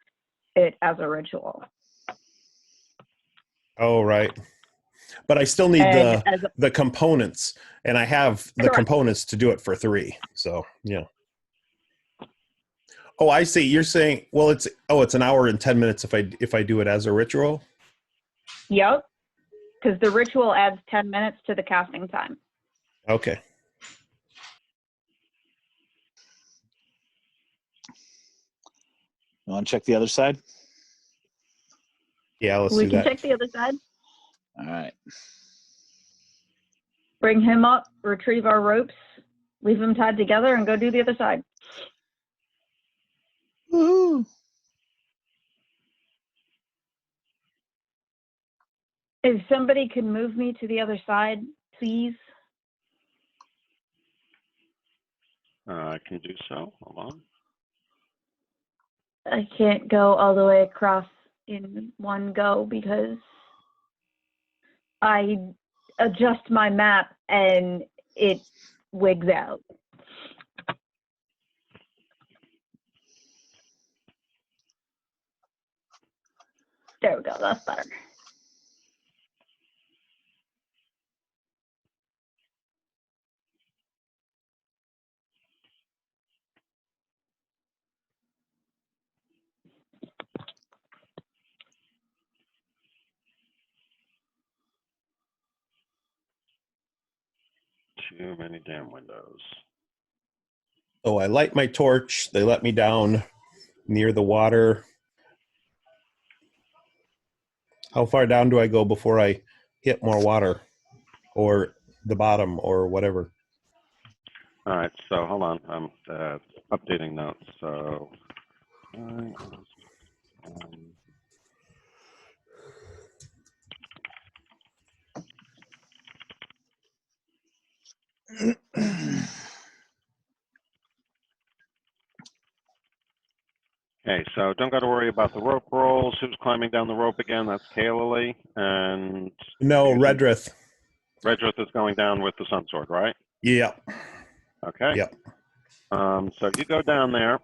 it as a ritual. Oh, right. But I still need And the components, and I have the Correct. components to do it for 3. So, yeah. Oh, I see. You're saying, well, it's an hour and 10 minutes if I do it as a ritual. Yep. Because the ritual adds 10 minutes to the casting time. Okay. You want to check the other side? Yeah, let's We do can that. check the other side. All right. Bring him up, retrieve our ropes, leave him tied together, and go do the other side. Woo-hoo. If somebody could move me to the other side, please. I can do so. Hold on. I can't go all the way across in one go because I adjust my map and it wigs out. There we go. That's better. Too many damn windows. So I light my torch. They let me down near the water. How far down do I go before I hit more water or the bottom or whatever? All right, so hold on. I'm updating notes. So, okay, so don't got to worry about the rope rolls. Who's climbing down the rope again? That's Kaylee. And No, Redrith. Redrith is going down with the Sun Sword, right? Yeah. Okay. Yep. So you go down there.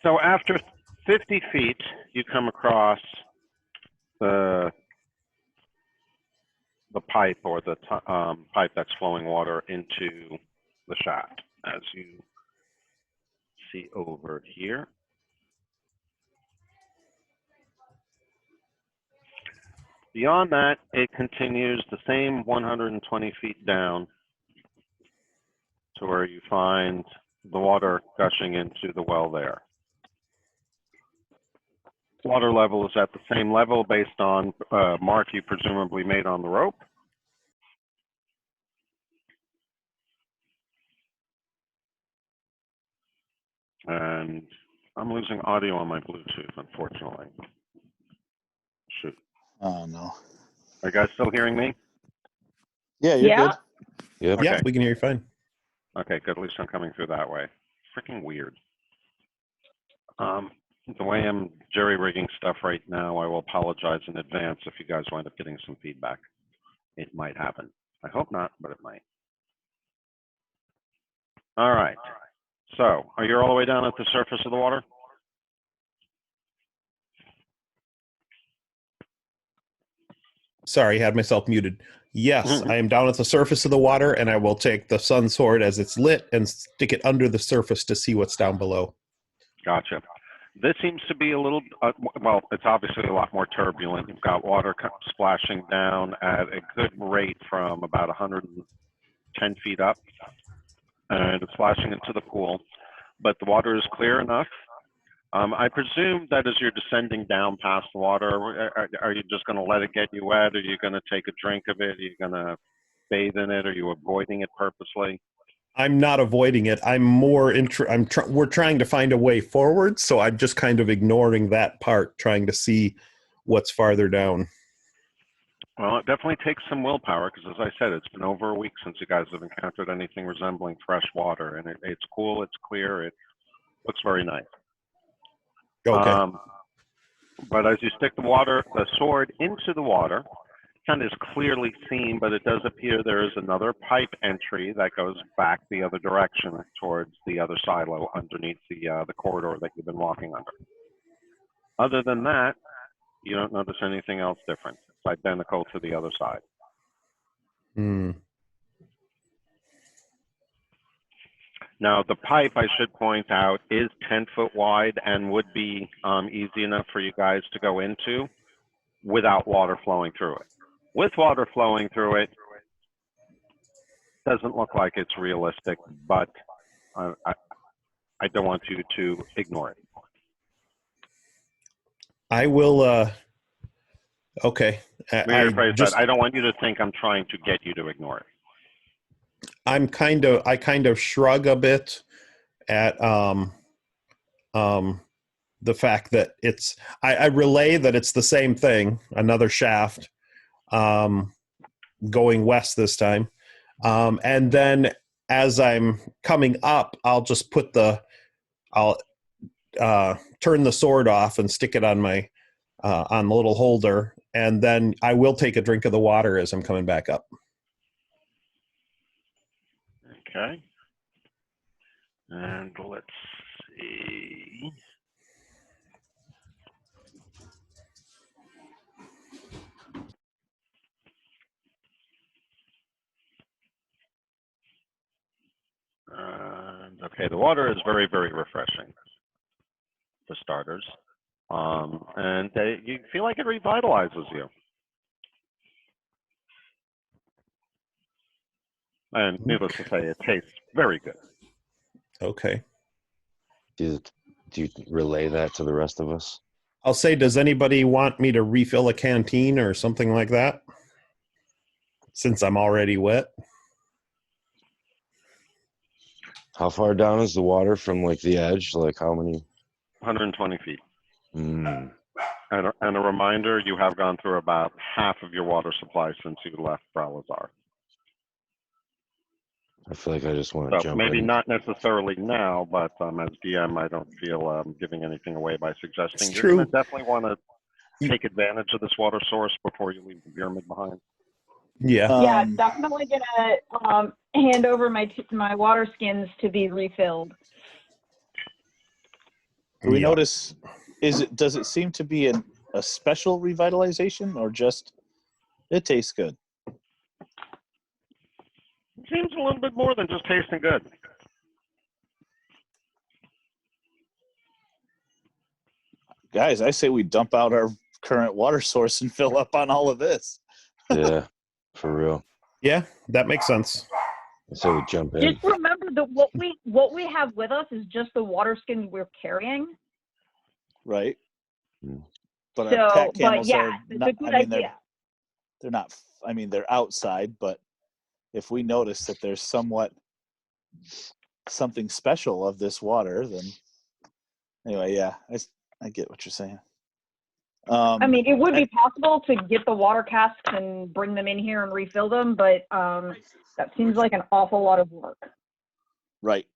So after 50 feet, you come across the pipe or the pipe that's flowing water into the shaft, as you see over here. Beyond that, it continues the same 120 feet down to where you find the water gushing into the well there. Water level is at the same level based on a mark you presumably made on the rope. And I'm losing audio on my Bluetooth, unfortunately. Shoot. Oh, no. Are you guys still hearing me? Yeah, you're good. Yep. Okay. Yeah, we can hear you fine. Okay, good. At least I'm coming through that way. Freaking weird. The way I'm jerry-rigging stuff right now, I will apologize in advance if you guys wind up getting some feedback. It might happen. I hope not, but it might. All right. So, are you all the way down at the surface of the water? Sorry, had myself muted. Yes, I am down at the surface of the water, and I will take the sun sword as it's lit and stick it under the surface to see what's down below. Gotcha. This seems to be a little, well, it's obviously a lot more turbulent. You've got water splashing down at a good rate from about 110 feet up, and it's splashing into the pool. But the water is clear enough. I presume that as you're descending down past the water, are you just going to let it get you wet? Are you going to take a drink of it? Are you going to bathe in it? Are you avoiding it purposely? I'm not avoiding it. I'm more we're trying to find a way forward, so I'm just kind of ignoring that part, trying to see what's farther down. Well, it definitely takes some willpower because, as I said, it's been over a week since you guys have encountered anything resembling fresh water, and it's cool, it's clear, it looks very nice. Okay. But as you stick the sword into the water, kind of is clearly seen, but it does appear there is another pipe entry that goes back the other direction towards the other silo underneath the corridor that you've been walking under. Other than that, you don't notice anything else different. It's identical to the other side. Now, the pipe, I should point out, is 10 foot wide and would be easy enough for you guys to go into without water flowing through it. With water flowing through it, doesn't look like it's realistic, but I don't want you to ignore it. I will, okay. I don't want you to think I'm trying to get you to ignore it. I kind of shrug a bit at the fact that I relay that it's the same thing, another shaft, going west this time. And then as I'm coming up, I'll just I'll turn the sword off and stick it on my, on the little holder. And then I will take a drink of the water as I'm coming back up. Okay. And let's see. Okay, the water is very, very refreshing, for starters. And you feel like it revitalizes you. And needless to say, it tastes very good. Okay. Do you relay that to the rest of us? I'll say, does anybody want me to refill a canteen or something like that? Since I'm already wet. How far down is the water from like the edge? Like how many? 120 feet. Mm. And a reminder, you have gone through about half of your water supply since you left Bralazar. I feel like I just want to jump maybe in. not necessarily now, but as DM, I don't feel giving anything away by suggesting It's you're true. going to definitely want to take advantage of this water source before you leave the pyramid behind. Yeah. Yeah, definitely gonna hand over my water skins to be refilled. Do we notice? Does it seem to be a special revitalization, or just it tastes good? It seems a little bit more than just tasting good. Guys, I say we dump out our current water source and fill up on all of this. Yeah, for real. Yeah, that makes sense. I say we jump in. Just remember that what we have with us is just the water skins we're carrying. Right. But So, our pack camels yeah, are it's not, a good I mean, idea. they're not. I mean, they're outside, but if we notice that there's something special of this water, then anyway, yeah, I get what you're saying. I mean, it would be possible to get the water casks and bring them in here and refill them, but that seems like an awful lot of work. Right.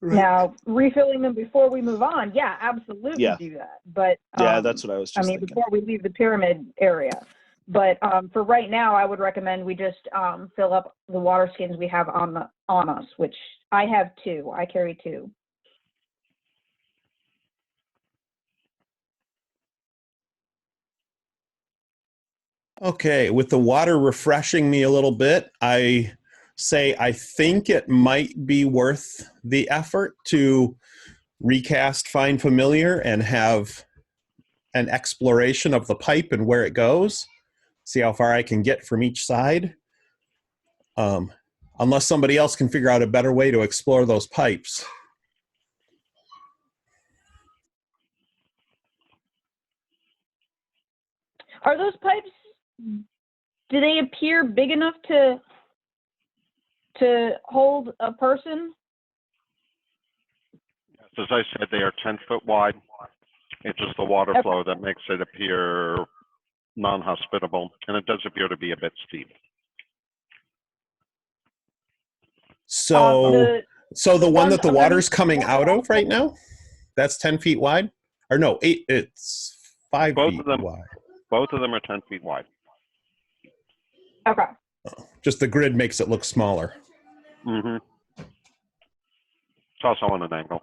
Now, refilling them before we move on, yeah, absolutely do that. But yeah, that's what I was just thinking. before we leave the pyramid area. But for right now, I would recommend we just fill up the water skins we have on us, which I have 2. I carry 2. Okay, with the water refreshing me a little bit, I say I think it might be worth the effort to recast Find Familiar and have an exploration of the pipe and where it goes. See how far I can get from each side. Unless somebody else can figure out a better way to explore those pipes. Are those pipes, do they appear big enough to hold a person? As I said, they are 10 foot wide. It's just the water flow that makes it appear non-hospitable, and it does appear to be a bit steep. So, the one that the water's coming out of right now, that's 10 feet wide? Or no, it's 5 feet wide. Both of them are 10 feet wide. Okay. Just the grid makes it look smaller. Mm-hmm. It's also on an angle.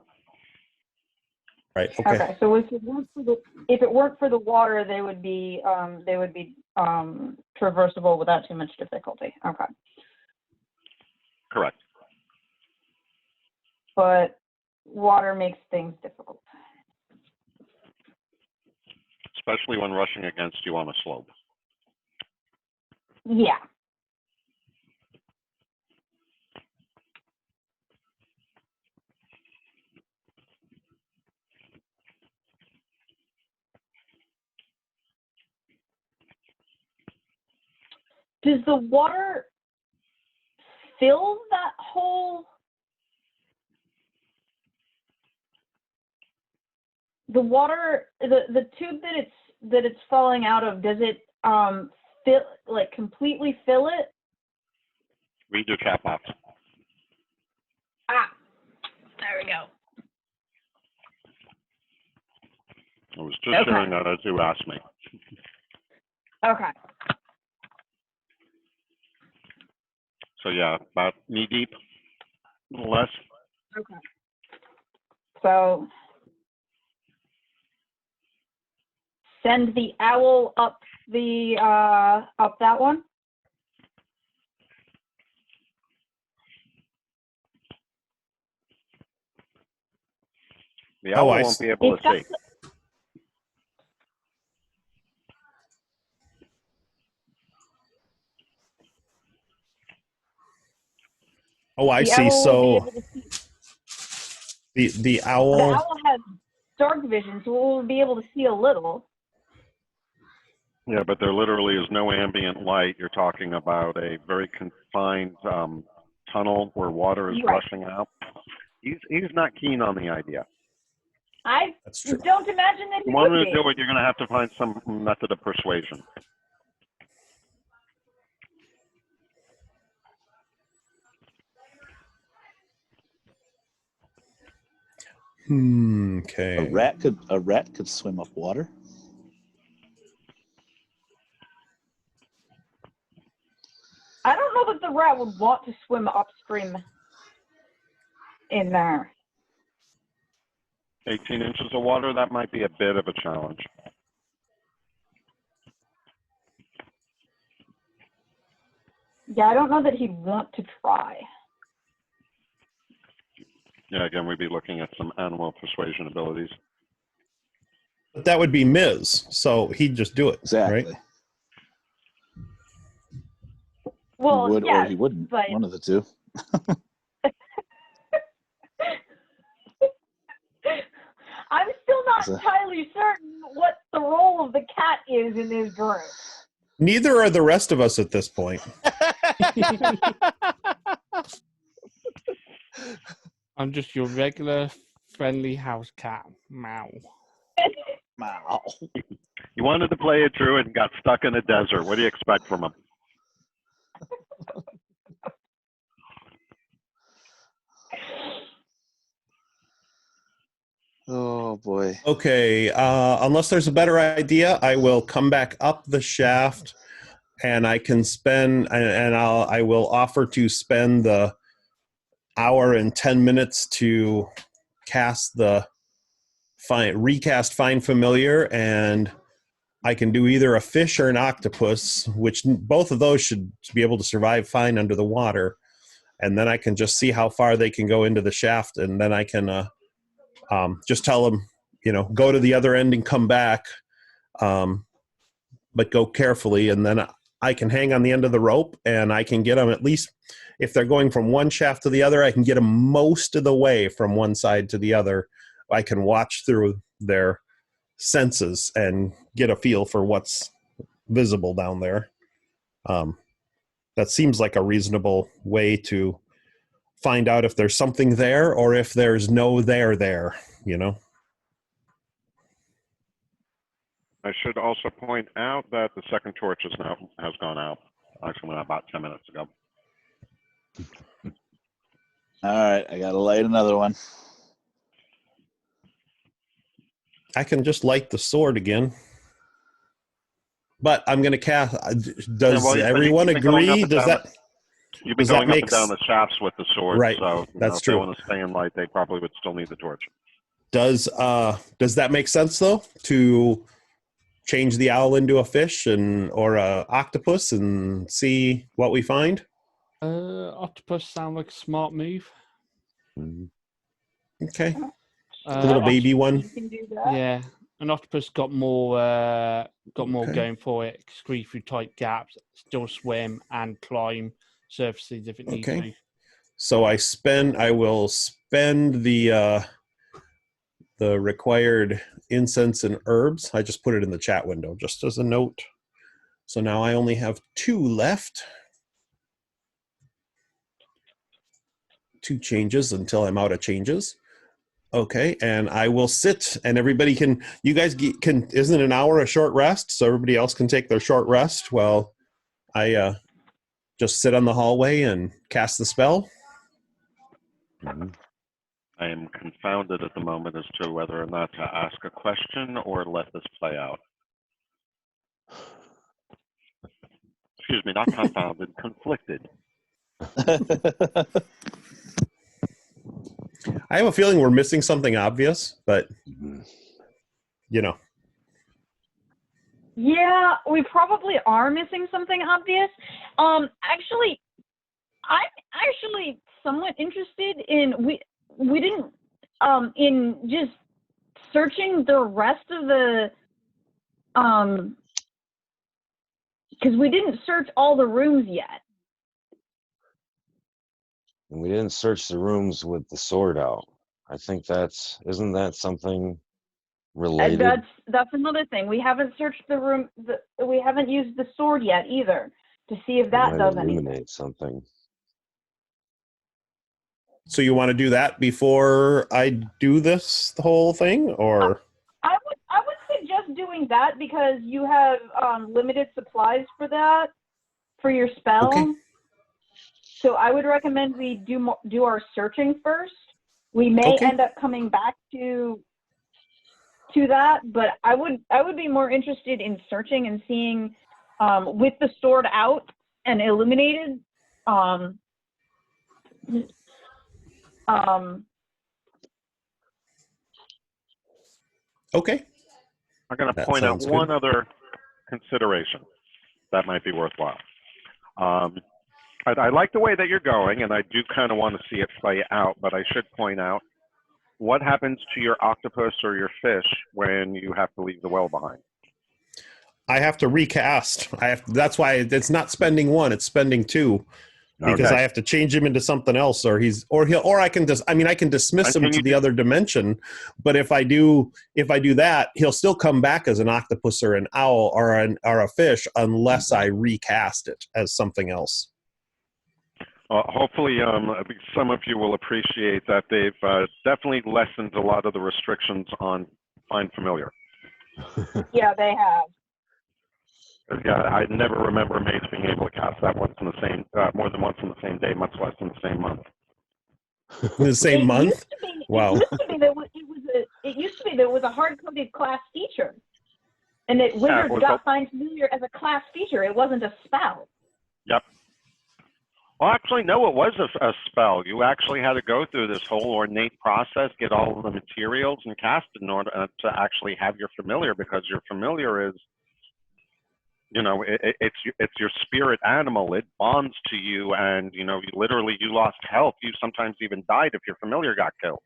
Right. Okay. Okay. So if it weren't for the water, they would be traversable without too much difficulty. Okay. Correct. But water makes things difficult. Especially when rushing against you on a slope. Yeah. Does the water fill that whole? The water, the tube that it's falling out of, does it fill, like completely fill it? Read your chat box. Ah, there we go. I was just sharing that as you asked me. Okay. So yeah, about knee deep, a little less. Okay. So send the owl up that one. The owl won't be able to see. Oh, I see. So the owl. The owl has dark vision, so we'll be able to see a little. Yeah, but there literally is no ambient light. You're talking about a very confined tunnel where water is rushing out. He's not keen on the idea. I don't imagine that he you want would to be. do it, you're going to have to find some method of persuasion. Okay. A rat could swim up water. I don't know that the rat would want to swim upstream in there. 18 inches of water, that might be a bit of a challenge. Yeah, I don't know that he'd want to try. Yeah, again, we'd be looking at some animal persuasion abilities. But that would be Ms. So he'd just do it. Exactly. Right? Well, he would yes, or he wouldn't. but... One of the two. I'm still not entirely certain what the role of the cat is in this group. Neither are the rest of us at this point. I'm just your regular friendly house cat. Meow. Meow. You wanted to play a druid and got stuck in a desert. What do you expect from him? Oh boy. Okay, unless there's a better idea, I will come back up the shaft, and I can spend, and I will offer to spend the hour and 10 minutes to recast Find Familiar, and I can do either a fish or an octopus, which both of those should be able to survive fine under the water. and then I can just see how far they can go into the shaft, and then I can just tell them, go to the other end and come back, but go carefully, and then I can hang on the end of the rope, and I can get them, at least if they're going from one shaft to the other, I can get them most of the way from one side to the other. I can watch through their senses and get a feel for what's visible down there. That seems like a reasonable way to find out if there's something there or if there's no there. I should also point out that the second torch has gone out. Actually, went out about 10 minutes ago. All right, I gotta light another one. I can just light the sword again. But I'm going to cast. Does everyone agree? Does that? You've been going up and down the shafts with the sword, right? So that's if true. They want to stay in light, they probably would still need the torch. Does that make sense though? To change the owl into a fish or a octopus and see what we find? Octopus sound like a smart move. Okay. The little baby one. You can do that. Yeah. An octopus got more going for it. Squeeze through tight gaps, still swim and climb surfaces if it needs to. So I will spend the required incense and herbs. I just put it in the chat window just as a note. So now I only have 2 left. 2 changes until I'm out of changes. Okay, and I will sit, and everybody can. You guys can. Isn't an hour a short rest? So everybody else can take their short rest while I just sit on the hallway and cast the spell. I am confounded at the moment as to whether or not to ask a question or let this play out. Excuse me, not confounded, conflicted. I have a feeling we're missing something obvious, but Yeah, we probably are missing something obvious. Actually, I'm actually somewhat interested in we didn't in just searching the rest of the because we didn't search all the rooms yet. And we didn't search the rooms with the sword out. I think isn't that something related? That's another thing. We haven't searched the room. We haven't used the sword yet either to see if that does anything. Something. So you want to do that before I do the whole thing, or? I would suggest doing that because you have limited supplies for that for your spell. Okay. So I would recommend we do our searching first. We may end up coming back to that, but I would be more interested in searching and seeing with the sword out and illuminated. Okay. I'm going to point out one other consideration that might be worthwhile. I like the way that you're going, and I do kind of want to see it play out, but I should point out, what happens to your octopus or your fish when you have to leave the well behind? I have to recast. That's why it's not spending 1, it's spending 2. Because I have to change him into something else, or I can dismiss him to the other dimension. But if I do that, he'll still come back as an octopus or an owl or a fish unless I recast it as something else. Hopefully, some of you will appreciate that they've definitely lessened a lot of the restrictions on Find Familiar. Yeah, they have. Yeah, I never remember Mace being able to cast that more than once in the same day, much less in the same month. In the same month? Wow. It used to be there was a hard-coded class feature, and that wizards got Find Familiar as a class feature. It wasn't a spell. Yep. Well, actually, no, it was a spell. You actually had to go through this whole ornate process, get all of the materials, and cast it in order to actually have your familiar, because your familiar is it's your spirit animal. It bonds to you, and you lost health. You sometimes even died if your familiar got killed.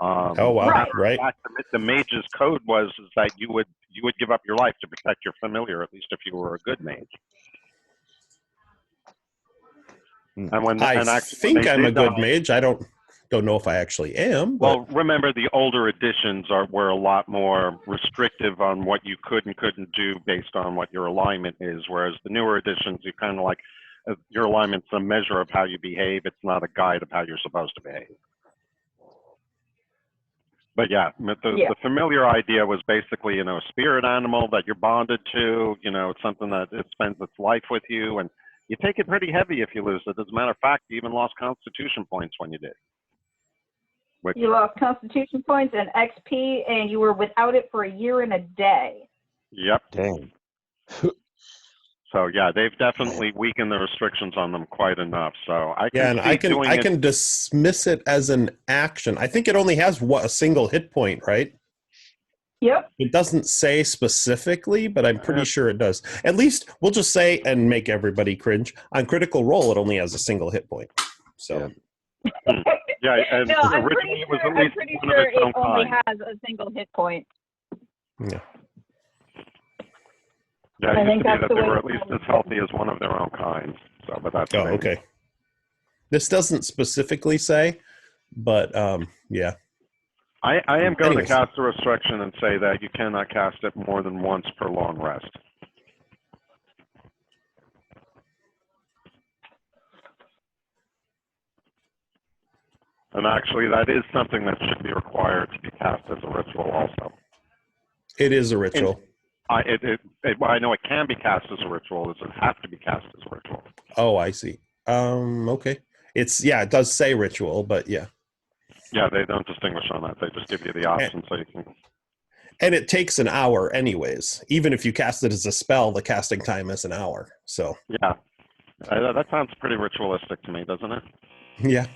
Oh wow! Right. Right. The mage's code is that you would give up your life to protect your familiar, at least if you were a good mage. And I think I'm a good mage. I don't know if I actually am. But... Well, remember the older editions were a lot more restrictive on what you could and couldn't do based on what your alignment is, whereas the newer editions, you kind of like your alignment's a measure of how you behave. It's not a guide of how you're supposed to behave. But yeah, the familiar idea was basically, a spirit animal that you're bonded to. It's something that it spends its life with you, and you take it pretty heavy if you lose it. As a matter of fact, you even lost Constitution points when you did. You lost Constitution points and XP, and you were without it for a year and a day. Yep. Dang. So yeah, they've definitely weakened the restrictions on them quite enough. So I can dismiss it as an action. I think it only has a single hit point, right? Yep. It doesn't say specifically, but I'm pretty sure it does. At least we'll just say, and make everybody cringe, on Critical Role, it only has a single hit point. So yeah, and no, I'm pretty sure it only has a single hit point. Yeah. Yeah, it used to be that they were at least as healthy as one of their own kind. So, but that's okay. This doesn't specifically say, but yeah. I am going to cast a restriction and say that you cannot cast it more than once per long rest. And actually, that is something that should be required to be cast as a ritual also. It is a ritual. I know it can be cast as a ritual. It doesn't have to be cast as a ritual. Oh, I see. Okay. It does say ritual, but yeah. Yeah, they don't distinguish on that. They just give you the option so you can. And it takes an hour anyways. Even if you cast it as a spell, the casting time is an hour. So. Yeah. That sounds pretty ritualistic to me, doesn't it? Yeah.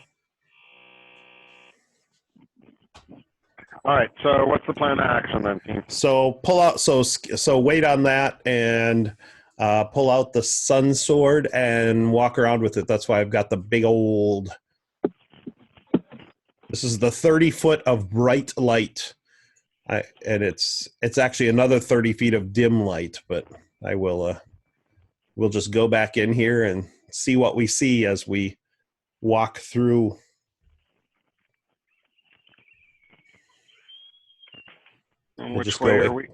All right. So what's the plan of action then, team? So pull out. So wait on that and pull out the sun sword and walk around with it. That's why I've got the big old. This is the 30 foot of bright light, and it's actually another 30 feet of dim light. But I will. We'll just go back in here and see what we see as we walk through. Which way are we?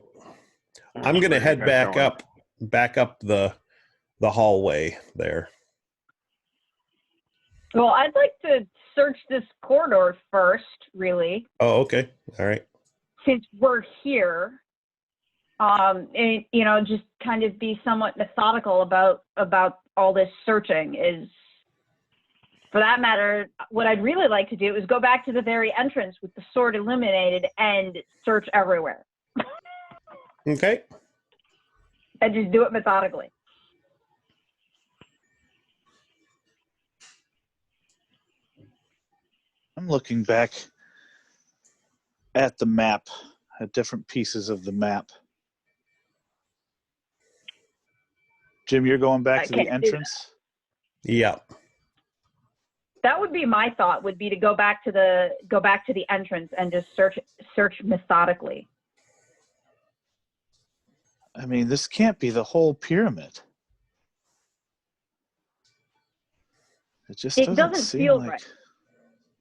I'm going to head back up the hallway there. Well, I'd like to search this corridor first, really. Oh, okay. All right. Since we're here, and just kind of be somewhat methodical about all this searching. Is, for that matter, what I'd really like to do is go back to the very entrance with the sword illuminated and search everywhere. Okay. And just do it methodically. I'm looking back at the map, at different pieces of the map. Jim, you're going back to the entrance? Yeah. That would be my thought, would be to go back to the entrance and just search methodically. I mean, this can't be the whole pyramid. It doesn't feel right.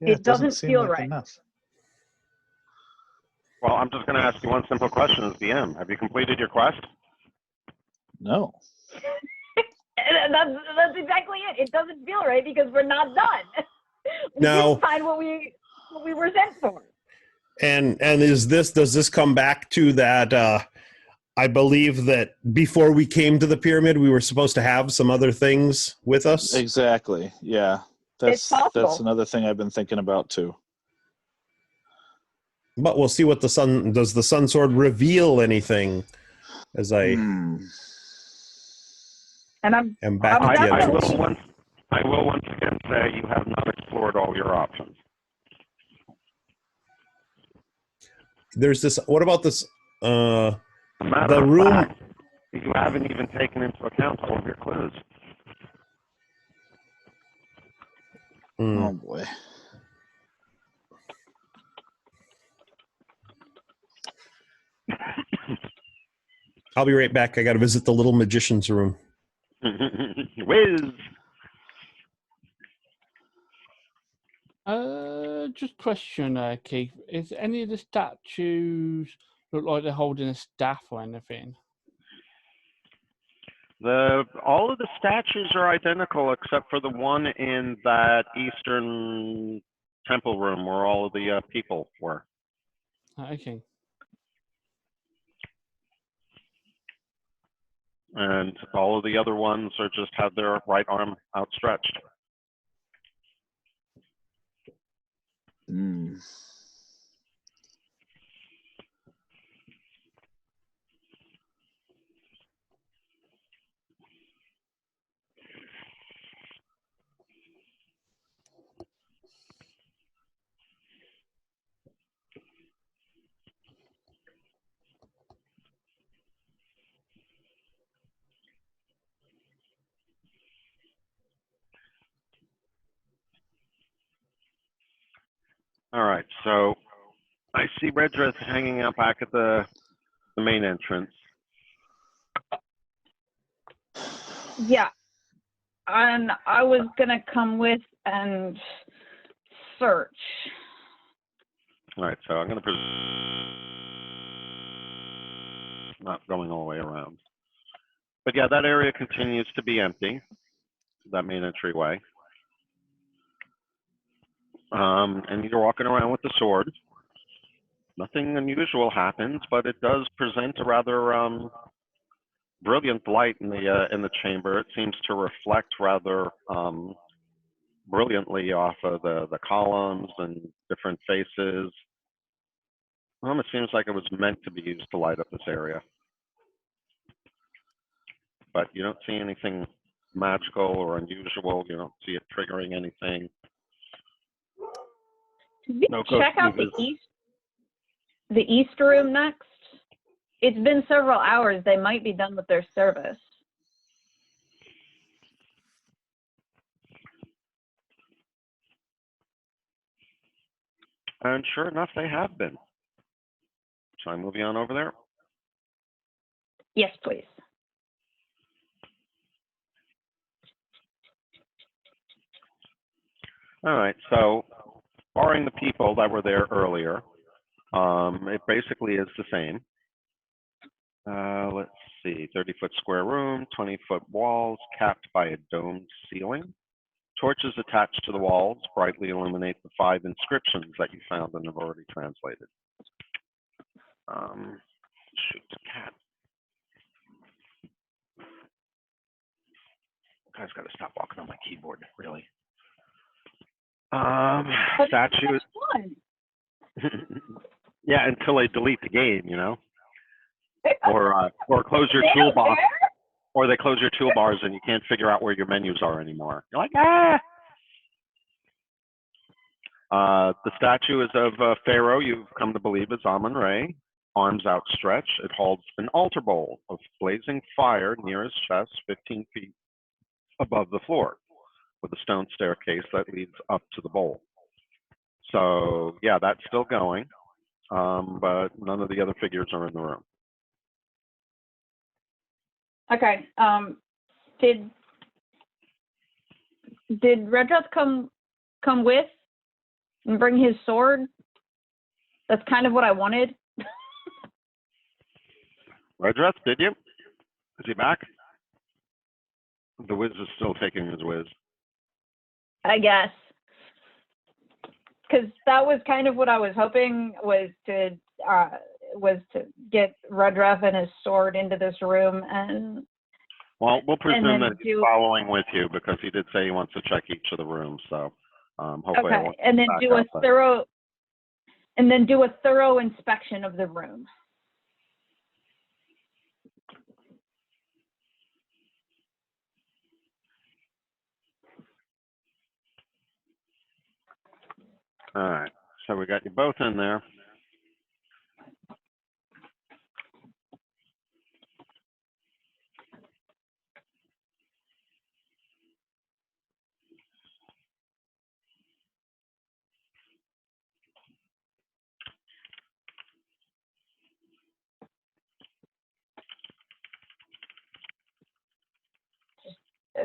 Yeah, it doesn't feel right. Enough. Well, I'm just going to ask you one simple question as DM. Have you completed your quest? No. That's exactly it. It doesn't feel right because we're not done. We didn't find what we were sent for. And does this come back to that? I believe that before we came to the pyramid, we were supposed to have some other things with us. Exactly. Yeah, that's another thing I've been thinking about too. But we'll see what does the sun sword reveal anything as And I'm back at the entrance. I will once again say you have not explored all your options. There's this. What about this? The room. You haven't even taken into account all of your clues. Oh boy. I'll be right back. I got to visit the little magician's room. Whiz. Just question, Keith. Is any of the statues look like they're holding a staff or anything? All of the statues are identical except for the one in that eastern temple room where all of the people were. Okay. And all of the other ones are just have their right arm outstretched. Mm. All right, so I see Red Dress hanging out back at the main entrance. Yeah. And I was gonna come with and search. All right, so I'm going to not going all the way around. But yeah, that area continues to be empty, that main entryway. And you're walking around with the sword. Nothing unusual happens, but it does present a rather brilliant light in the chamber. It seems to reflect rather brilliantly off of the columns and different faces. It seems like it was meant to be used to light up this area. But you don't see anything magical or unusual. You don't see it triggering anything. Did we No, check out the east room next? It's been several hours. They might be done with their service. And sure enough, they have been. Shall I move you on over there? Yes, please. All right, so barring the people that were there earlier, it basically is the same. Let's see, 30-foot square room, 20-foot walls, capped by a domed ceiling. Torches attached to the walls brightly illuminate the 5 inscriptions that you found and have already translated. Shoot, cat. Guy's got to stop walking on my keyboard, really. Statues. Yeah, until they delete the game, you know, or close your toolbox, or they close your toolbars and you can't figure out where your menus are anymore. You're like, ah. The statue is of Pharaoh. You've come to believe is Amun-Re, arms outstretched. It holds an altar bowl of blazing fire near his chest, 15 feet above the floor, with a stone staircase that leads up to the bowl. So yeah, that's still going, but none of the other figures are in the room. Okay. Did Redruth come with and bring his sword? That's kind of what I wanted. Redruth, did you? Is he back? The whiz is still taking his whiz. I guess. Because that was kind of what I was hoping was to get Redruth and his sword into this room and. Well, we'll presume that he's following with you because he did say he wants to check each of the rooms. So hopefully, okay, and then do a thorough inspection of the room. All right, so we got you both in there.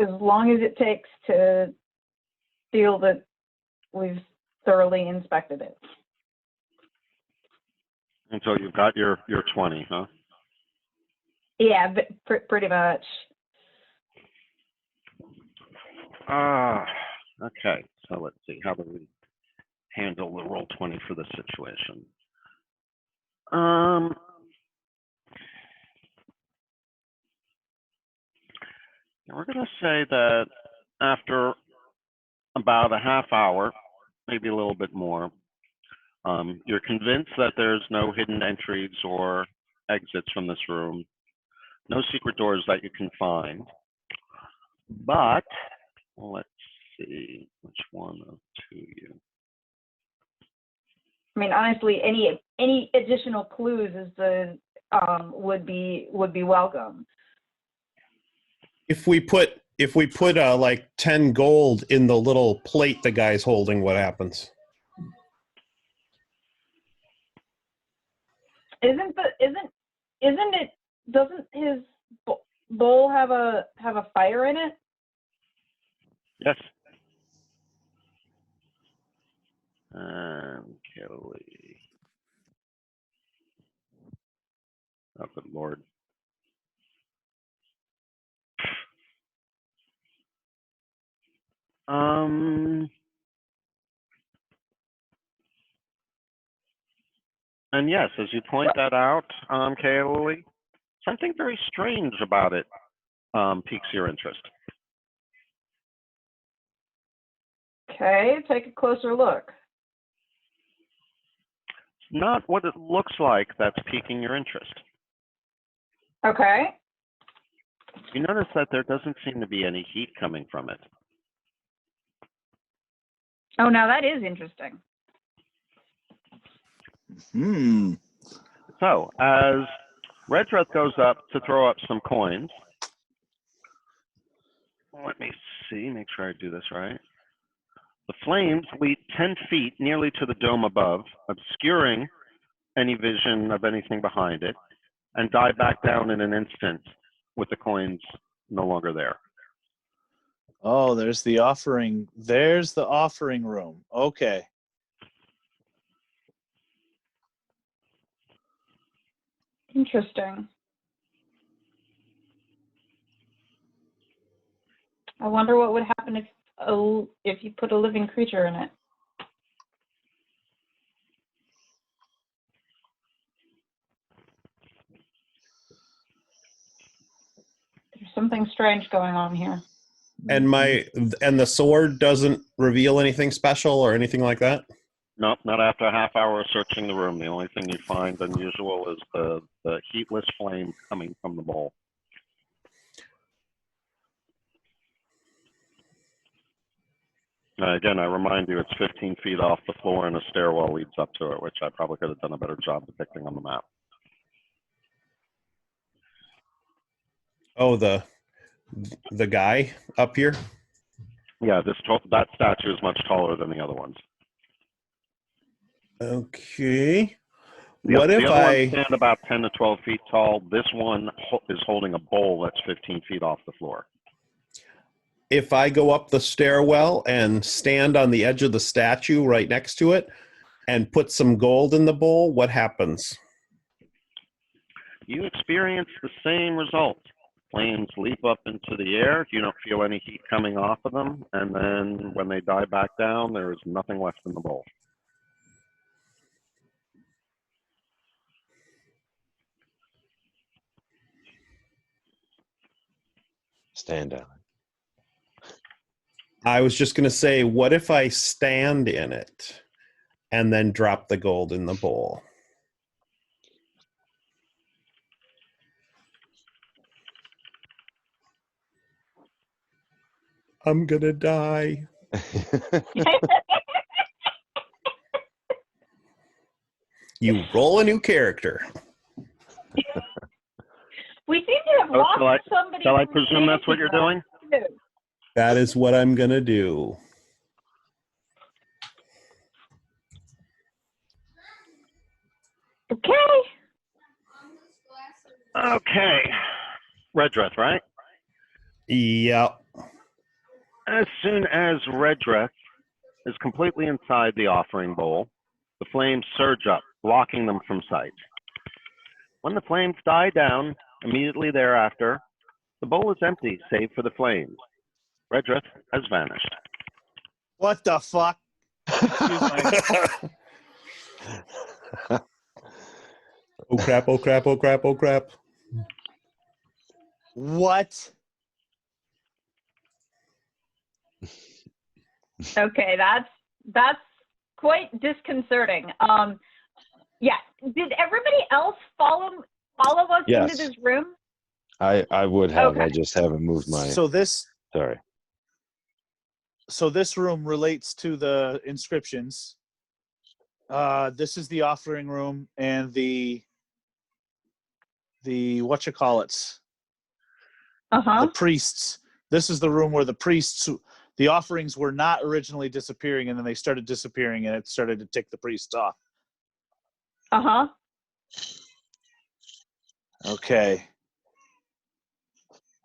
as long as it takes to feel that we've thoroughly inspected it. And so you've got your 20, huh? Yeah, but pretty much. Okay. So let's see. How do we handle the roll 20 for this situation? We're going to say that after about a half hour, maybe a little bit more, you're convinced that there's no hidden entries or exits from this room, no secret doors that you can find. But let's see, which one of two you? I mean, honestly, any additional clues would be welcome. If we put like 10 gold in the little plate the guy's holding, what happens? Doesn't his bowl have a fire in it? Yes. Kelly. Oh, good Lord. And yes, as you point that out, Kelly, something very strange about it piques your interest. Okay, take a closer look. Not what it looks like that's piquing your interest. Okay. You notice that there doesn't seem to be any heat coming from it. Oh, now that is interesting. So, as Redruth goes up to throw up some coins, let me see, make sure I do this right. The flames leap 10 feet nearly to the dome above, obscuring any vision of anything behind it, and die back down in an instant with the coins no longer there. Oh, there's the offering. There's the offering room. Okay. Interesting. I wonder what would happen if you put a living creature in it. There's something strange going on here. And the sword doesn't reveal anything special or anything like that? Nope, not after a half hour of searching the room. The only thing you find unusual is the heatless flame coming from the bowl. Again, I remind you, it's 15 feet off the floor and a stairwell leads up to it, which I probably could have done a better job depicting on the map. Oh, the guy up here? Yeah, that statue is much taller than the other ones. Okay. The What if other I ones stand about 10 to 12 feet tall. This one is holding a bowl that's 15 feet off the floor. if I go up the stairwell and stand on the edge of the statue right next to it and put some gold in the bowl, what happens? You experience the same result. Flames leap up into the air. You don't feel any heat coming off of them. And then when they die back down, there is nothing left in the bowl. Stand down. I was just going to say, what if I stand in it and then drop the gold in the bowl? I'm going to die. You roll a new character. We seem to have lost somebody. Shall I presume that's what you're doing? That is what I'm going to do. Okay. Okay. Redruth, right? Yep. As soon as Redrith is completely inside the offering bowl, the flames surge up, blocking them from sight. When the flames die down, immediately thereafter, the bowl is empty, save for the flames. Redrith has vanished. What the fuck? Excuse me. Oh crap, oh crap, oh crap, oh crap. What? Okay, that's quite disconcerting. Yeah. Did everybody else follow us Yes. into this room? I would have. Okay. I just haven't moved my. Sorry. So this room relates to the inscriptions. This is the offering room and the whatchamacallits. The priests. This is the room where the priests, the offerings were not originally disappearing, and then they started disappearing, and it started to tick the priests off. Okay.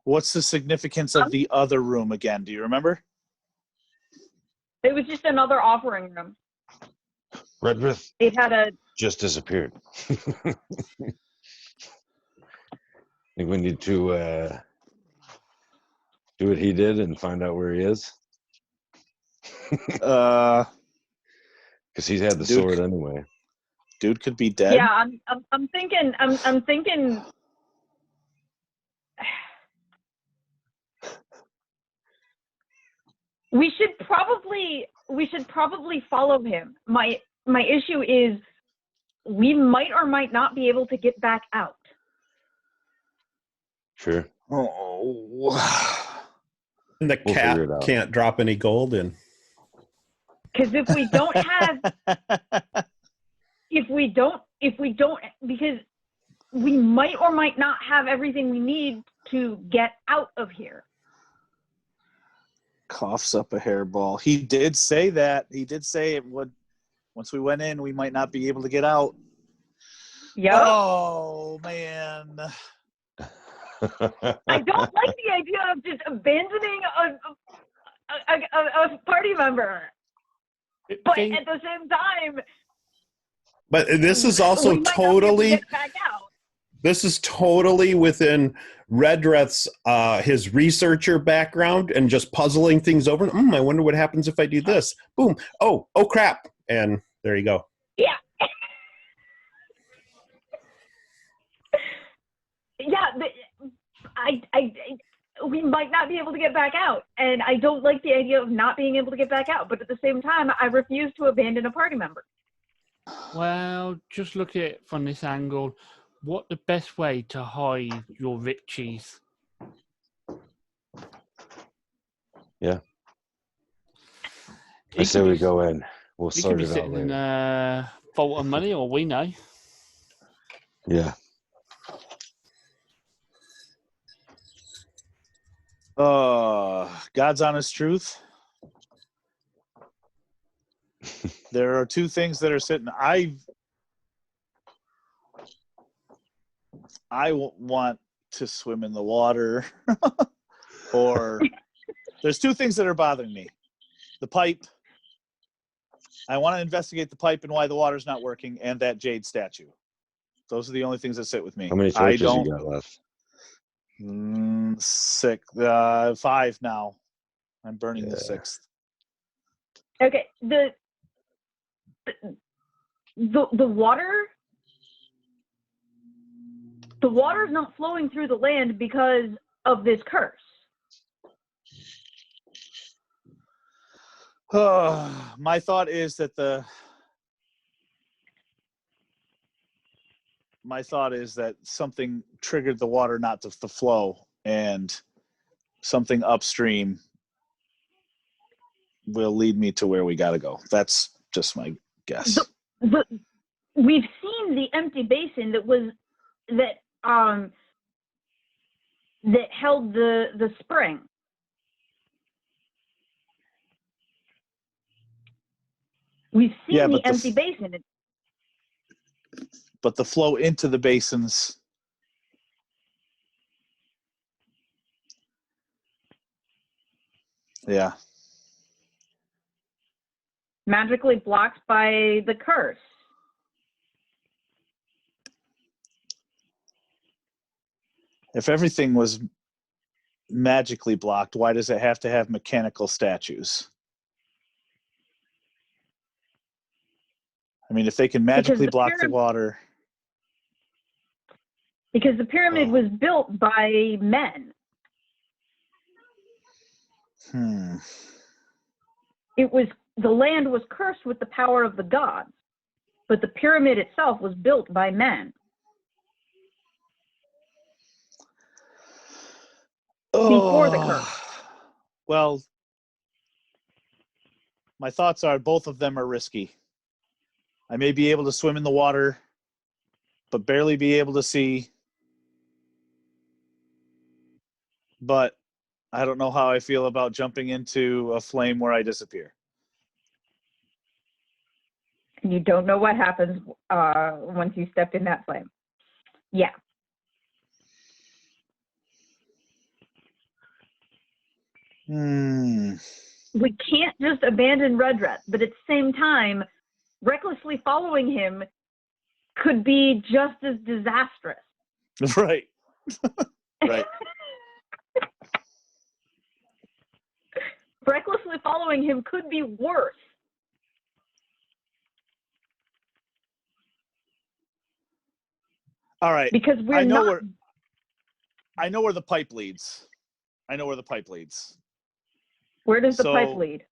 What's the significance of the other room again? Do you remember? It was just another offering room. Redrith It had a just disappeared. I think we need to do what he did and find out where he is. Because he's had the sword anyway. Dude could be dead. Yeah, I'm thinking we should probably follow him. My issue is we might or might not be able to get back out. Sure. Oh. And the cat can't drop any gold in. Because if we don't because we might or might not have everything we need to get out of here. Coughs up a hairball. He did say that. He did say it would. Once we went in, we might not be able to get out. Yep. Oh man. I don't like the idea of just abandoning a party member. But at the same time, but this is also totally this is totally within Redrith's his researcher background and just puzzling things over. I wonder what happens if I do this. Boom. Oh crap. And there you go. Yeah. Yeah, we might not be able to get back out, and I don't like the idea of not being able to get back out, but at the same time, I refuse to abandon a party member. Well, just look at it from this angle. What the best way to hide your riches? Yeah. I say we go in. We'll sort it out later. You could be sitting in a vault of money, or we know. Yeah. God's honest truth. There are two things that are sitting. I want to swim in the water, or there's two things that are bothering me. The pipe. I want to investigate the pipe and why the water's not working, and that jade statue. Those are the only things that sit with me. How many torches you got left? 6, 5 now. I'm burning the 6th. Okay, the water. The water's not flowing through the land because of this curse. My thought is that something triggered the water not to flow, and something upstream will lead me to where we got to go. That's just my guess. We've seen the empty basin that held the spring. We've seen the empty basin. But the flow into the basins. Yeah. Magically blocked by the curse. If everything was magically blocked, why does it have to have mechanical statues? I mean, if they can magically block the water. Because the pyramid was built by men. The land was cursed with the power of the gods, but the pyramid itself was built by men. Before the curse. Well, my thoughts are both of them are risky. I may be able to swim in the water, but barely be able to see. But I don't know how I feel about jumping into a flame where I disappear. You don't know what happens once you step in that flame. Yeah. We can't just abandon Redreth, but at the same time, recklessly following him could be just as disastrous. Right. Right. Recklessly following him could be worse. All right. Because I know where the pipe leads. Where does the pipe lead?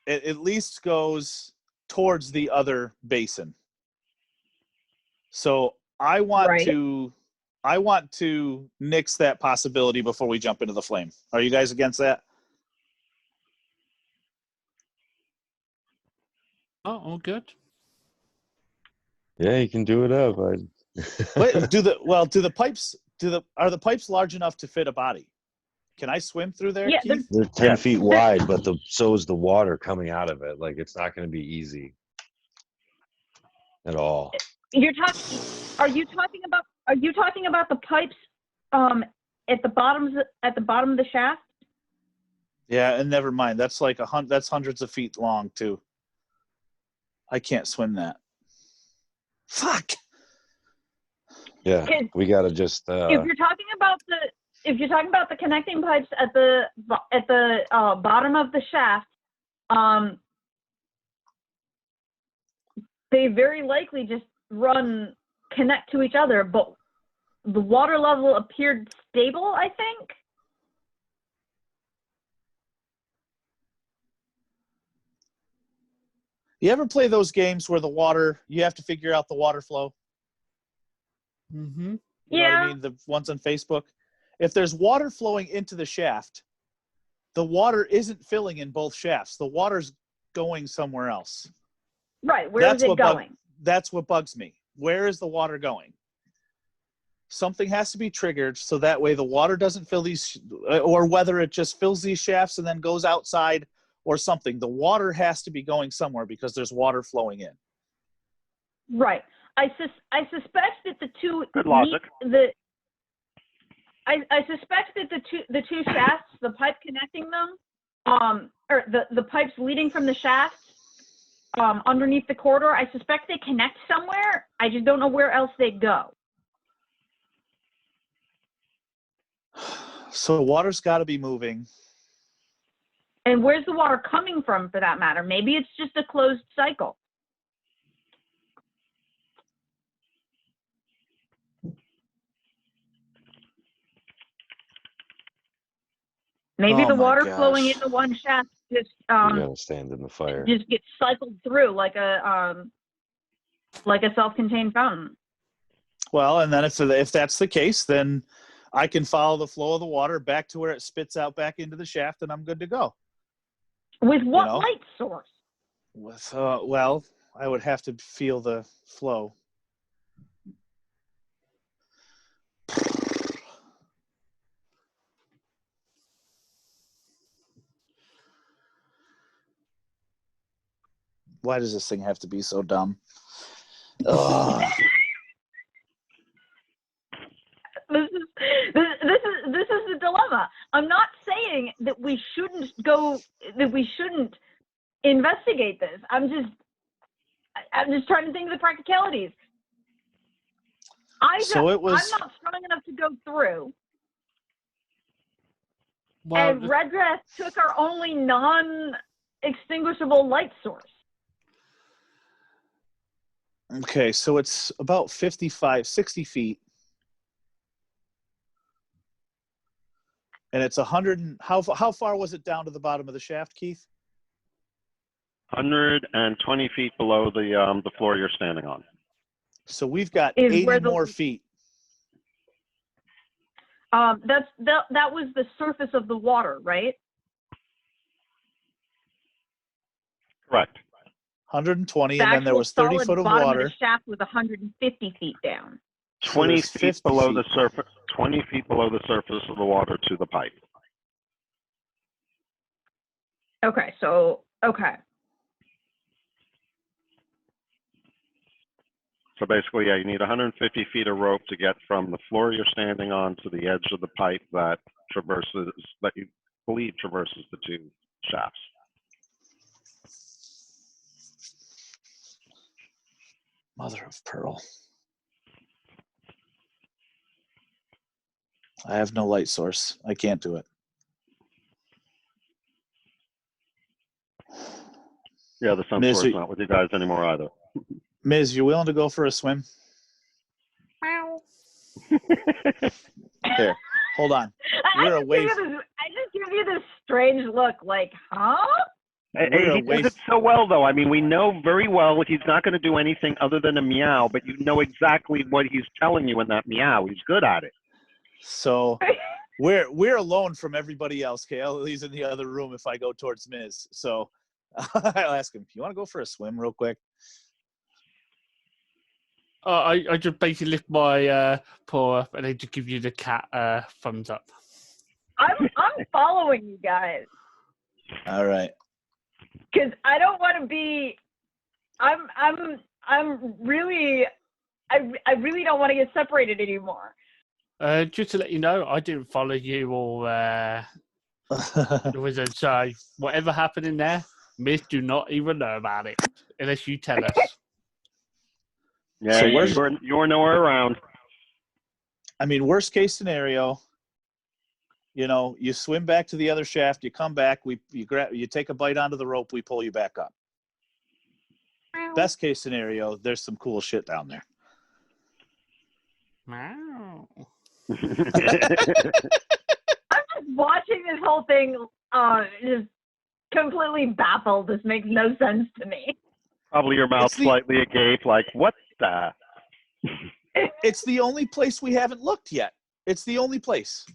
It at least goes towards the other basin. So I want to nix that possibility before we jump into the flame. Are you guys against that? Oh, good. Yeah, you can do it up. Wait, are the pipes large enough to fit a body? Can I swim through there, Yeah, Keith? They're 10 feet wide, but so is the water coming out of it. Like, it's not going to be easy at all. Are you talking about the pipes at the bottom of the shaft? Yeah, and never mind. That's like that's hundreds of feet long too. I can't swim that. Fuck. Yeah, we got to just. If you're talking about the connecting pipes at the bottom of the shaft, they very likely just connect to each other, but the water level appeared stable, I think. You ever play those games where you have to figure out the water flow? Mm-hmm. You know what I mean? The ones on Facebook. If there's water flowing into the shaft, the water isn't filling in both shafts. The water's going somewhere else. Right. Where is it going? That's what bugs me. Where is the water going? Something has to be triggered so that way the water doesn't fill these, or whether it just fills these shafts and then goes outside or something. The water has to be going somewhere because there's water flowing in. Right. I suspect that the two. Good logic. I suspect that the two shafts, the pipe connecting them, or the pipes leading from the shafts underneath the corridor, I suspect they connect somewhere. I just don't know where else they go. So water's got to be moving. And where's the water coming from, for that matter? Maybe it's just a closed cycle. Maybe the water flowing into one shaft just you gotta stand in the fire. Just gets cycled through like a self-contained fountain. Well, and then if that's the case, then I can follow the flow of the water back to where it spits out back into the shaft, and I'm good to go. With what light source? With well, I would have to feel the flow. Why does this thing have to be so dumb? This is the dilemma. I'm not saying that we shouldn't investigate this. I'm just trying to think of the practicalities. I'm not strong enough to go through. Well, And Red Dress took our only non-extinguishable light source. Okay, so it's about 60 feet. And it's 100. How far was it down to the bottom of the shaft, Keith? 120 feet below the floor you're standing on. So we've got 80 more feet. That was the surface of the water, right? Correct. 120, and then there was 30 foot of water. The shaft was 150 feet down. 20 feet below the surface. 20 feet below the surface of the water to the pipe. Okay, so okay. So basically, yeah, you need 150 feet of rope to get from the floor you're standing on to the edge of the pipe that you believe traverses the two shafts. Mother of pearl. I have no light source. I can't do it. Yeah, the sun source not with you guys anymore either. Miz, you willing to go for a swim? Here, hold on. We're away. I just give you this strange look, like, huh? He does it so well, though. I mean, we know very well he's not going to do anything other than a meow, but you know exactly what he's telling you in that meow. He's good at it. So we're alone from everybody else. He's in the other room if I go towards Miz. So I'll ask him, you want to go for a swim real quick? I just basically lift my paw up and then just give you the cat thumbs up. I'm following you guys. All right. Because I don't want to be. I really don't want to get separated anymore. Just to let you know, I didn't follow you or the wizard. So whatever happened in there, Miss do not even know about it unless you tell us. Yeah, so you're nowhere around. I mean, worst case scenario, you swim back to the other shaft, you come back, you take a bite onto the rope, we pull you back up. Best case scenario, there's some cool shit down there. Wow. I'm just watching this whole thing, just completely baffled. This makes no sense to me. Probably your mouth slightly agape, like, what the? It's the only place we haven't looked yet. It's the only place.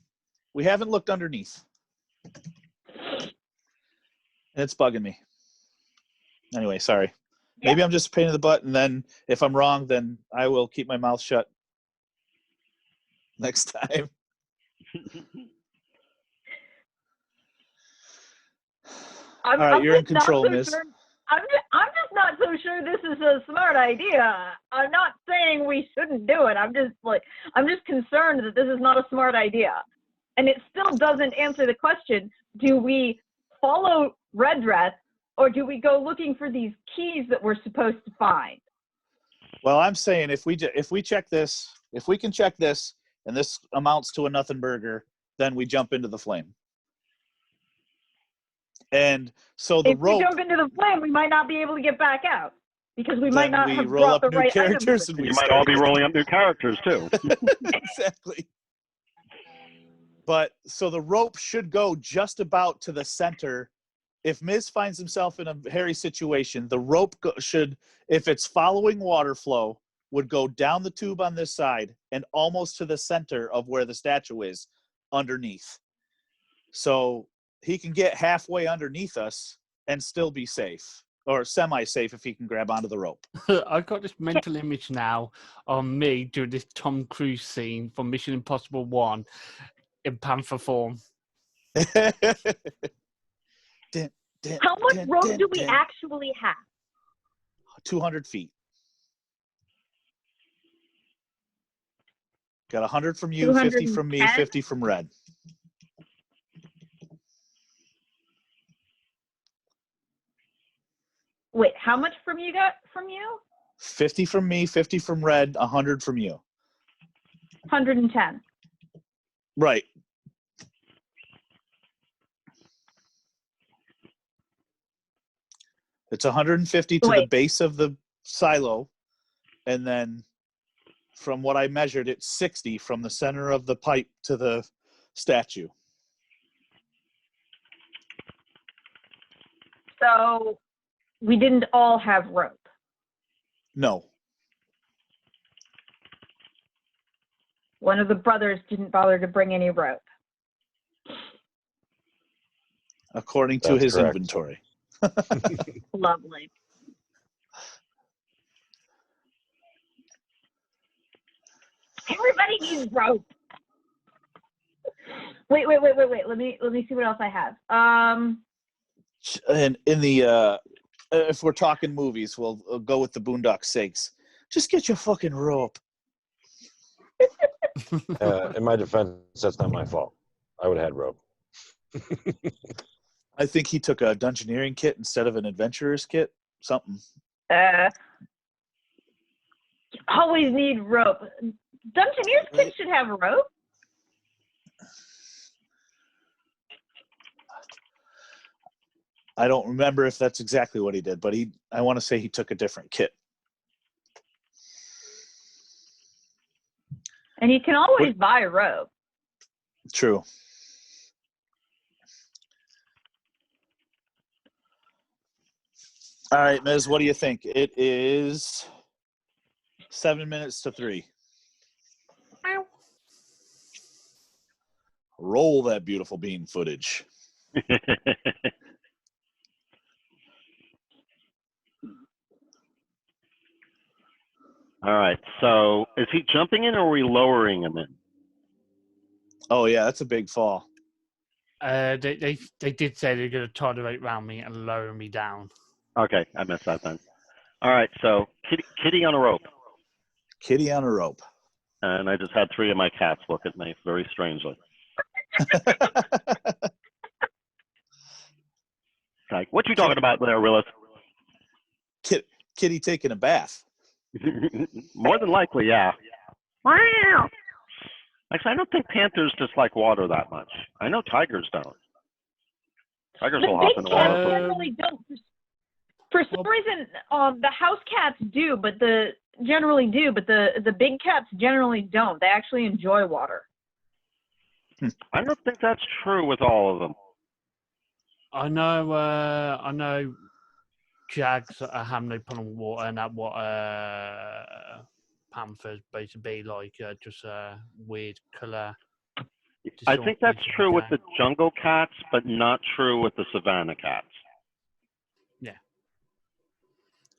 We haven't looked underneath. And it's bugging me. Anyway, sorry. Yeah. Maybe I'm just a pain in the butt, and then if I'm wrong, then I will keep my mouth shut next time. All right, you're in control, Miss. I'm just not so sure this is a smart idea. I'm not saying we shouldn't do it. I'm just concerned that this is not a smart idea. And it still doesn't answer the question, do we follow Red Dress or do we go looking for these keys that we're supposed to find? Well, I'm saying if we check this, if we can check this and this amounts to a nothing burger, then we jump into the flame. And so the rope. If we jump into the flame, we might not be able to get back out because we might not have brought the right characters. And you might all be rolling up new characters too. Exactly. But so the rope should go just about to the center. If Miz finds himself in a hairy situation, the rope should, if it's following water flow, would go down the tube on this side and almost to the center of where the statue is underneath. So he can get halfway underneath us and still be safe, or semi-safe if he can grab onto the rope. I've got this mental image now of me doing this Tom Cruise scene from Mission Impossible 1 in panther form. How much rope do we actually have? 200 feet. Got 100 from you, 50 from me, 50 from Red. Wait, how much from you got from you? 50 from me, 50 from Red, 100 from you. 110. Right. It's 150 to the Wait. base of the silo, and then from what I measured, it's 60 from the center of the pipe to the statue. So we didn't all have rope. No. One of the brothers didn't bother to bring any rope. According to That's his correct. inventory. Lovely. Everybody needs rope. Wait. Let me see what else I have. And in the if we're talking movies, we'll go with the Boondock Saints. Just get your fucking rope. In my defense, that's not my fault. I would have had rope. I think he took a dungeoneering kit instead of an adventurer's kit. Something. You always need rope. Dungeoneer's kit should have rope. I don't remember if that's exactly what he did, but I want to say he took a different kit. And you can always buy rope. True. All right, Miz, what do you think? It is 7 minutes to 3. Roll that beautiful bean footage. All right. So is he jumping in or are we lowering him in? Oh, yeah, that's a big fall. They did say they're going to tie the rope around me and lower me down. Okay, I missed that then. All right. So kitty on a rope. Kitty on a rope. And I just had 3 of my cats look at me very strangely. Like, what you talking about there, Willis? Kitty taking a bath. More than likely, yeah. Actually, I don't think panthers just like water that much. I know tigers don't. Tigers will hop in the water. Generally don't. For some reason, the house cats do, but the big cats generally don't. They actually enjoy water. I don't think that's true with all of them. I know jags are having put on water, and that what panthers basically like just a weird colour. I think that's true with the jungle cats, but not true with the savanna cats. Yeah,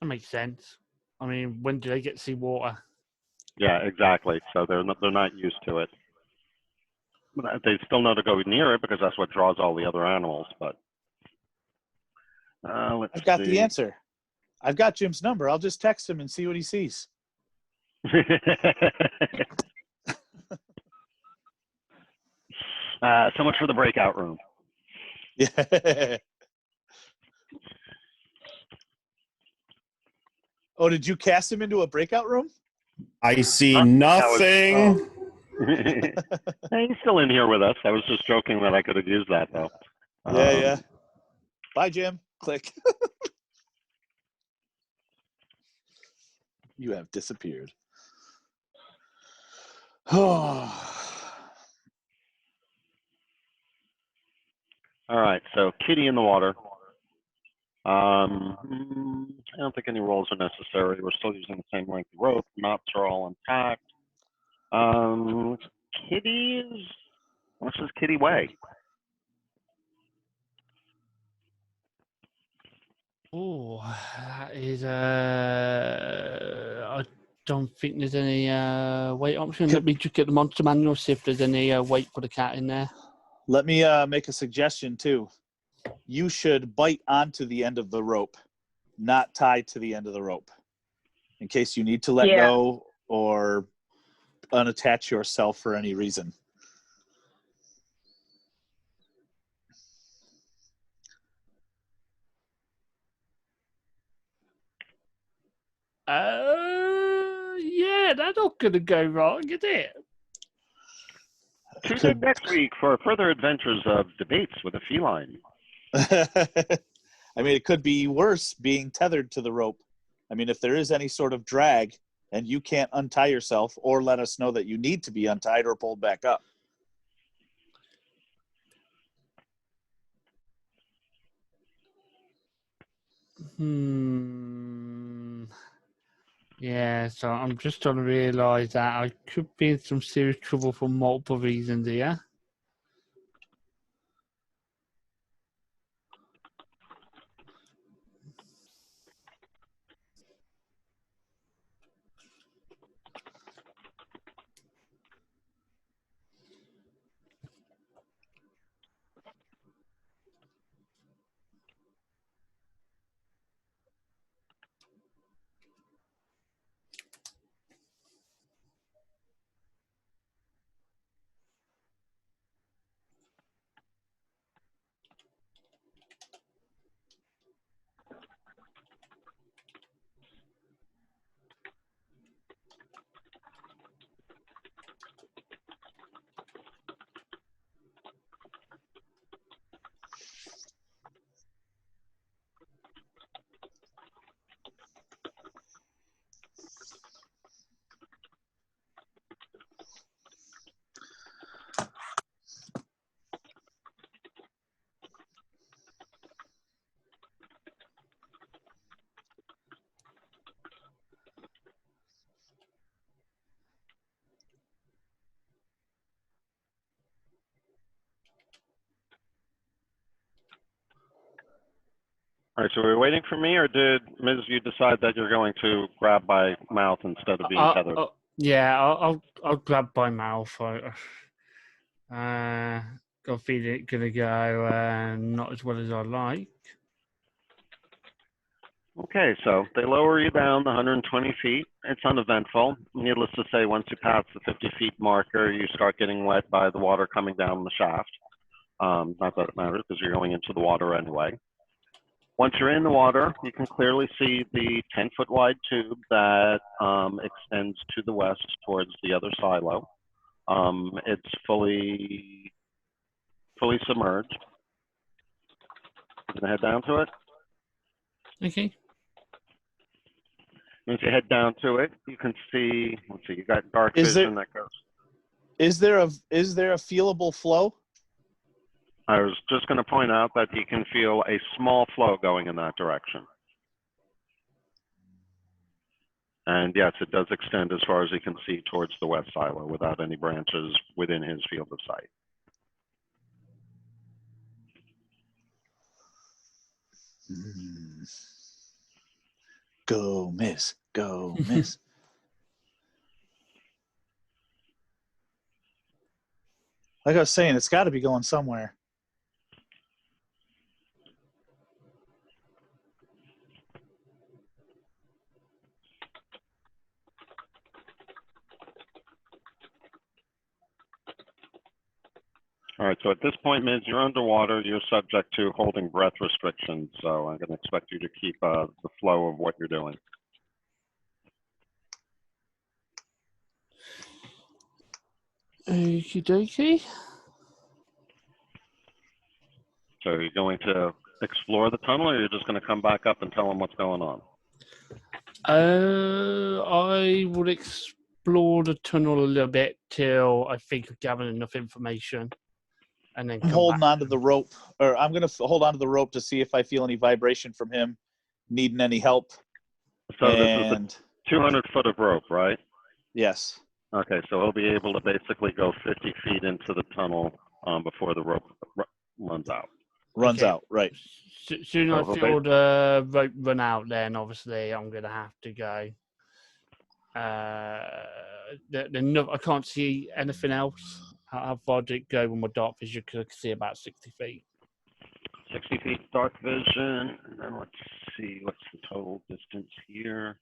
that makes sense. I mean, when do they get to see water? Yeah, exactly. So they're not used to it. But they still know to go near it because that's what draws all the other animals. But I've got the answer. I've got Jim's number. I'll just text him and see what he sees. So much for the breakout room. Yeah. Oh, did you cast him into a breakout room? I see nothing. Hey, he's still in here with us. I was just joking that I could have used that, though. Yeah. Bye, Jim. Click. You have disappeared. All right, so kitty in the water. I don't think any rolls are necessary. We're still using the same length of rope. Knots are all intact. Kitty is, how much does kitty weigh? Oh, that is I don't think there's any weight option. Let me just get the monster manual, see if there's any weight for the cat in there. Let me make a suggestion, too. You should bite onto the end of the rope, not tie to the end of the rope, in case you need to let go or unattach yourself for any reason. Yeah, that's not going to go wrong, is it? Tune in next week for further adventures of debates with a feline. I mean, it could be worse being tethered to the rope. I mean, if there is any sort of drag and you can't untie yourself or let us know that you need to be untied or pulled back up. Yeah, so I'm just trying to realise that I could be in some serious trouble for multiple reasons here. All right, so we're waiting for me, or did Ms. you decide that you're going to grab my mouth instead of being tethered? Yeah, I'll grab by mouth. Got a feeling it's gonna go not as well as I like. Okay, so they lower you down the 120 feet. It's uneventful. Needless to say, once you pass the 50 feet marker, you start getting wet by the water coming down the shaft. Not that it matters because you're going into the water anyway. Once you're in the water, you can clearly see the 10-foot wide tube that extends to the west towards the other silo. It's fully submerged. You're gonna head down to it. Okay. Once you head down to it, you can see. Let's see. You got dark vision that goes. Is there a feelable flow? I was just going to point out that you can feel a small flow going in that direction. And yes, it does extend as far as you can see towards the west silo without any branches within his field of sight. Go, miss. Go, miss. Like I was saying, it's got to be going somewhere. All right, so at this point, Miz, you're underwater. You're subject to holding breath restrictions, so I'm going to expect you to keep the flow of what you're doing. Okie dokie. So you're going to explore the tunnel, or you're just going to come back up and tell them what's going on? I will explore the tunnel a little bit till I think I've gathered enough information, and then I'm holding onto the rope, or I'm going to hold onto the rope to see if I feel any vibration from him, needing any help. So this is the 200 foot of rope, right? Yes. Okay, so he'll be able to basically go 50 feet into the tunnel before the rope runs out. Runs out, right. Soon I feel the rope run out, then obviously I'm going to have to go. I can't see anything else. How far did it go with my dark vision? Because I can see about 60 feet. 60 feet dark vision, and then let's see, what's the total distance here?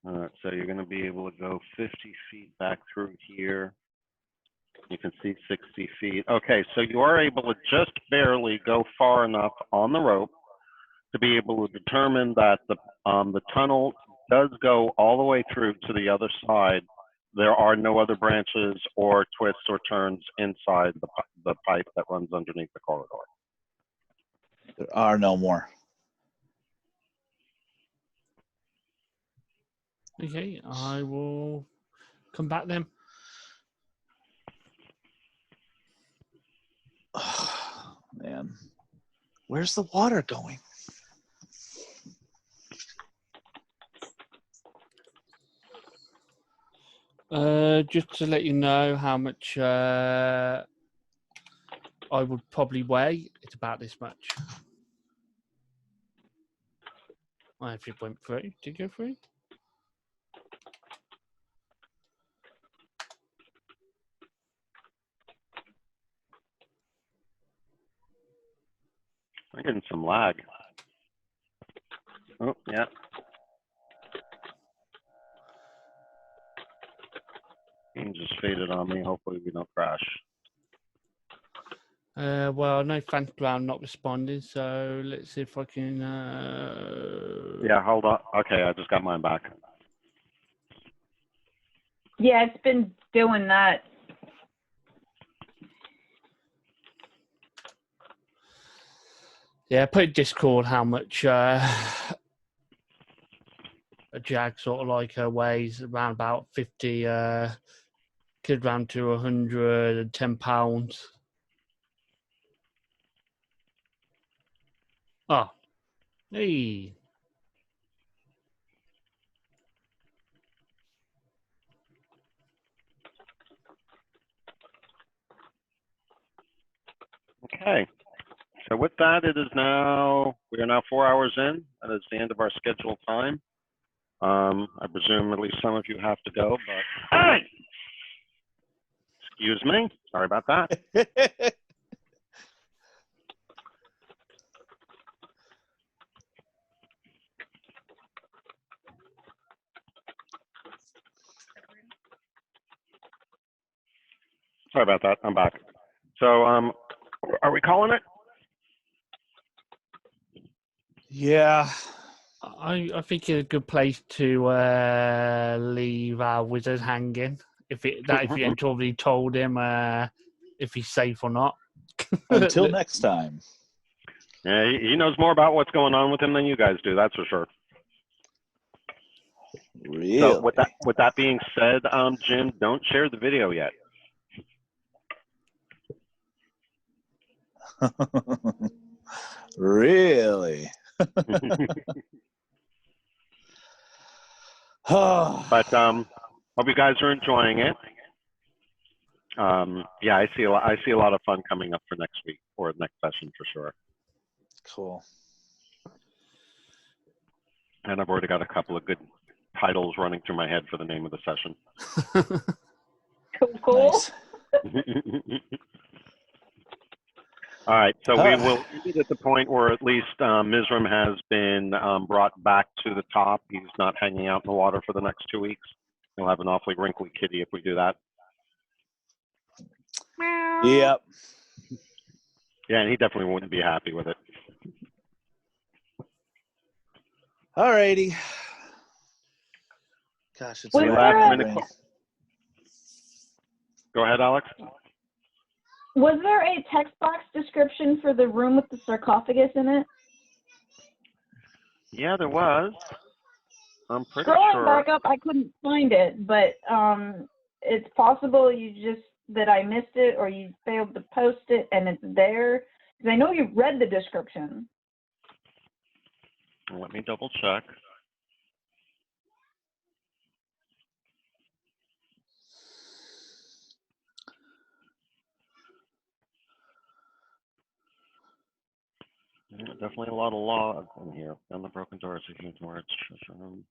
So you're going to be able to go 50 feet back through here. You can see 60 feet. Okay, so you are able to just barely go far enough on the rope to be able to determine that the tunnel does go all the way through to the other side. There are no other branches or twists or turns inside the pipe that runs underneath the corridor. There are no more. Okay, I will come back then. Oh, man, where's the water going? Just to let you know how much I would probably weigh, it's about this much. If it went through, did it go through? I'm getting some lag. Oh, yeah. Game just faded on me. Hopefully we don't crash. Well, no fan ground not responding, so let's see if I can. Yeah, hold on. Okay, I just got mine back. Yeah, it's been doing that. Yeah, put in Discord how much a Jag sort of like weighs around about 50 kilogram to 110 pounds. Oh, hey. Okay. So with that, we are now 4 hours in. That is the end of our scheduled time. I presume at least some of you have to go, but hey! Excuse me. Sorry about that. Sorry about that. I'm back. So, are we calling it? Yeah. I think it's a good place to leave our wizard hanging. If you hadn't already told him if he's safe or not. Until next time. Yeah, he knows more about what's going on with him than you guys do. That's for sure. Really? So with that being said, Jim, don't share the video yet. Really? But hope you guys are enjoying it. Yeah, I see a lot of fun coming up for next week or next session for sure. Cool. And I've already got a couple of good titles running through my head for the name of the session. Cool. Nice. All right, so we will end it at the point where at least Mizram has been brought back to the top. He's not hanging out in the water for the next 2 weeks. He'll have an awfully wrinkly kitty if we do that. Yep. Yeah, and he definitely wouldn't be happy with it. All righty. Gosh, it's Any last minute. Go ahead, Alex. Was there a text box description for the room with the sarcophagus in it? Yeah, there was. I'm pretty Scrolling sure. back up, I couldn't find it, but it's possible that I missed it or you failed to post it and it's there. Because I know you read the description. Let me double check. Definitely a lot of logs in here. On the broken doors, you can ignore its treasure room.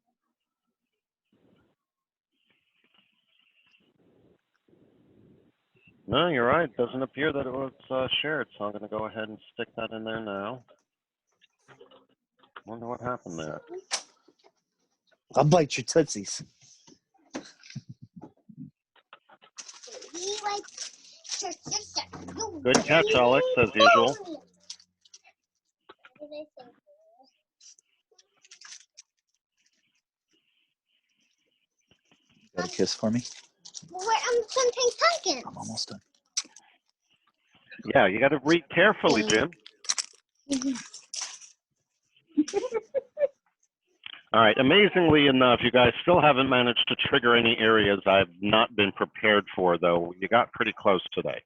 No, you're right. It doesn't appear that it was shared, so I'm going to go ahead and stick that in there now. Wonder what happened there. I'll bite your tootsies. Good catch, Alex, as usual. Got a kiss for me? Pumpkin. I'm almost done. Yeah, you got to read carefully, Jim. All right. Amazingly enough, you guys still haven't managed to trigger any areas I've not been prepared for, though. You got pretty close today.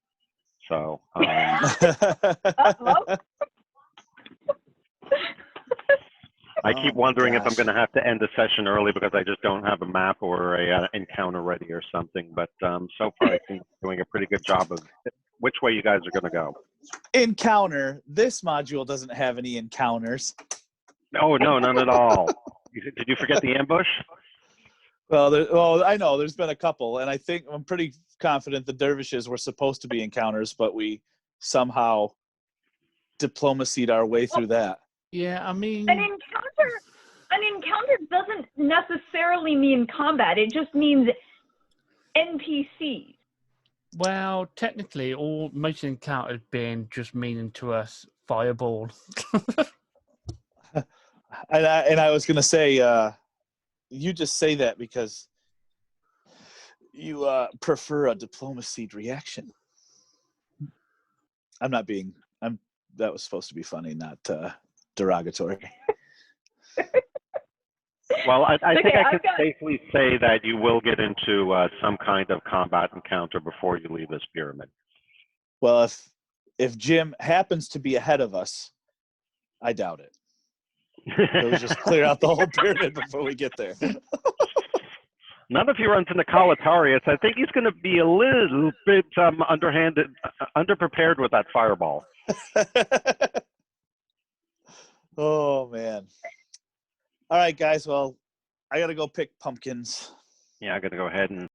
So, I keep wondering if I'm going to have to end the session early because I just don't have a map or a encounter ready or something. But so far, I think I'm doing a pretty good job of which way you guys are going to go. Encounter. This module doesn't have any encounters. Oh, no, none at all. Did you forget the ambush? Well, I know there's been a couple, and I'm pretty confident the dervishes were supposed to be encounters, but we somehow diplomacied our way through that. Yeah, I mean, An encounter doesn't necessarily mean combat. It just means NPCs. well, technically, most encounters being just meaning to us fireball. And I was going to say, you just say that because you prefer a diplomacied reaction. That was supposed to be funny, not derogatory. Well, I think Okay, I can safely say that you will get into some kind of combat encounter before you leave this pyramid. Well, if Jim happens to be ahead of us, I doubt it. He'll just clear out the whole pyramid before we get there. Not if he runs into Kalatarius. I think he's going to be a little bit underhanded, underprepared with that fireball. Oh, man. All right, guys. Well, I got to go pick pumpkins. Yeah, I got to go ahead and